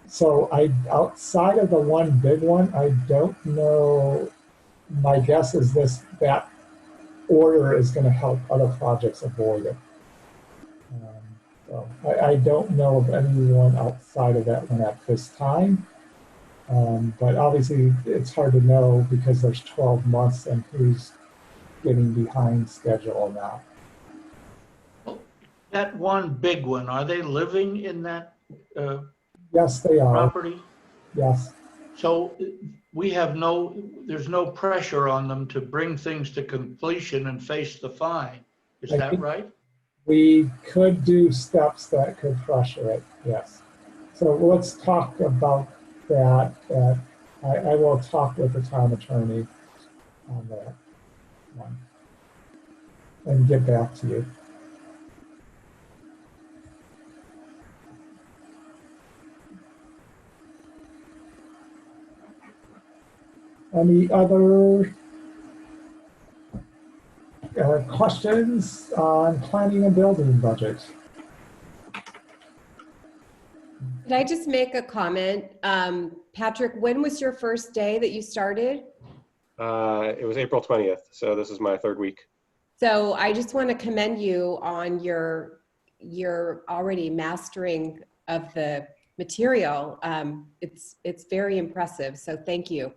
[SPEAKER 4] So outside of the one big one, I don't know. My guess is that order is going to help other projects avoid it. So I don't know of anyone outside of that one at this time. But obviously it's hard to know because there's 12 months and who's getting behind schedule or not.
[SPEAKER 8] That one big one, are they living in that
[SPEAKER 4] Yes, they are.
[SPEAKER 8] property?
[SPEAKER 4] Yes.
[SPEAKER 8] So there's no pressure on them to bring things to completion and face the fine. Is
[SPEAKER 4] I
[SPEAKER 8] that
[SPEAKER 4] think
[SPEAKER 8] right?
[SPEAKER 4] We could do steps that could pressure it, yes. So let's talk about that. I will talk with the town attorney on that one and get back to you. Any other questions on planning and building budget?
[SPEAKER 1] Could I just make a comment? Patrick, when was your first day that you started?
[SPEAKER 5] It was April 20th, so this is my third week.
[SPEAKER 1] So I just want to commend you on your already mastering of the material. It's very impressive, so thank you.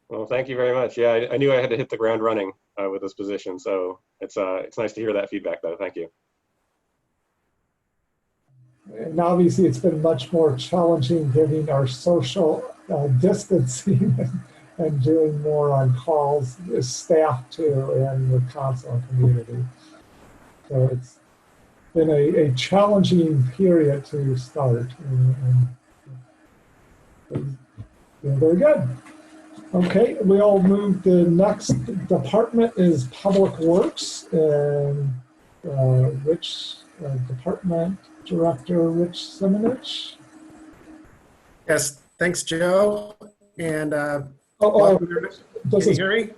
[SPEAKER 5] Well, thank you very much. Yeah, I knew I had to hit the ground running with this position, so it's nice to hear that feedback, though. Thank you.
[SPEAKER 4] And obviously, it's been much more challenging getting our social distancing and doing more on calls with staff too and with council and community. So it's been a challenging period to start. And very good. Okay, we'll move. The next department is Public Works, and Department Director Rich Simonich.
[SPEAKER 12] Yes, thanks, Joe. And
[SPEAKER 4] This is
[SPEAKER 12] hear me?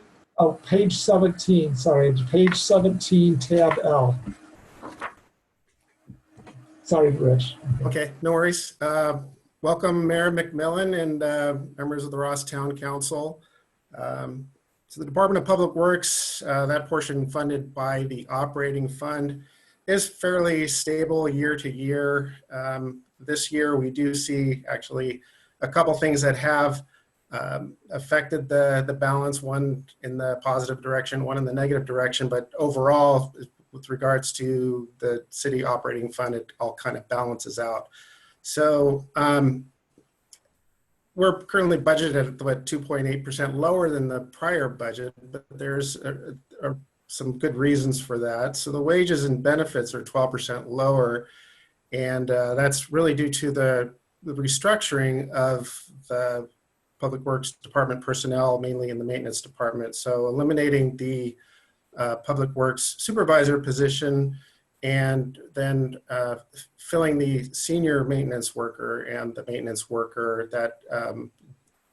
[SPEAKER 4] Page 17. Sorry, page 17, tab L. Sorry, Rich.
[SPEAKER 12] Okay, no worries. Welcome, Mayor McMillan and members of the Ross Town Council. So the Department of Public Works, that portion funded by the operating fund, is fairly stable year to year. This year, we do see actually a couple things that have affected the balance, one in the positive direction, one in the negative direction, but overall, with regards to the city operating fund, it all kind of balances out. So we're currently budgeted at about 2.8% lower than the prior budget, but there's some good reasons for that. So the wages and benefits are 12% lower, And that's really due to the restructuring of the Public Works Department personnel, mainly in the maintenance department. So eliminating the Public Works supervisor position and then filling the senior maintenance worker and the maintenance worker that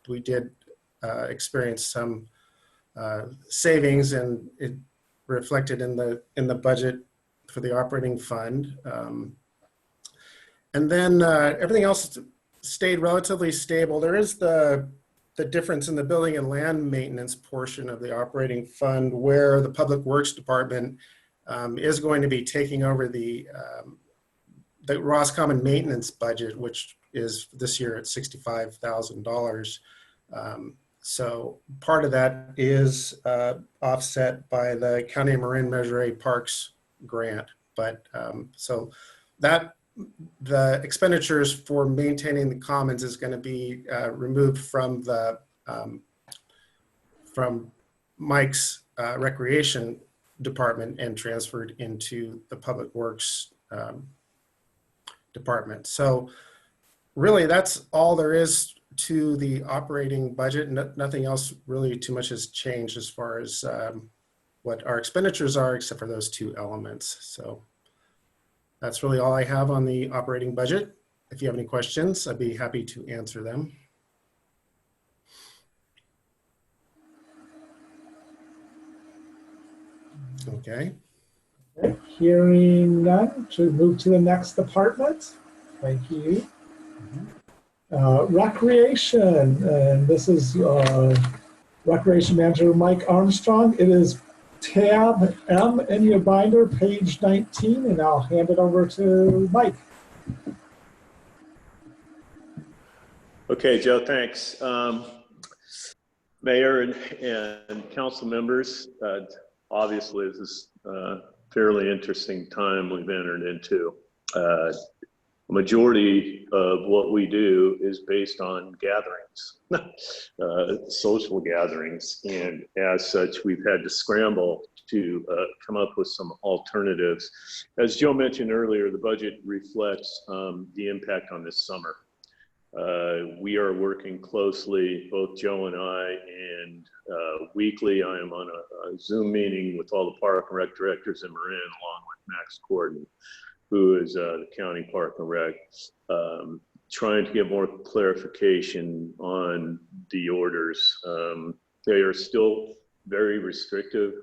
[SPEAKER 12] we did experience some savings, and it reflected in the budget for the operating fund. And then everything else stayed relatively stable. There is the difference in the building and land maintenance portion of the operating fund, where the Public Works Department is going to be taking over the Roscommon maintenance budget, which is this year at $65,000. So part of that is offset by the County of Marin Measure A Parks grant. But so that the expenditures for maintaining the commons is going to be removed from the from Mike's recreation department and transferred into the Public Works department. So really, that's all there is to the operating budget. Nothing else really too much has changed as far as what our expenditures are, except for those two elements. So that's really all I have on the operating budget. If you have any questions, I'd be happy to answer them. Okay.
[SPEAKER 4] Hearing none, to move to the next department. Thank you. Recreation, and this is Recreation Manager Mike Armstrong. It is tab M in your binder, page 19, and I'll hand it over to Mike.
[SPEAKER 13] Okay, Joe, thanks. Mayor and council members, obviously this is a fairly interesting time we've entered into. A majority of what we do is based on gatherings, social gatherings, and as such, we've had to scramble to come up with some alternatives. As Joe mentioned earlier, the budget reflects the impact on this summer. We are working closely, both Joe and I, and weekly I am on a Zoom meeting with all the park and rec directors in Marin, along with Max Corden, who is the county park and rec, trying to get more clarification on the orders. They are still very restrictive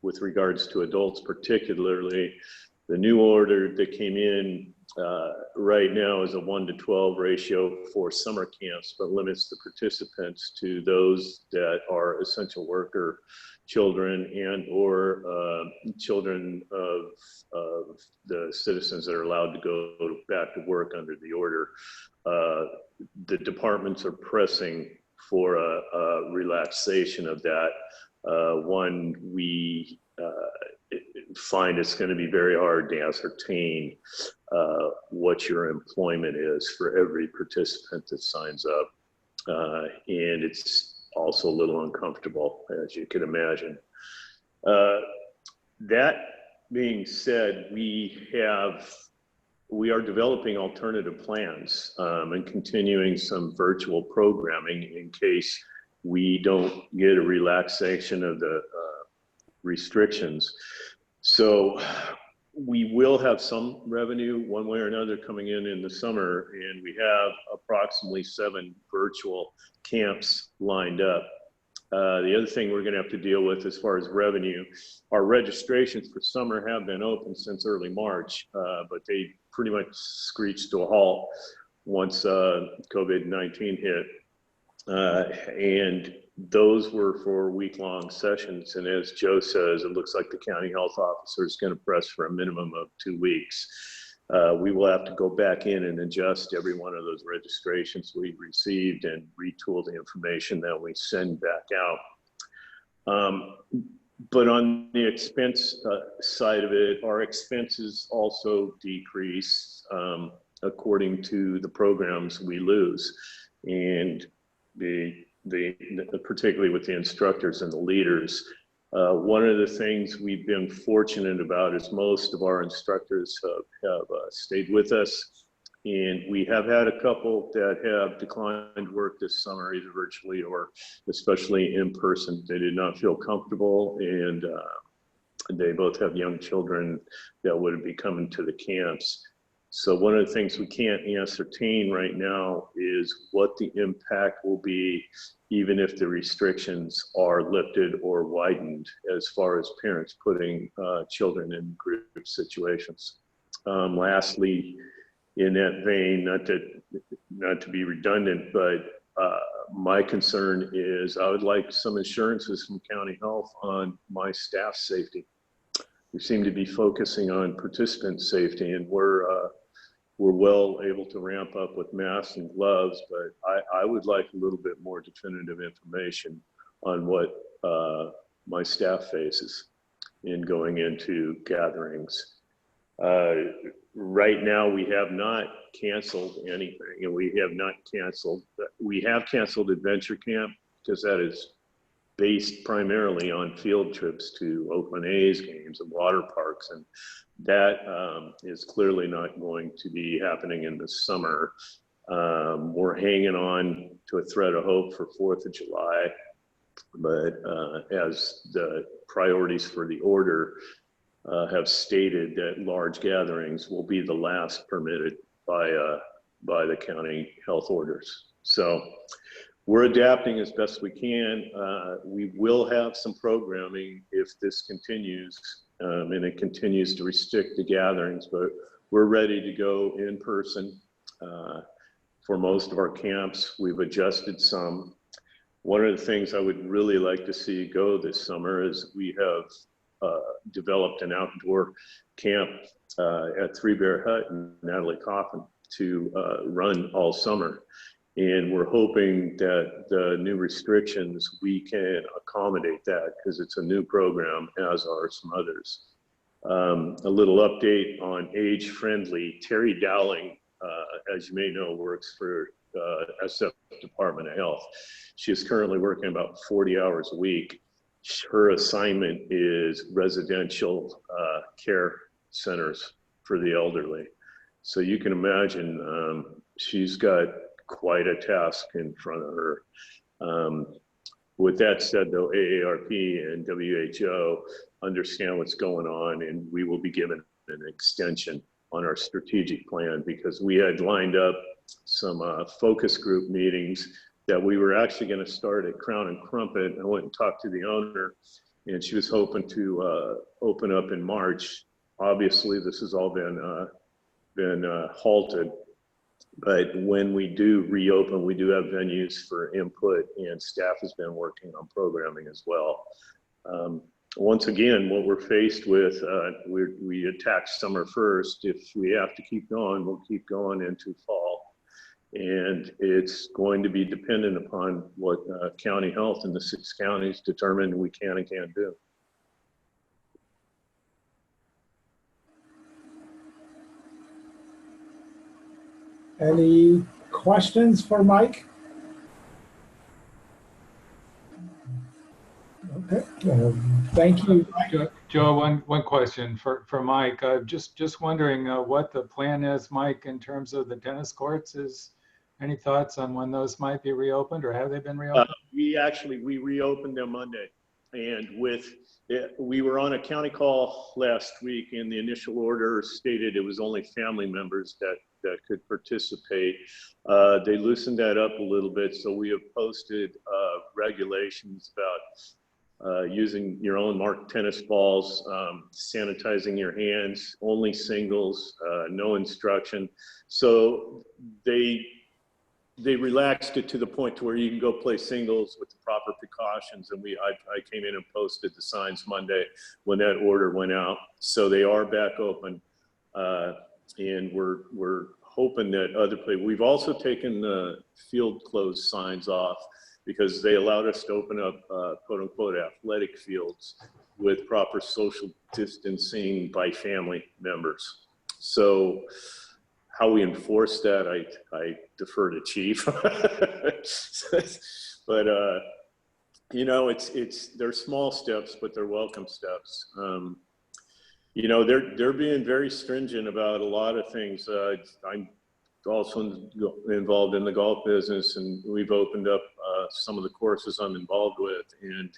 [SPEAKER 13] with regards to adults, particularly. The new order that came in right now is a 1-to-12 ratio for summer camps, but limits the participants to those that are essential worker children and or children of the citizens that are allowed to go back to work under the order. The departments are pressing for a relaxation of that. One, we find it's going to be very hard to ascertain what your employment is for every participant that signs up. And it's also a little uncomfortable, as you can imagine. That being said, we are developing alternative plans and continuing some virtual programming in case we don't get a relaxation of the restrictions. So we will have some revenue one way or another coming in the summer, and we have approximately 7 virtual camps lined up. The other thing we're going to have to deal with as far as revenue, our registrations for summer have been open since early March, but they pretty much screeched to a halt once COVID-19 hit. And those were for week-long sessions. And as Joe says, it looks like the county health officer is going to press for a minimum of 2 weeks. We will have to go back in and adjust every one of those registrations we received and retool the information that we send back out. But on the expense side of it, our expenses also decrease according to the programs we lose. And particularly with the instructors and the leaders, One of the things we've been fortunate about is most of our instructors have stayed with us, and we have had a couple that have declined work this summer, either virtually or especially in person. They did not feel comfortable, and they both have young children that would be coming to the camps. So one of the things we can't ascertain right now is what the impact will be, even if the restrictions are lifted or widened, as far as parents putting children in group situations. Lastly, in that vein, not to be redundant, but my concern is I would like some assurances from County Health on my staff's safety. We seem to be focusing on participant safety, and we're well able to ramp up with masks and gloves, but I would like a little bit more definitive information on what my staff faces in going into gatherings. Right now, we have not canceled anything, and we have canceled Adventure Camp because that is based primarily on field trips to Oakland A's games and water parks, and that is clearly not going to be happening in the summer. We're hanging on to a thread of hope for 4th of July, but as the priorities for the order have stated, that large gatherings will be the last permitted by the county health orders. So we're adapting as best we can. We will have some programming if this continues, and it continues to restrict the gatherings, but we're ready to go in person for most of our camps. We've adjusted some. One of the things I would really like to see go this summer is we have developed an outdoor camp at Three Bear Hut in Natalie Coffin to run all summer. And we're hoping that the new restrictions, we can accommodate that because it's a new program, as are some others. A little update on Age Friendly. Terry Dowling, as you may know, works for SF Department of Health. She is currently working about 40 hours a week. Her assignment is residential care centers for the elderly. So you can imagine she's got quite a task in front of her. With that said, though, AARP and WHO understand what's going on, and we will be given an extension on our strategic plan because we had lined up some focus group meetings that we were actually going to start at Crown and Crumpet. I went and talked to the owner, and she was hoping to open up in March. Obviously, this has all been halted. But when we do reopen, we do have venues for input, and staff has been working on programming as well. Once again, what we're faced with, we attacked summer first. If we have to keep going, we'll keep going into fall. And it's going to be dependent upon what county health in the 6 counties determine we can and can't do.
[SPEAKER 4] Any questions for Mike? Okay, thank you.
[SPEAKER 3] Joe, one question for Mike. Just wondering what the plan is, Mike, in terms of the tennis courts. Any thoughts on when those might be reopened, or have they been reopened?
[SPEAKER 13] We reopened them Monday, and we were on a county call last week, and the initial order stated it was only family members that could participate. They loosened that up a little bit, so we have posted regulations about using your own marked tennis balls, sanitizing your hands, only singles, no instruction. So they relaxed it to the point to where you can go play singles with the proper precautions. And I came in and posted the signs Monday when that order went out. So they are back open, and we're hoping that other places. We've also taken the field closed signs off because they allowed us to open up quote unquote athletic fields with proper social distancing by family members. So how we enforce that, I defer to Chief. But they're small steps, but they're welcome steps. They're being very stringent about a lot of things. I'm also involved in the golf business, and we've opened up some of the courses I'm involved with, and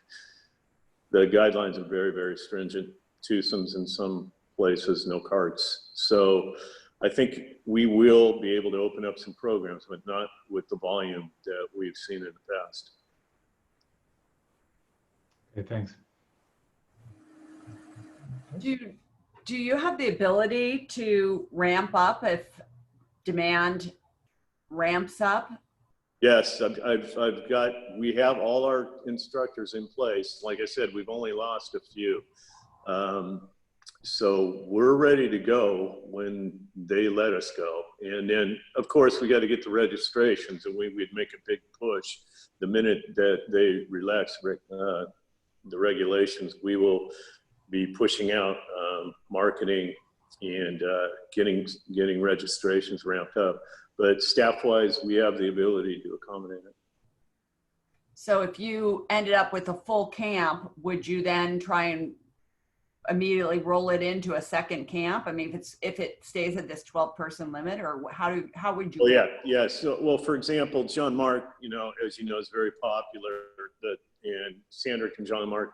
[SPEAKER 13] the guidelines are very, very stringent. Twosomes in some places, no carts. So I think we will be able to open up some programs, but not with the volume that we've seen in the past.
[SPEAKER 3] Okay, thanks.
[SPEAKER 6] Do you have the ability to ramp up if demand ramps up?
[SPEAKER 13] Yes, we have all our instructors in place. Like I said, we've only lost a few. So we're ready to go when they let us go. And then, of course, we got to get the registrations, and we'd make a big push. The minute that they relax the regulations, we will be pushing out marketing and getting registrations ramped up. But staff-wise, we have the ability to accommodate it.
[SPEAKER 6] So if you ended up with a full camp, would you then try and immediately roll it into a second camp? I mean, if it stays at this 12-person limit, or how would you?
[SPEAKER 13] Well, yeah. So, well, for example, John Mark, as you know, is very popular. And Sandrick and John Mark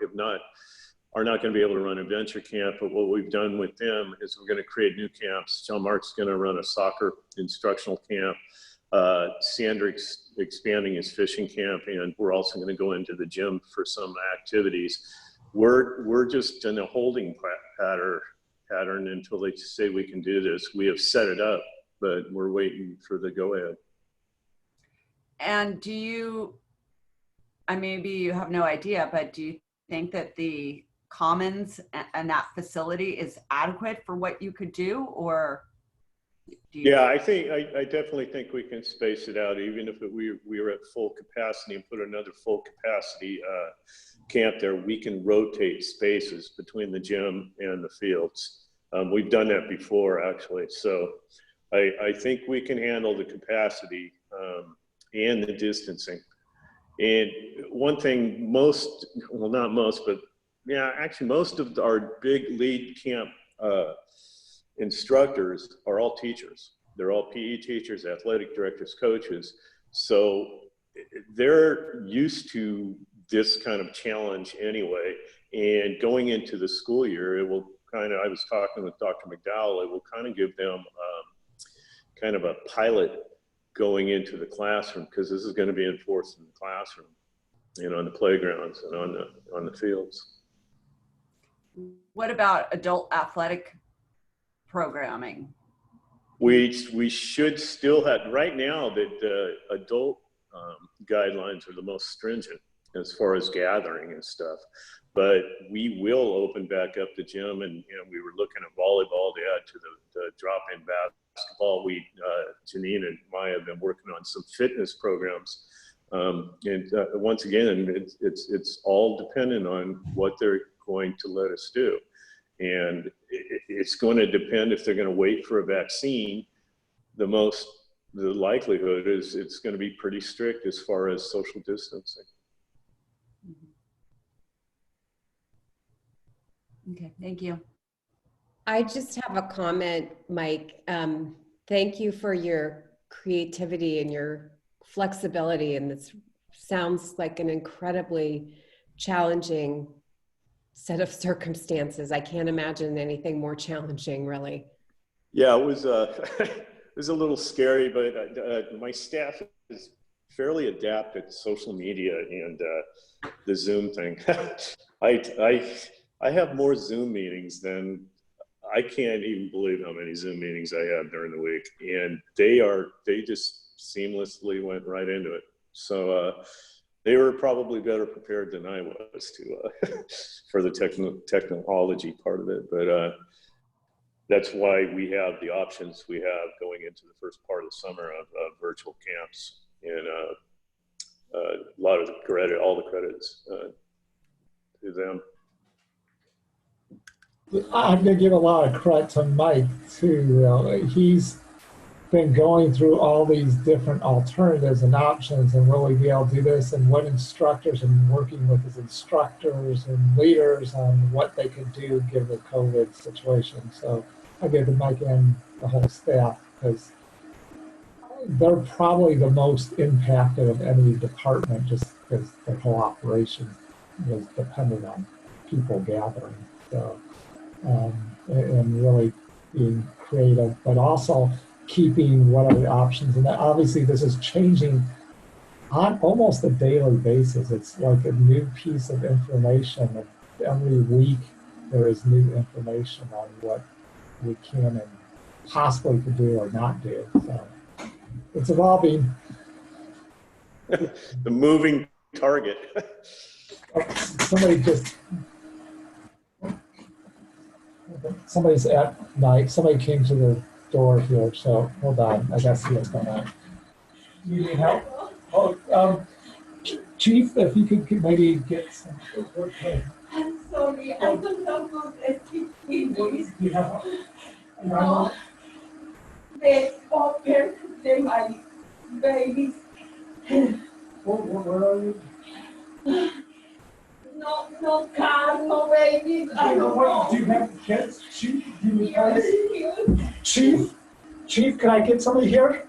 [SPEAKER 13] are not going to be able to run a venture camp. But what we've done with them is we're going to create new camps. John Mark's going to run a soccer instructional camp. Sandrick's expanding his fishing camp, and we're also going to go into the gym for some activities. We're just in a holding pattern until they say we can do this. We have set it up, but we're waiting for the go ahead.
[SPEAKER 6] And maybe you have no idea, but do you think that the commons and that facility is adequate for what you could do, or?
[SPEAKER 13] Yeah, I definitely think we can space it out, even if we were at full capacity and put another full capacity camp there. We can rotate spaces between the gym and the fields. We've done that before, actually. So I think we can handle the capacity and the distancing. And one thing most of our big lead camp instructors are all teachers. They're all PE teachers, athletic directors, coaches. So they're used to this kind of challenge anyway. And going into the school year, it will I was talking with Dr. McDowell, it will kind of give them kind of a pilot going into the classroom, because this is going to be enforced in the classroom, on the playgrounds and on the fields.
[SPEAKER 6] What about adult athletic programming?
[SPEAKER 13] We should still have, right now, the adult guidelines are the most stringent as far as gathering and stuff. But we will open back up the gym, and we were looking at volleyball to add to the drop-in basketball. Janine and Maya have been working on some fitness programs. Once again, it's all dependent on what they're going to let us do. And it's going to depend if they're going to wait for a vaccine. The likelihood is it's going to be pretty strict as far as social distancing.
[SPEAKER 6] Okay, thank you.
[SPEAKER 1] I just have a comment, Mike. Thank you for your creativity and your flexibility. And this sounds like an incredibly challenging set of circumstances. I can't imagine anything more challenging, really.
[SPEAKER 13] Yeah, it was it was a little scary, but my staff is fairly adept at social media and the Zoom thing. I have more Zoom meetings than I can't even believe how many Zoom meetings I have during the week, and they just seamlessly went right into it. So they were probably better prepared than I was for the technology part of it. But that's why we have the options we have going into the first part of the summer of virtual camps, and a lot of all the credits to them.
[SPEAKER 4] I'm going to give a lot of credit to Mike too. He's been going through all these different alternatives and options, and will we be able to do this, and what instructors, and working with his instructors and leaders on what they could do given the COVID situation. So I give to Mike and the whole staff, because they're probably the most impacted of any department, just because their whole operation was dependent on people gathering. So, and really being creative, but also keeping what are the options. And obviously this is changing on almost a daily basis. It's like a new piece of information. Every week there is new information on what we can and possibly could do or not do. So it's evolving.
[SPEAKER 13] The moving target.
[SPEAKER 4] Somebody's at night. Somebody came to the door here, so hold on. I gotta see what's going on. You need help? Oh, Chief, if you could maybe get some. Okay.
[SPEAKER 14] I'm sorry, I don't know how to speak English.
[SPEAKER 4] You have
[SPEAKER 14] No, they offered them my babies.
[SPEAKER 4] Where are you?
[SPEAKER 14] No car, no babies. I don't know.
[SPEAKER 4] Do you have kids? Chief, do you need
[SPEAKER 14] Yes,
[SPEAKER 4] help?
[SPEAKER 14] yes.
[SPEAKER 4] Chief, can I get somebody here?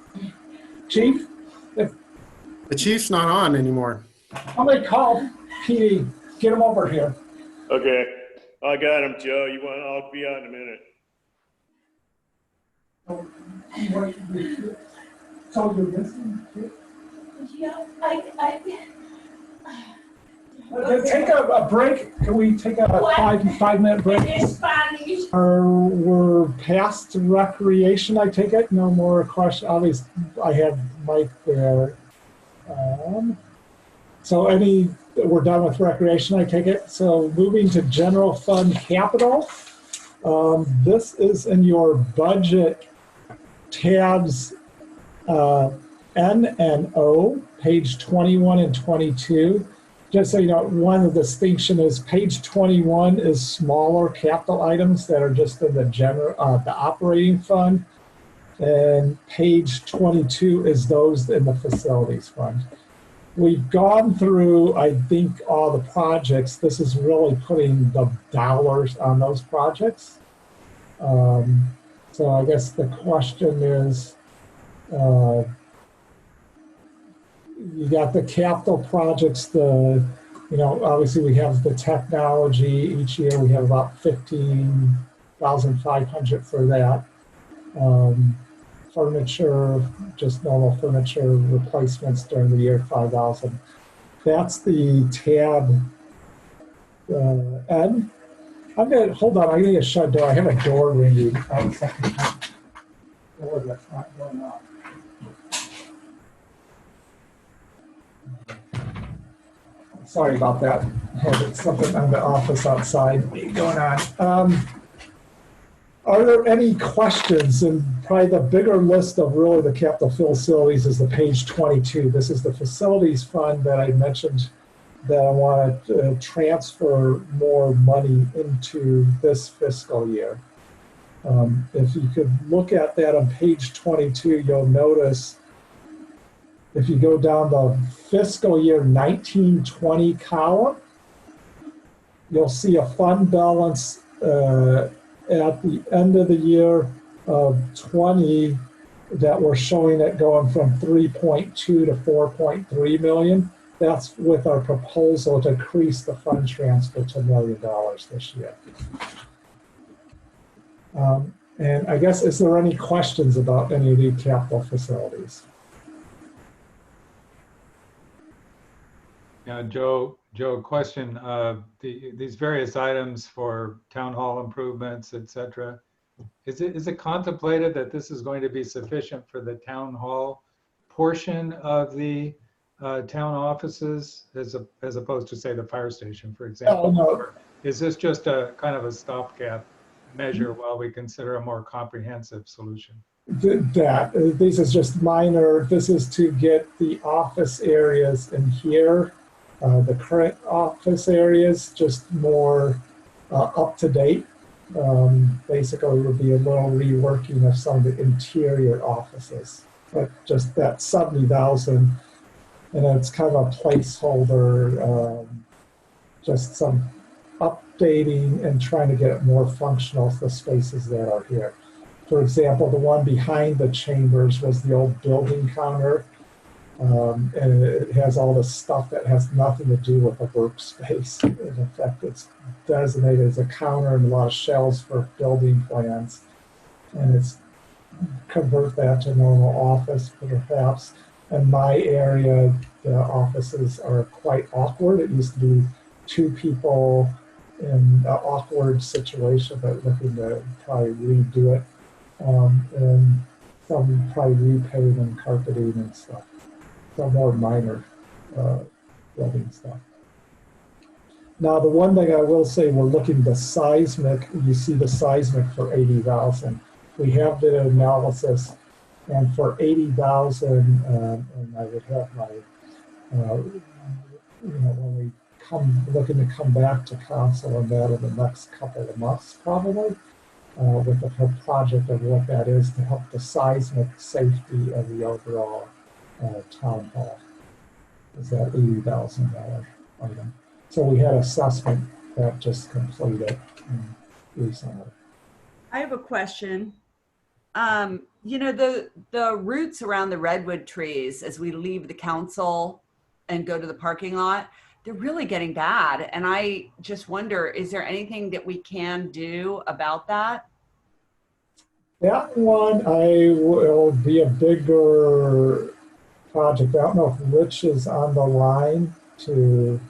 [SPEAKER 4] Chief,
[SPEAKER 12] The chief's not on anymore.
[SPEAKER 4] somebody call PD. Get him over here.
[SPEAKER 13] Okay, I got him, Joe. I'll be out in a minute.
[SPEAKER 4] So you're listening?
[SPEAKER 14] Yeah,
[SPEAKER 4] Take a break. Can we take a
[SPEAKER 14] What?
[SPEAKER 4] 5-minute break?
[SPEAKER 14] in Spanish.
[SPEAKER 4] We're past recreation, I take it? No more questions? Obviously, I had Mike there. We're done with recreation, I take it? So moving to general fund capital. This is in your budget tabs N and O, page 21 and 22. Just so you know, one of the distinction is page 21 is smaller capital items that are just in the the operating fund. And page 22 is those in the facilities fund. We've gone through, I think, all the projects. This is really putting the dollars on those projects. So I guess the question is, you got the capital projects, obviously we have the technology. Each year we have about 15,500 for that. Furniture, just normal furniture replacements during the year, 5,000. That's the tab N. Hold on, I'm gonna get shut door. I have a door ringing. That's not going on. Sorry about that. I had something on the office outside going on. Are there any questions? And probably the bigger list of really the capital facilities is the page 22. This is the facilities fund that I mentioned that I want to transfer more money into this fiscal year. If you could look at that on page 22, you'll notice if you go down the fiscal year 1920 column, you'll see a fund balance at the end of the year of 20 that we're showing it going from 3.2 to 4.3 million. That's with our proposal to increase the fund transfer to $1 million this year. And I guess, is there any questions about any of the capital facilities?
[SPEAKER 3] Yeah, Joe, question. These various items for town hall improvements, et cetera, is it contemplated that this is going to be sufficient for the town hall portion of the town offices as opposed to, say, the fire station, for example?
[SPEAKER 4] Oh, no.
[SPEAKER 3] Or is this just a kind of a stopgap measure while we consider a more comprehensive solution?
[SPEAKER 4] This is just minor. This is to get the office areas in here, the current office areas, just more up to date. Basically would be a little reworking of some of the interior offices, but just that 70,000, and it's kind of a placeholder, just some updating and trying to get it more functional for the spaces that are here. For example, the one behind the chambers was the old building counter, and it has all this stuff that has nothing to do with a workspace. In effect, it's designated as a counter and a lot of shelves for building plans, and it's convert that to normal office perhaps. In my area, the offices are quite awkward. It used to be 2 people in an awkward situation, but looking to probably redo it. And some probably repaving and carpeting and stuff. Some more minor building stuff. Now, the one thing I will say, we're looking at the seismic. You see the seismic for 80,000. We have the analysis, and for 80,000, and I would have my, when we looking to come back to council on that in the next couple of months, probably, with the whole project of what that is to help the seismic safety of the overall town hall. Is that $80,000 item? So we had assessment that just completed recently.
[SPEAKER 6] I have a question. You know, the roots around the redwood trees as we leave the council and go to the parking lot, they're really getting bad. And I just wonder, is there anything that we can do about that?
[SPEAKER 4] That one will be a bigger project. I don't know if Rich is on the line to,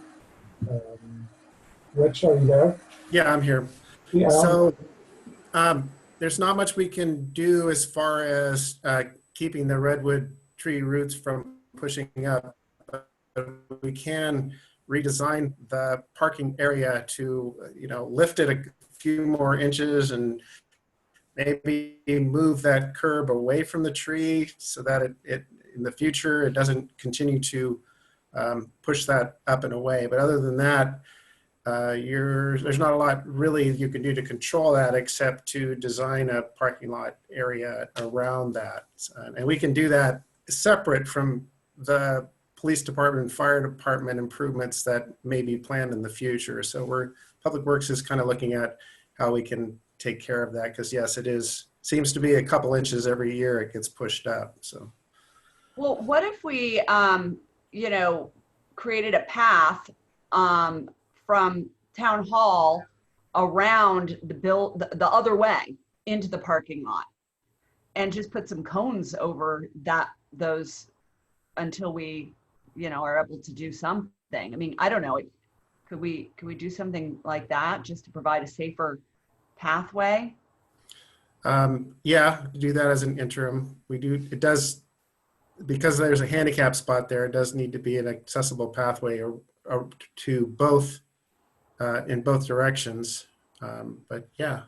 [SPEAKER 4] Rich, are you there?
[SPEAKER 12] Yeah, I'm here.
[SPEAKER 4] Yeah.
[SPEAKER 12] So there's not much we can do as far as keeping the redwood tree roots from pushing up. But we can redesign the parking area to, lift it a few more inches and maybe move that curb away from the tree so that it in the future, it doesn't continue to push that up and away. But other than that, there's not a lot really you can do to control that except to design a parking lot area around that. And we can do that separate from the police department and fire department improvements that may be planned in the future. So Public Works is kind of looking at how we can take care of that, because yes, seems to be a couple inches every year it gets pushed up. So,
[SPEAKER 6] well, what if we, created a path from town hall around the other way into the parking lot, and just put some cones over those until we, are able to do something? I mean, I don't know. Could we do something like that just to provide a safer pathway?
[SPEAKER 12] Yeah, do that as an interim. It does, because there's a handicap spot there, it does need to be an accessible pathway or to both, in both directions. But yeah,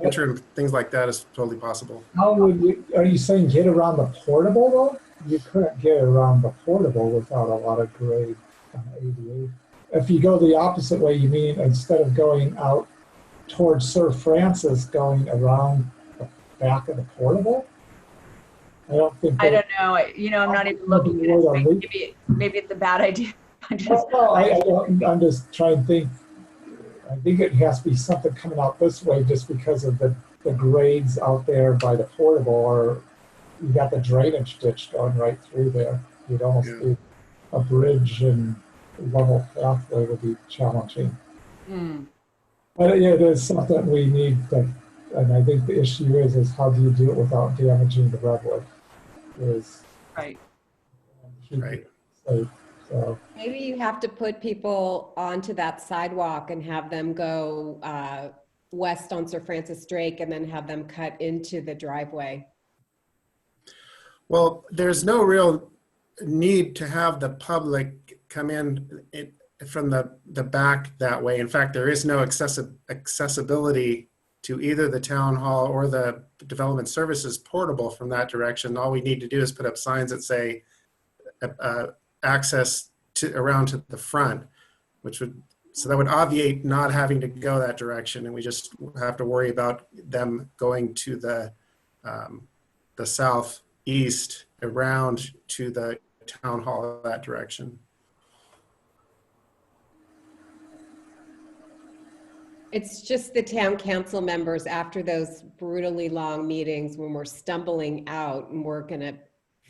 [SPEAKER 12] interim things like that is totally possible.
[SPEAKER 4] How are you saying get around the portable though? You couldn't get around the portable without a lot of grade on ADA. If you go the opposite way, you mean instead of going out towards Sir Francis, going around the back of the portable? I don't think.
[SPEAKER 6] I don't know. I'm not even looking at it. Maybe it's a bad idea.
[SPEAKER 4] I'm just trying to think. I think it has to be something coming out this way just because of the grades out there by the portable, or you got the drainage ditch going right through there. You'd almost do a bridge and level pathway would be challenging. But yeah, it is something we need to, and I think the issue is how do you do it without damaging the redwood?
[SPEAKER 6] Right.
[SPEAKER 12] Right.
[SPEAKER 4] So
[SPEAKER 1] maybe you have to put people onto that sidewalk and have them go west on Sir Francis Drake and then have them cut into the driveway.
[SPEAKER 12] Well, there's no real need to have the public come in from the back that way. In fact, there is no accessibility to either the town hall or the development services portable from that direction. All we need to do is put up signs that say access around to the front, which would So that would obviate not having to go that direction, and we just have to worry about them going to the southeast around to the town hall that direction.
[SPEAKER 1] It's just the town council members after those brutally long meetings when we're stumbling out and we're gonna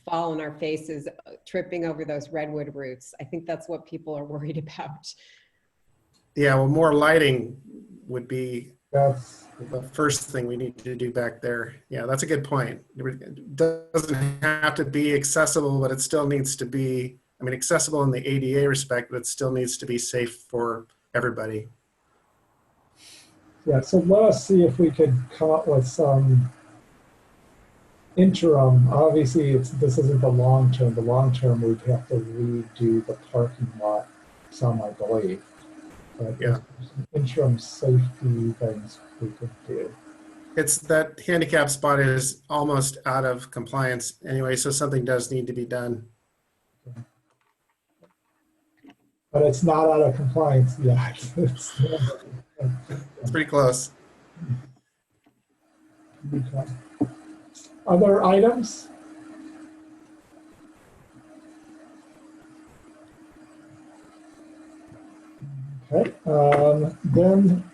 [SPEAKER 1] fall on our faces, tripping over those redwood roots. I think that's what people are worried about.
[SPEAKER 12] Yeah, well, more lighting would be
[SPEAKER 4] That's,
[SPEAKER 12] the first thing we need to do back there. Yeah, that's a good point. It doesn't have to be accessible, but it still needs to be, I mean, accessible in the ADA respect, but it still needs to be safe for everybody.
[SPEAKER 4] yeah, so let us see if we could come up with some interim. Obviously, this isn't the long term. The long term, we'd have to redo the parking lot some, I believe. But
[SPEAKER 12] Yeah.
[SPEAKER 4] some interim safety things we could do.
[SPEAKER 12] It's that handicap spot is almost out of compliance anyway, so something does need to be done.
[SPEAKER 4] But it's not out of compliance yet.
[SPEAKER 12] It's pretty close.
[SPEAKER 4] Okay. Other items? Okay, then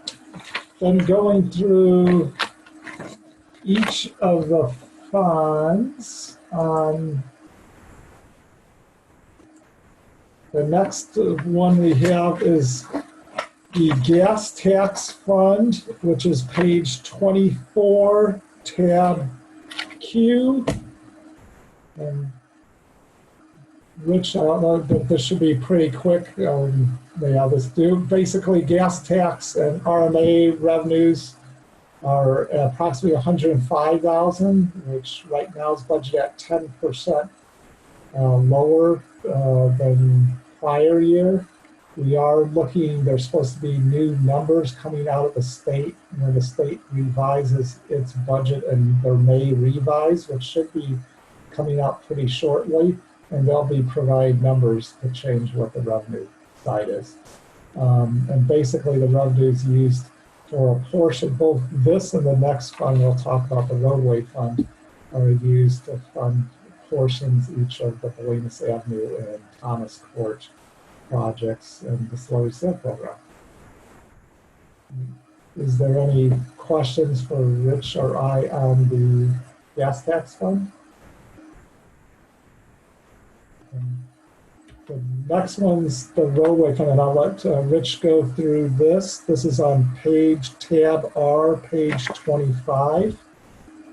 [SPEAKER 4] going through each of the funds, the next one we have is the gas tax fund, which is page 24, tab Q. And Rich, I don't know, but this should be pretty quick. Maybe I'll just do. Basically, gas tax and RMA revenues are approximately $105,000, which right now is budgeted at 10% lower than prior year. We are looking, there's supposed to be new numbers coming out of the state when the state revises its budget, and their May revise, which should be coming out pretty shortly, and they'll be providing numbers to change what the revenue side is. And basically the revenues used for a portion, both this and the next fund, we'll talk about the roadway fund, are used to fund portions each of the Bolinas Avenue and Thomas Court projects and the slurry sale program. Is there any questions for Rich or I on the gas tax fund? The next one's the roadway fund, and I'll let Rich go through this. This is on tab R, page 25.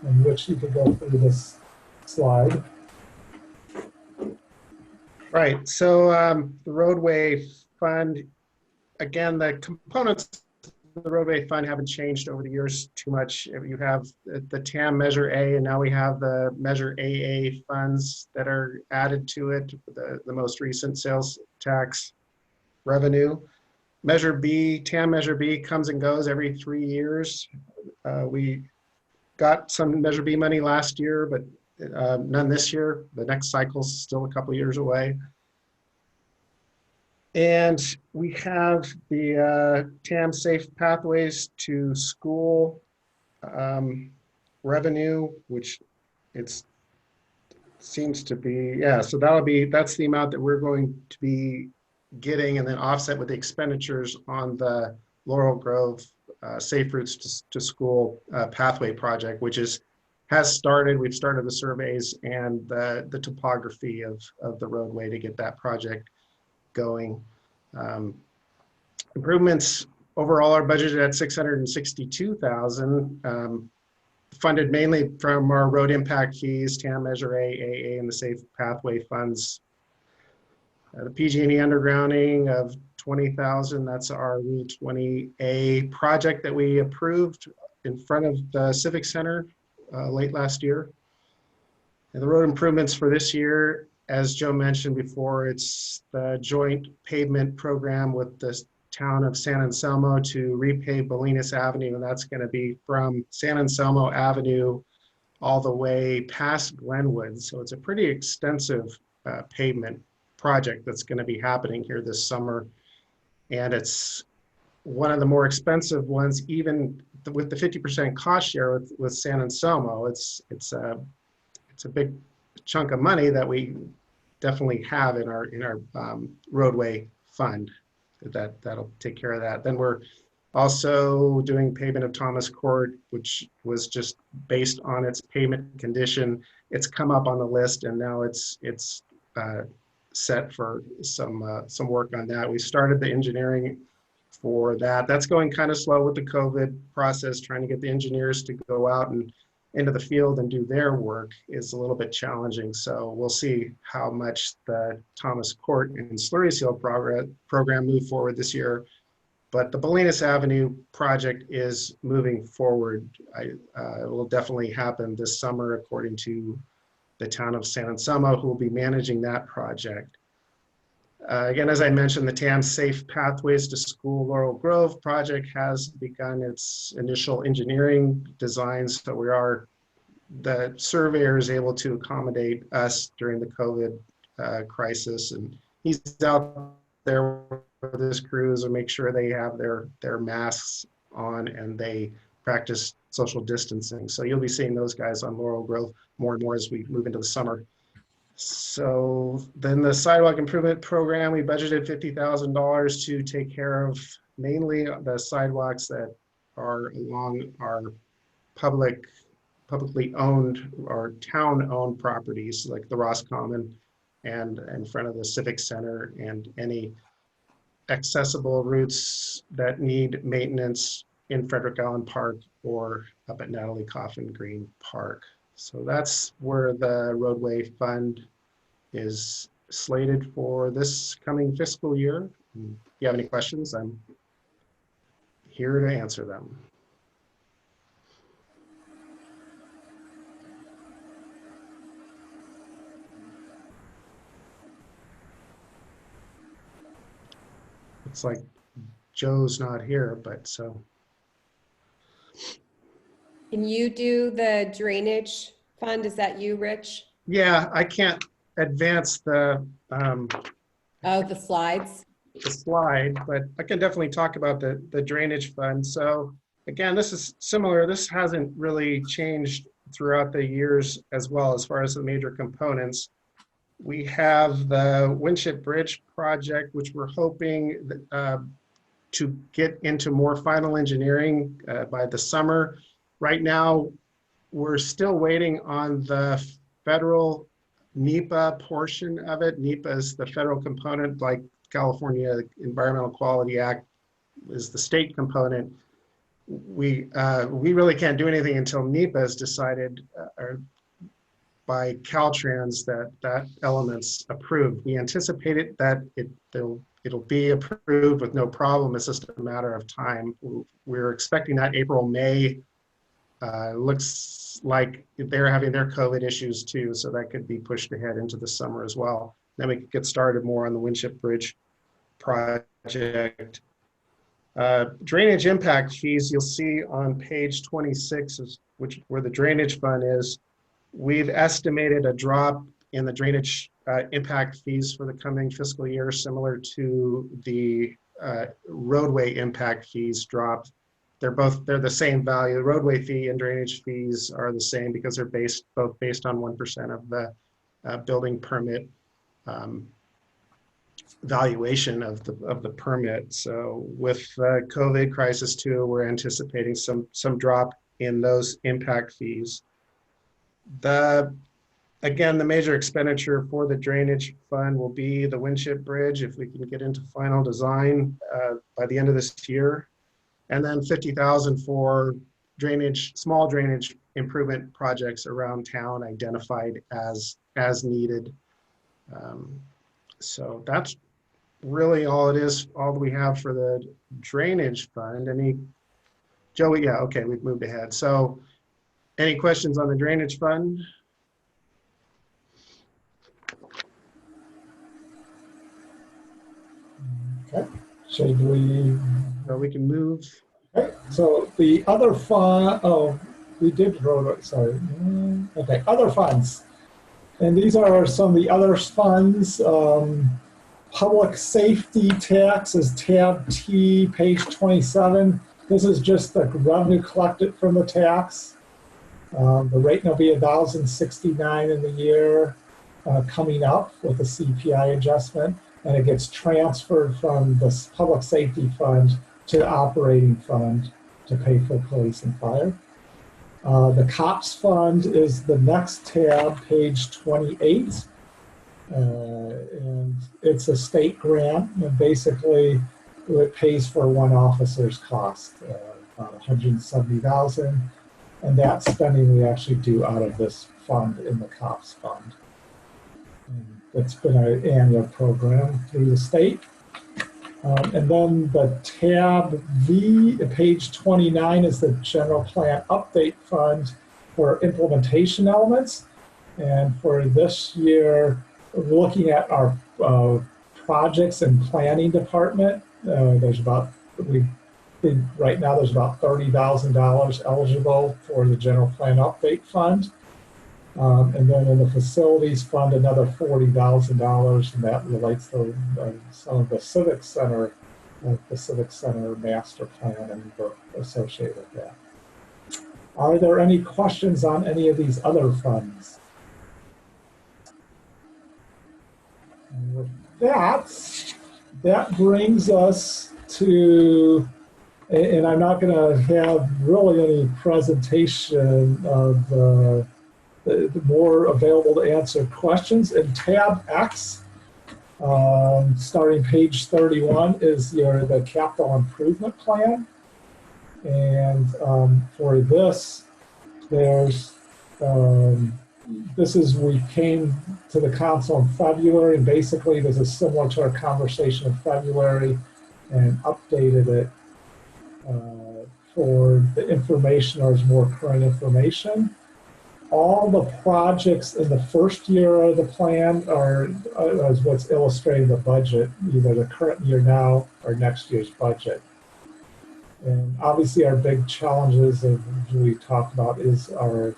[SPEAKER 4] And Rich, you could go through this slide.
[SPEAKER 12] Right, so the roadway fund, again, the components of the roadway fund haven't changed over the years too much. You have the TAM Measure A, and now we have the Measure AA funds that are added to it, the most recent sales tax revenue. Measure B, TAM Measure B comes and goes every 3 years. We got some Measure B money last year, but none this year. The next cycle's still a couple years away. And we have the TAM Safe Pathways to School revenue, which seems to be, yeah, so that's the amount that we're going to be getting, and then offset with the expenditures on the Laurel Grove Safe Routes to School pathway project, which has started. We've started the surveys and the topography of the roadway to get that project going. Improvements overall are budgeted at 662,000, funded mainly from our road impact fees, TAM Measure A, AA, and the Safe Pathway funds. The PG&E undergrounding of 20,000, that's our Route 20A project that we approved in front of the Civic Center late last year. And the road improvements for this year, as Joe mentioned before, it's the joint pavement program with the town of San Anselmo to repave Bolinas Avenue, and that's going to be from San Anselmo Avenue all the way past Glenwood. So it's a pretty extensive pavement project that's going to be happening here this summer. And it's one of the more expensive ones, even with the 50% cost share with San Anselmo. It's a big chunk of money that we definitely have in our roadway fund. That'll take care of that. Then we're also doing pavement of Thomas Court, which was just based on its pavement condition. It's come up on the list, and now it's set for some work on that. We started the engineering for that. That's going kind of slow with the COVID process. Trying to get the engineers to go out and into the field and do their work is a little bit challenging. So we'll see how much the Thomas Court and Slurry Seal program move forward this year. But the Bolinas Avenue project is moving forward. It will definitely happen this summer, according to the town of San Anselmo, who will be managing that project. Again, as I mentioned, the TAM Safe Pathways to School Laurel Grove project has begun its initial engineering designs. So the surveyor is able to accommodate us during the COVID crisis. And he's out there with his crews and make sure they have their masks on and they practice social distancing. So you'll be seeing those guys on Laurel Grove more and more as we move into the summer. So then the sidewalk improvement program, we budgeted $50,000 to take care of mainly the sidewalks that are along our publicly owned or town-owned properties, like the Ross Common and in front of the Civic Center, and any accessible routes that need maintenance in Frederick Allen Park or up at Natalie Coffin Green Park. So that's where the roadway fund is slated for this coming fiscal year. If you have any questions, I'm here to answer them. It's like Joe's not here, but so.
[SPEAKER 1] Can you do the drainage fund? Is that you, Rich?
[SPEAKER 12] Yeah, I can't advance the
[SPEAKER 1] the slides.
[SPEAKER 12] The slide, but I can definitely talk about the drainage fund. So again, this is similar. This hasn't really changed throughout the years as well as far as the major components. We have the Winship Bridge project, which we're hoping to get into more final engineering by the summer. Right now, we're still waiting on the federal NEPA portion of it. NEPA is the federal component, like California Environmental Quality Act is the state component. We really can't do anything until NEPA is decided by Caltrans that element's approved. We anticipate it that it'll be approved with no problem. It's just a matter of time. We're expecting that April, May. Looks like they're having their COVID issues too, so that could be pushed ahead into the summer as well. Then we could get started more on the Winship Bridge project. Drainage impact fees, you'll see on page 26, where the drainage fund is. We've estimated a drop in the drainage impact fees for the coming fiscal year, similar to the roadway impact fees drop. They're the same value. The roadway fee and drainage fees are the same because they're both based on 1% of the building permit valuation of the permit. So with the COVID crisis too, we're anticipating some drop in those impact fees. Again, the major expenditure for the drainage fund will be the Winship Bridge, if we can get into final design by the end of this year. And then $50,000 for small drainage improvement projects around town identified as needed. So that's really all it is, all that we have for the drainage fund. Joey, yeah, okay, we've moved ahead. So any questions on the drainage fund?
[SPEAKER 4] Okay, so
[SPEAKER 12] we can move.
[SPEAKER 4] Okay, so the other fund, we did road, sorry. Okay, other funds. And these are some of the other funds. public safety tax is tab T, page 27. This is just the revenue collected from the tax. The rate will be $1,069 in the year coming up with the CPI adjustment, and it gets transferred from the public safety fund to the operating fund to pay for police and fire. The COPS fund is the next tab, page 28. And it's a state grant, and basically it pays for one officer's cost, about $170,000. And that spending we actually do out of this fund in the COPS fund. And it's been an annual program through the state. And then the tab V, page 29, is the general plan update fund for implementation elements. And for this year, looking at our projects and planning department, there's about, right now there's about $30,000 eligible for the general plan update fund. And then in the facilities fund, another $40,000, and that relates to some of the civic center master plan and work associated with that. Are there any questions on any of these other funds? And with that brings us to, and I'm not going to have really any presentation of the more available to answer questions. In tab X, starting page 31, is the capital improvement plan. And for this, there's, we came to the council in February, and basically this is similar to our conversation in February, and updated it for the information, or is more current information. All the projects in the first year of the plan are as what's illustrating the budget, either the current year now or next year's budget. And obviously our big challenges that we talked about is our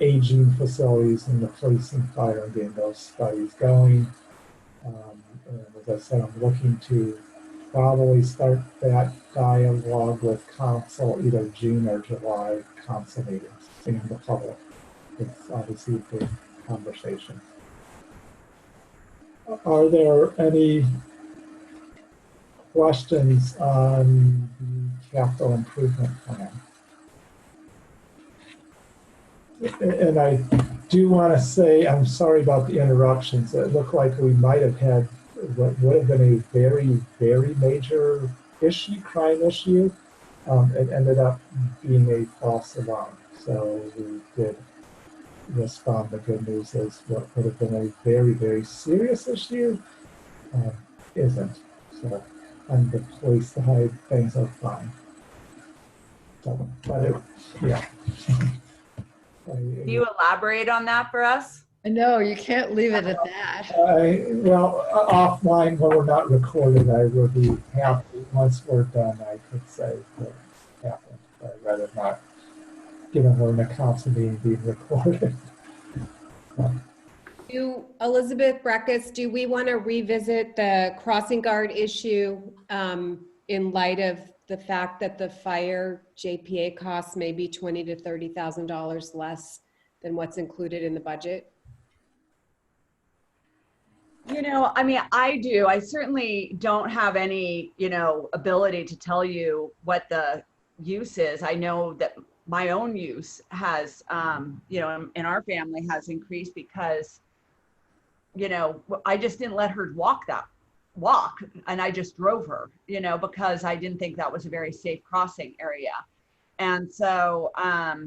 [SPEAKER 4] aging facilities and the police and fire, and getting those studies going. And as I said, I'm looking to probably start that dialogue with council either June or July council meetings and the public. It's obviously a big conversation. Are there any questions on the capital improvement plan? And I do want to say, I'm sorry about the interruptions. It looked like we might have had what would have been a very, very major issue, crime issue. It ended up being a false alarm. So we did respond. The good news is what would have been a very, very serious issue isn't. So on the police side, things are fine. So, but yeah.
[SPEAKER 6] Can you elaborate on that for us?
[SPEAKER 7] No, you can't leave it at that.
[SPEAKER 4] Well, offline, when we're not recorded, I will be happy. Once we're done, I could say what happened. I'd rather not, given we're in a council meeting being recorded.
[SPEAKER 1] Elizabeth Breckus, do we want to revisit the crossing guard issue in light of the fact that the fire JPA costs may be $20,000 to $30,000 less than what's included in the budget?
[SPEAKER 6] You know, I mean, I do. I certainly don't have any, ability to tell you what the use is. I know that my own use has, in our family has increased because, I just didn't let her walk and I just drove her, because I didn't think that was a very safe crossing area. And so, I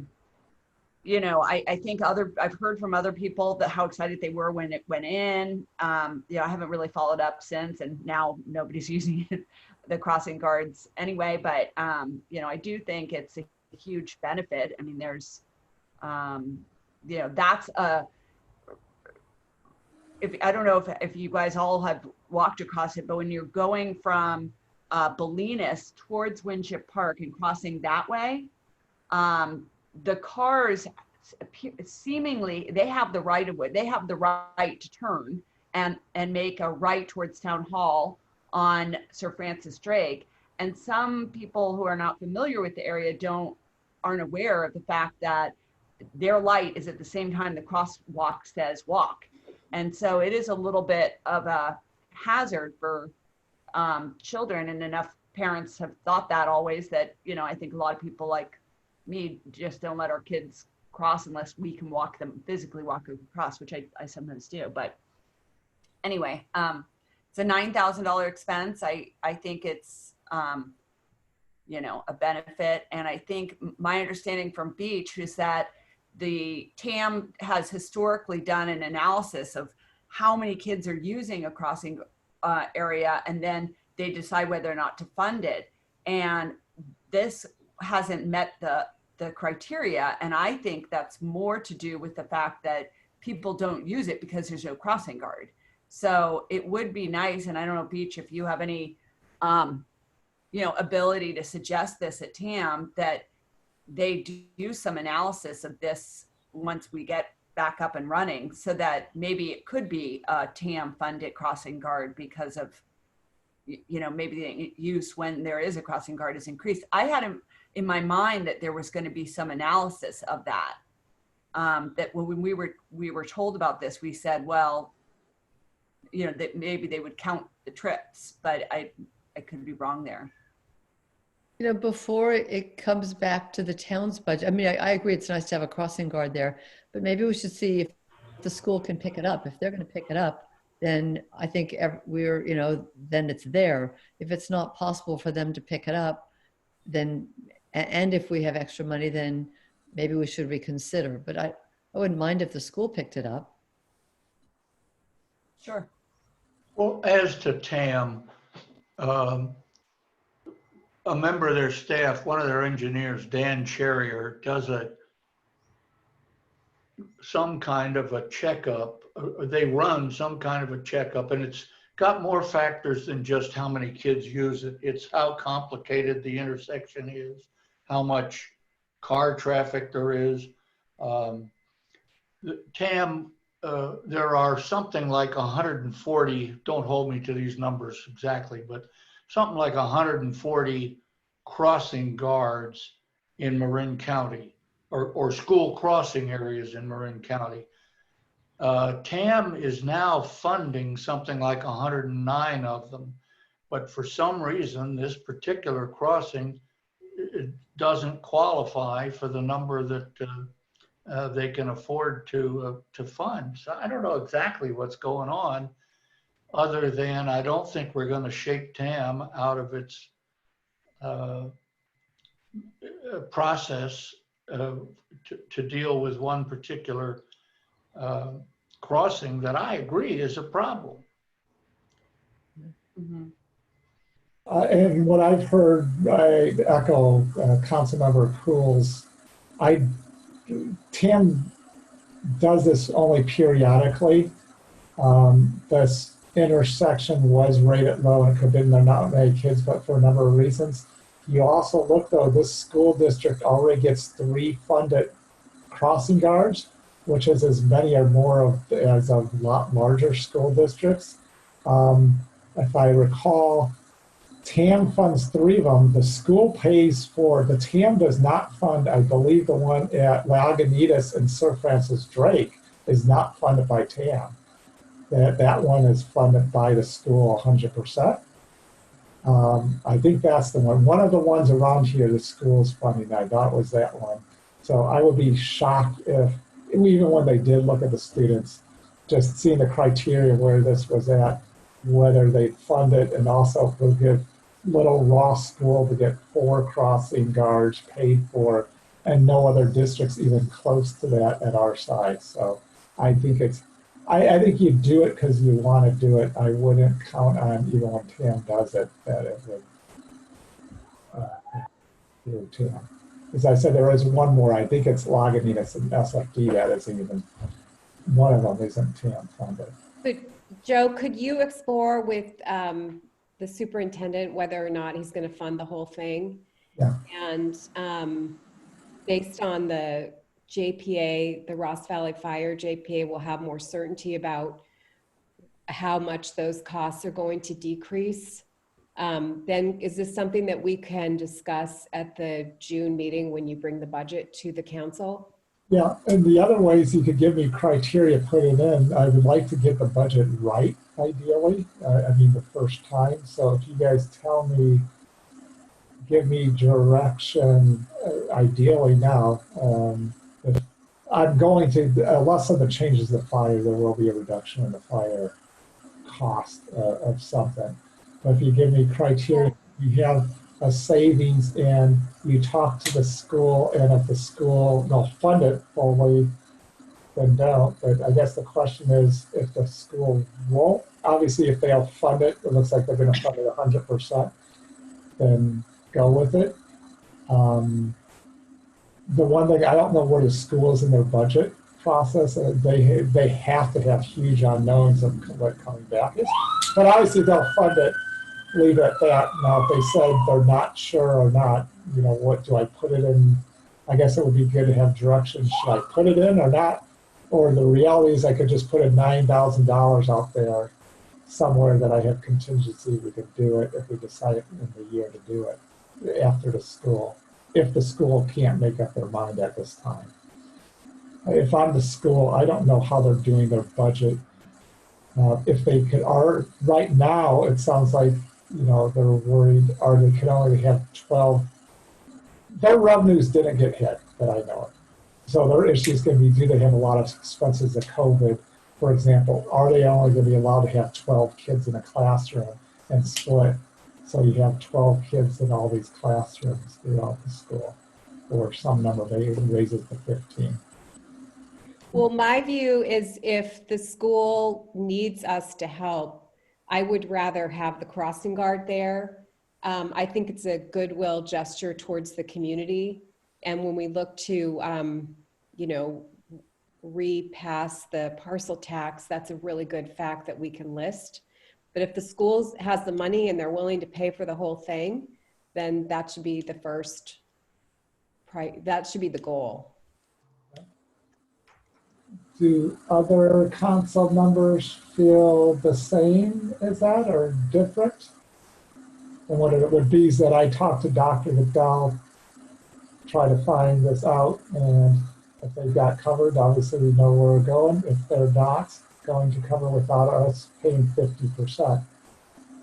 [SPEAKER 6] think I've heard from other people that how excited they were when it went in. I haven't really followed up since, and now nobody's using the crossing guards anyway, but, I do think it's a huge benefit. I mean, there's, that's I don't know if you guys all have walked across it, but when you're going from Bolinas towards Winship Park and crossing that way, the cars seemingly, they have the right of way, they have the right to turn and make a right towards Town Hall on Sir Francis Drake. And some people who are not familiar with the area aren't aware of the fact that their light is at the same time the crosswalk says walk. And so it is a little bit of a hazard for children, and enough parents have thought that always, that, you know, I think a lot of people like me just don't let our kids cross unless we can physically walk across, which I sometimes do. But anyway, it's a $9,000 expense. I think it's, you know, a benefit. And I think my understanding from Beach is that the TAM has historically done an analysis of how many kids are using a crossing area, and then they decide whether or not to fund it. And this hasn't met the criteria. And I think that's more to do with the fact that people don't use it because there's no crossing guard. So it would be nice, and I don't know, Beach, if you have any, you know, ability to suggest this at TAM, that they do some analysis of this once we get back up and running, so that maybe it could be a TAM funded crossing guard, because of, you know, maybe the use when there is a crossing guard is increased. I had in my mind that there was going to be some analysis of that. That when we were told about this, we said, well, you know, that maybe they would count the trips, but I could be wrong there.
[SPEAKER 7] You know, before it comes back to the town's budget, I mean, I agree it's nice to have a crossing guard there, but maybe we should see if the school can pick it up. If they're going to pick it up, then I think you know, then it's there. If it's not possible for them to pick it up, then, and if we have extra money, then maybe we should reconsider. But I wouldn't mind if the school picked it up.
[SPEAKER 6] Sure.
[SPEAKER 8] Well, as to TAM, a member of their staff, one of their engineers, Dan Cherrier, does some kind of a checkup. They run some kind of a checkup, and it's got more factors than just how many kids use it. It's how complicated the intersection is, how much car traffic there is. TAM, there are something like 140, don't hold me to these numbers exactly, but something like 140 crossing guards in Marin County, or school crossing areas in Marin County. TAM is now funding something like 109 of them, but for some reason, this particular crossing doesn't qualify for the number that they can afford to fund. So I don't know exactly what's going on, other than I don't think we're going to shake TAM out of its process to deal with one particular crossing that I agree is a problem.
[SPEAKER 6] Mm-hmm.
[SPEAKER 4] And what I've heard, I echo Councilmember Poole's. TAM does this only periodically. This intersection was rated low, and it could have been there not many kids, but for a number of reasons. You also look, though, this school district already gets 3 funded crossing guards, which is as many or more as a lot larger school districts. If I recall, TAM funds 3 of them. The school pays for, the TAM does not fund, I believe the one at Lagunitas and Sir Francis Drake is not funded by TAM. That one is funded by the school 100%. I think that's the one. One of the ones around here, the school's funding, I thought was that one. So I would be shocked if, even when they did look at the students, just seeing the criteria where this was at, whether they fund it, and also will give Little Ross School to get 4 crossing guards paid for, and no other districts even close to that at our side. So I think I think you do it because you want to do it. I wouldn't count on, even when TAM does it, that it would do TAM. As I said, there is one more. I think it's Lagunitas and SFD that isn't even, one of them isn't TAM funded.
[SPEAKER 1] But Joe, could you explore with the superintendent whether or not he's going to fund the whole thing?
[SPEAKER 4] Yeah.
[SPEAKER 1] And based on the JPA, the Ross Valley Fire JPA will have more certainty about how much those costs are going to decrease, then is this something that we can discuss at the June meeting when you bring the budget to the council?
[SPEAKER 4] Yeah, and the other ways you could give me criteria, put it in. I would like to get the budget right, ideally. I mean, the first time. So if you guys tell me, give me direction, ideally now. If I'm going to, unless something changes the fire, there will be a reduction in the fire cost of something. But if you give me criteria, you have a savings and you talk to the school, and if the school they'll fund it fully, then don't. But I guess the question is, if the school won't, obviously if they'll fund it, it looks like they're going to fund it 100%, then go with it. The one thing, I don't know where the school is in their budget process. They have to have huge unknowns of what coming back is. But obviously they'll fund it, leave it at that. Now, if they said they're not sure or not, you know, what do I put it in? I guess it would be good to have direction. Should I put it in or not? Or the reality is I could just put a $9,000 out there somewhere that I have contingency. We could do it if we decide in the year to do it after the school, if the school can't make up their mind at this time. If I'm the school, I don't know how they're doing their budget. If they could, right now, it sounds like, you know, they're worried, or they could only have 12. Their revenues didn't get hit that I know of. So their issue is going to be, do they have a lot of expenses of COVID? For example, are they only going to be allowed to have 12 kids in a classroom and split? So you have 12 kids in all these classrooms throughout the school, or some number, they raises to 15.
[SPEAKER 1] Well, my view is if the school needs us to help, I would rather have the crossing guard there. I think it's a goodwill gesture towards the community. And when we look to, you know, repass the parcel tax, that's a really good fact that we can list. But if the schools has the money and they're willing to pay for the whole thing, then that should be the first, that should be the goal.
[SPEAKER 4] Do other council members feel the same as that or different? And what it would be is that I talk to Dr. McDowell, try to find this out, and if they've got covered, obviously we know where we're going. If they're not going to cover without us paying 50%,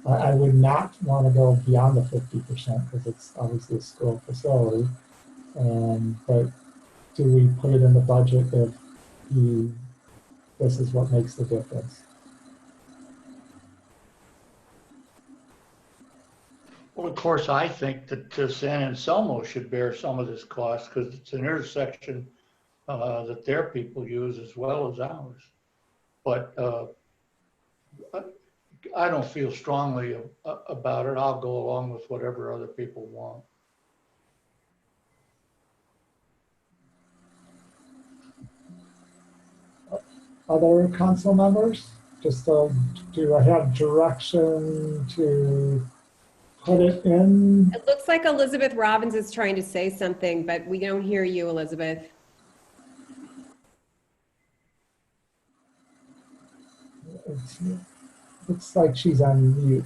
[SPEAKER 4] I would not want to go beyond the 50% because it's obviously a school facility. But do we put it in the budget if this is what makes the difference?
[SPEAKER 8] Well, of course, I think that San Anselmo should bear some of this cost because it's an intersection that their people use as well as ours. But I don't feel strongly about it. I'll go along with whatever other people want.
[SPEAKER 4] Other council members? Just do I have direction to put it in?
[SPEAKER 1] It looks like Elizabeth Robbins is trying to say something, but we don't hear you, Elizabeth.
[SPEAKER 4] It looks like she's on mute.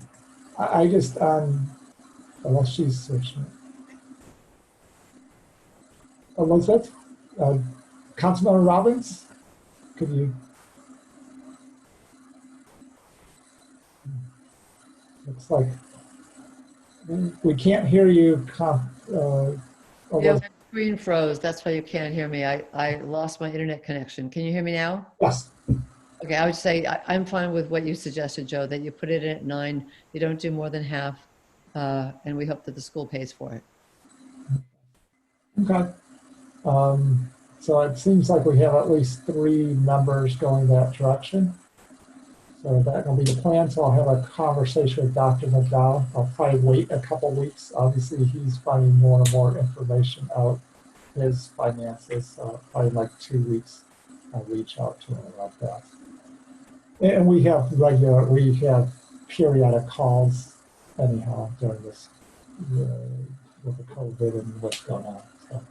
[SPEAKER 4] I just, unless she's searching. Elizabeth? Councilmember Robbins? Could you? Looks like we can't hear you.
[SPEAKER 7] Yeah, my screen froze. That's why you can't hear me. I lost my internet connection. Can you hear me now?
[SPEAKER 4] Yes.
[SPEAKER 7] Okay, I would say I'm fine with what you suggested, Joe, that you put it in at 9, you don't do more than half, and we hope that the school pays for it.
[SPEAKER 4] Okay. So it seems like we have at least 3 members going that direction. So that will be the plan. So I'll have a conversation with Dr. McDowell. I'll probably wait a couple weeks. Obviously, he's finding more and more information out his finances. So probably like 2 weeks, I'll reach out to him about that. And we have periodic calls anyhow during this with the COVID and what's going on. So.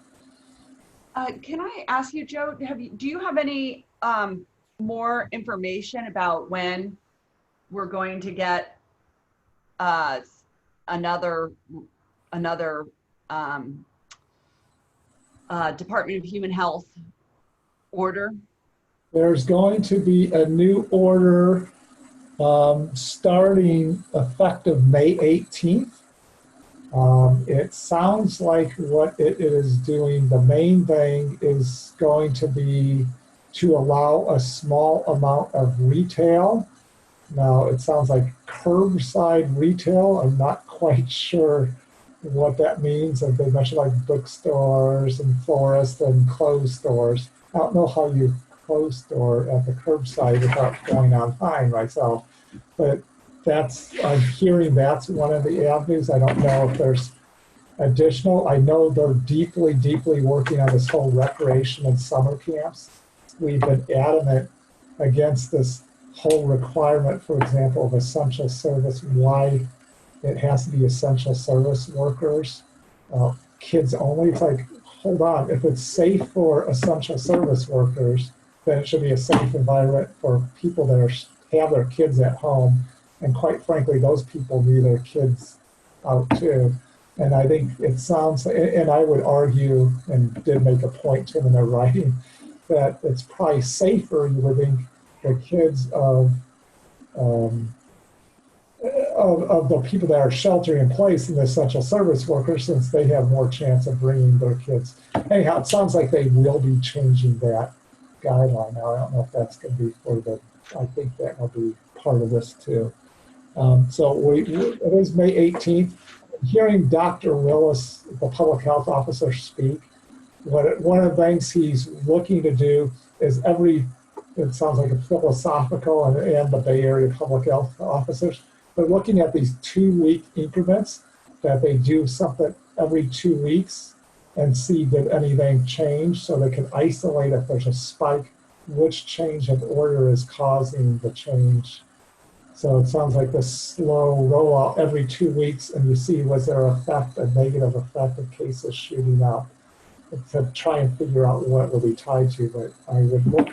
[SPEAKER 6] Can I ask you, Joe, do you have any more information about when we're going to get another Department of Human Health order?
[SPEAKER 4] There's going to be a new order starting effective May 18th. It sounds like what it is doing, the main thing is going to be to allow a small amount of retail. Now, it sounds like curbside retail. I'm not quite sure what that means. They mentioned like bookstores and florists and clothes stores. I don't know how you clothes store at the curbside without going online myself, but I'm hearing that's one of the avenues. I don't know if there's additional. I know they're deeply, deeply working on this whole recreation and summer camps. We've been adamant against this whole requirement, for example, of essential service, why it has to be essential service workers, kids only. It's like, hold on, if it's safe for essential service workers, then it should be a safe environment for people that have their kids at home. And quite frankly, those people need their kids out too. And I think it sounds, and I would argue, and did make a point to them in their writing, that it's probably safer, you would think, the kids of the people that are sheltering in place than the essential service workers, since they have more chance of bringing their kids. Anyhow, it sounds like they will be changing that guideline. Now, I don't know if that's going to be I think that will be part of this too. So it is May 18th. Hearing Dr. Willis, the public health officer, speak, one of the things he's looking to do is it sounds like a philosophical and the Bay Area public health officers, they're looking at these 2-week increments, that they do something every 2 weeks and see did anything change, so they can isolate if there's a spike, which change of order is causing the change. So it sounds like this slow rollout every 2 weeks, and you see, was there a negative effect of cases shooting up, to try and figure out what will be tied to. But I would look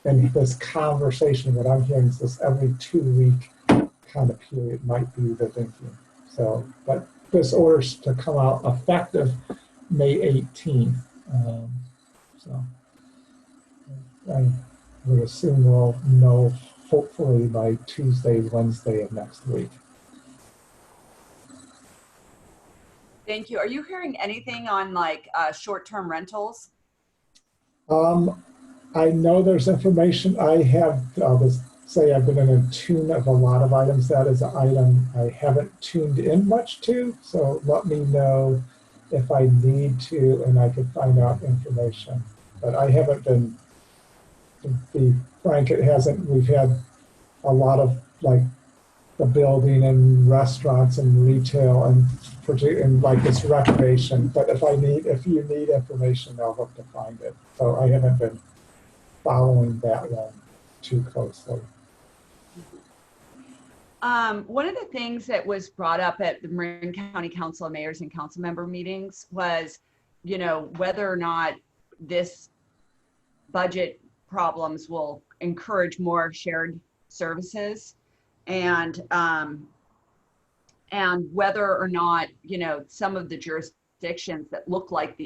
[SPEAKER 4] in this conversation, what I'm hearing is this every 2-week kind of period might be the thinking. So, but this order's to come out effective May 18th. So I would assume we'll know hopefully by Tuesday, Wednesday of next week.
[SPEAKER 6] Thank you. Are you hearing anything on like short-term rentals?
[SPEAKER 4] I know there's information. I'll just say I've been in a tune of a lot of items. That is an item I haven't tuned in much to. So let me know if I need to, and I could find out information. But I haven't been, to be frank, we've had a lot of like the building and restaurants and retail and like this recreation. But if you need information, I'll look to find it. So I haven't been following that one too closely.
[SPEAKER 6] One of the things that was brought up at the Marin County Council of Mayors and Council member meetings was, whether or not this budget problems will encourage more shared services, and whether or not, some of the jurisdictions that look like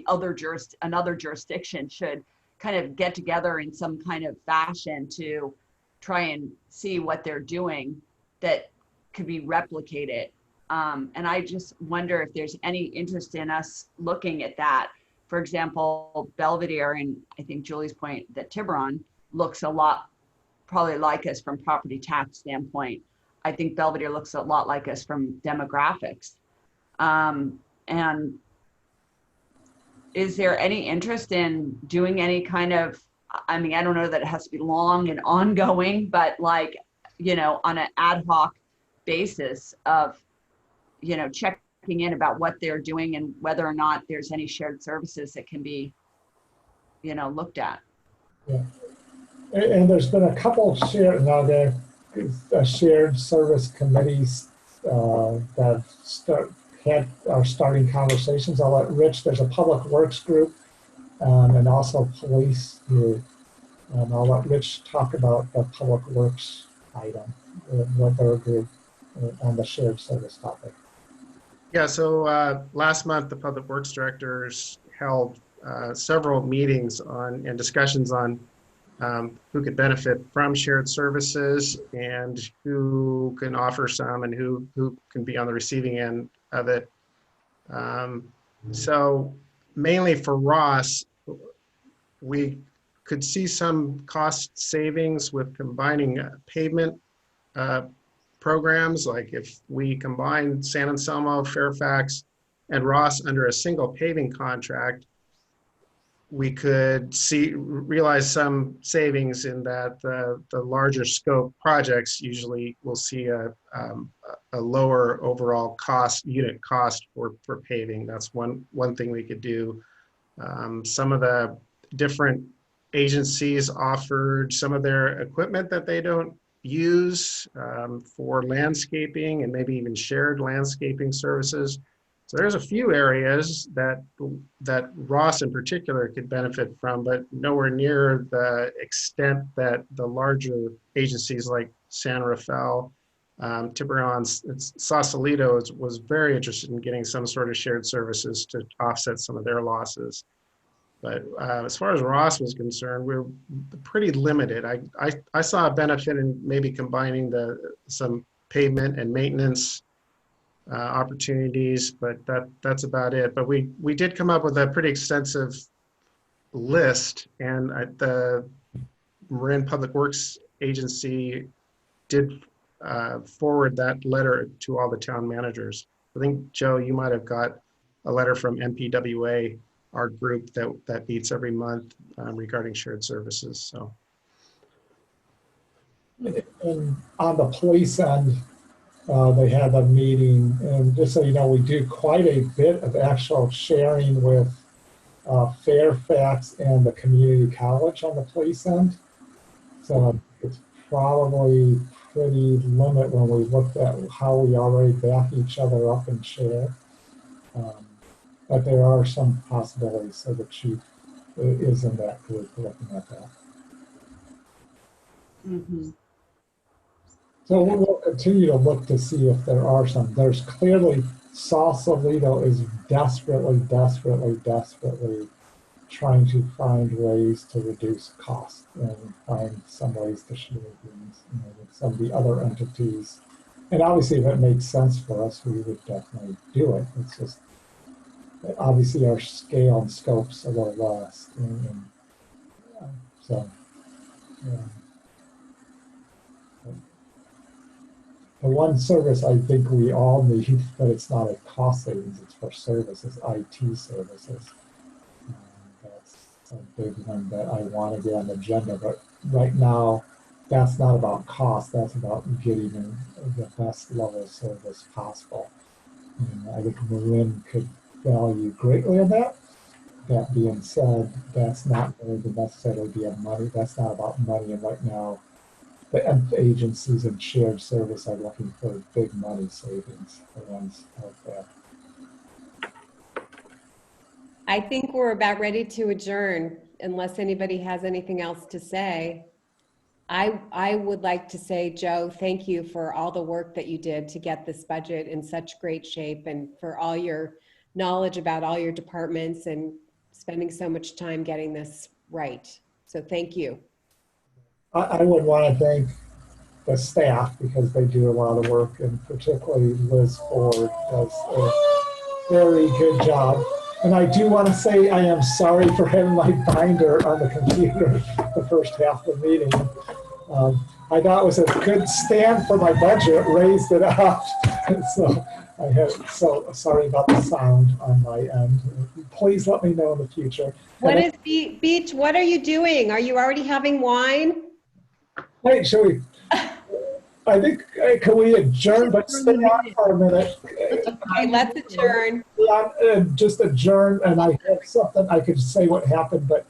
[SPEAKER 6] another jurisdiction should kind of get together in some kind of fashion to try and see what they're doing that could be replicated. And I just wonder if there's any interest in us looking at that. For example, Belvedere, and I think Julie's point that Tiburon looks a lot probably like us from property tax standpoint. I think Belvedere looks a lot like us from demographics. And is there any interest in doing any kind of, I don't know that it has to be long and ongoing, but like, on an ad hoc basis of, checking in about what they're doing and whether or not there's any shared services that can be, looked at.
[SPEAKER 4] Yeah. And there's been a couple of shared service committees that are starting conversations. I'll let Rich, there's a public works group and also police group. I'll let Rich talk about the public works item. with our group on the shared service topic.
[SPEAKER 12] Yeah, so last month, the Public Works Directors held several meetings on and discussions on who could benefit from shared services and who can offer some and who can be on the receiving end of it. So mainly for Ross, we could see some cost savings with combining pavement programs. Like if we combine San Anselmo, Fairfax, and Ross under a single paving contract, we could realize some savings in that the larger scope projects usually will see a lower overall unit cost for paving. That's one thing we could do. Some of the different agencies offered some of their equipment that they don't use for landscaping and maybe even shared landscaping services. So there's a few areas that Ross in particular could benefit from, but nowhere near the extent that the larger agencies like San Rafael, Tiburon, Sausalito was very interested in getting some sort of shared services to offset some of their losses. But as far as Ross was concerned, we're pretty limited. I saw a benefit in maybe combining some pavement and maintenance opportunities, but that's about it. But we did come up with a pretty extensive list, and the Marin Public Works Agency did forward that letter to all the town managers. I think, Joe, you might have got a letter from MPWA, our group that meets every month regarding shared services. So,
[SPEAKER 4] and on the police end, they had a meeting, and just so you know, we do quite a bit of actual sharing with Fairfax and the community college on the police end. So it's probably pretty limited when we looked at how we already back each other up and share. But there are some possibilities, so the chief is in that group looking at that.
[SPEAKER 6] Mm-hmm.
[SPEAKER 4] So we'll continue to look to see if there are some. There's clearly, Sausalito is desperately trying to find ways to reduce costs and find some ways to share things, with some of the other entities. And obviously, if it makes sense for us, we would definitely do it. It's just, obviously, our scale and scope's a little less. The one service I think we all need, but it's not a cost savings, it's for services, IT services. That's a big one that I want to get on the agenda, but right now, that's not about cost, that's about getting the best level of service possible. And I think Marin could value greatly on that. That being said, that's not going to necessarily be that's not about money, and right now, the agencies and shared service are looking for big money savings, the ones out there.
[SPEAKER 1] I think we're about ready to adjourn, unless anybody has anything else to say. I would like to say, Joe, thank you for all the work that you did to get this budget in such great shape, and for all your knowledge about all your departments and spending so much time getting this right. So thank you.
[SPEAKER 4] I would want to thank the staff because they do a lot of work, and particularly Liz Ford does a very good job. And I do want to say I am sorry for having my binder on the computer the first half of the meeting. I thought it was a good stand for my budget, raised it up. So sorry about the sound on my end. Please let me know in the future.
[SPEAKER 1] What is Beach? What are you doing? Are you already having wine?
[SPEAKER 4] Wait, should we? I think, can we adjourn, but stay on for a minute?
[SPEAKER 1] Okay, let's adjourn.
[SPEAKER 4] Yeah, just adjourn, and I have something I could say what happened, but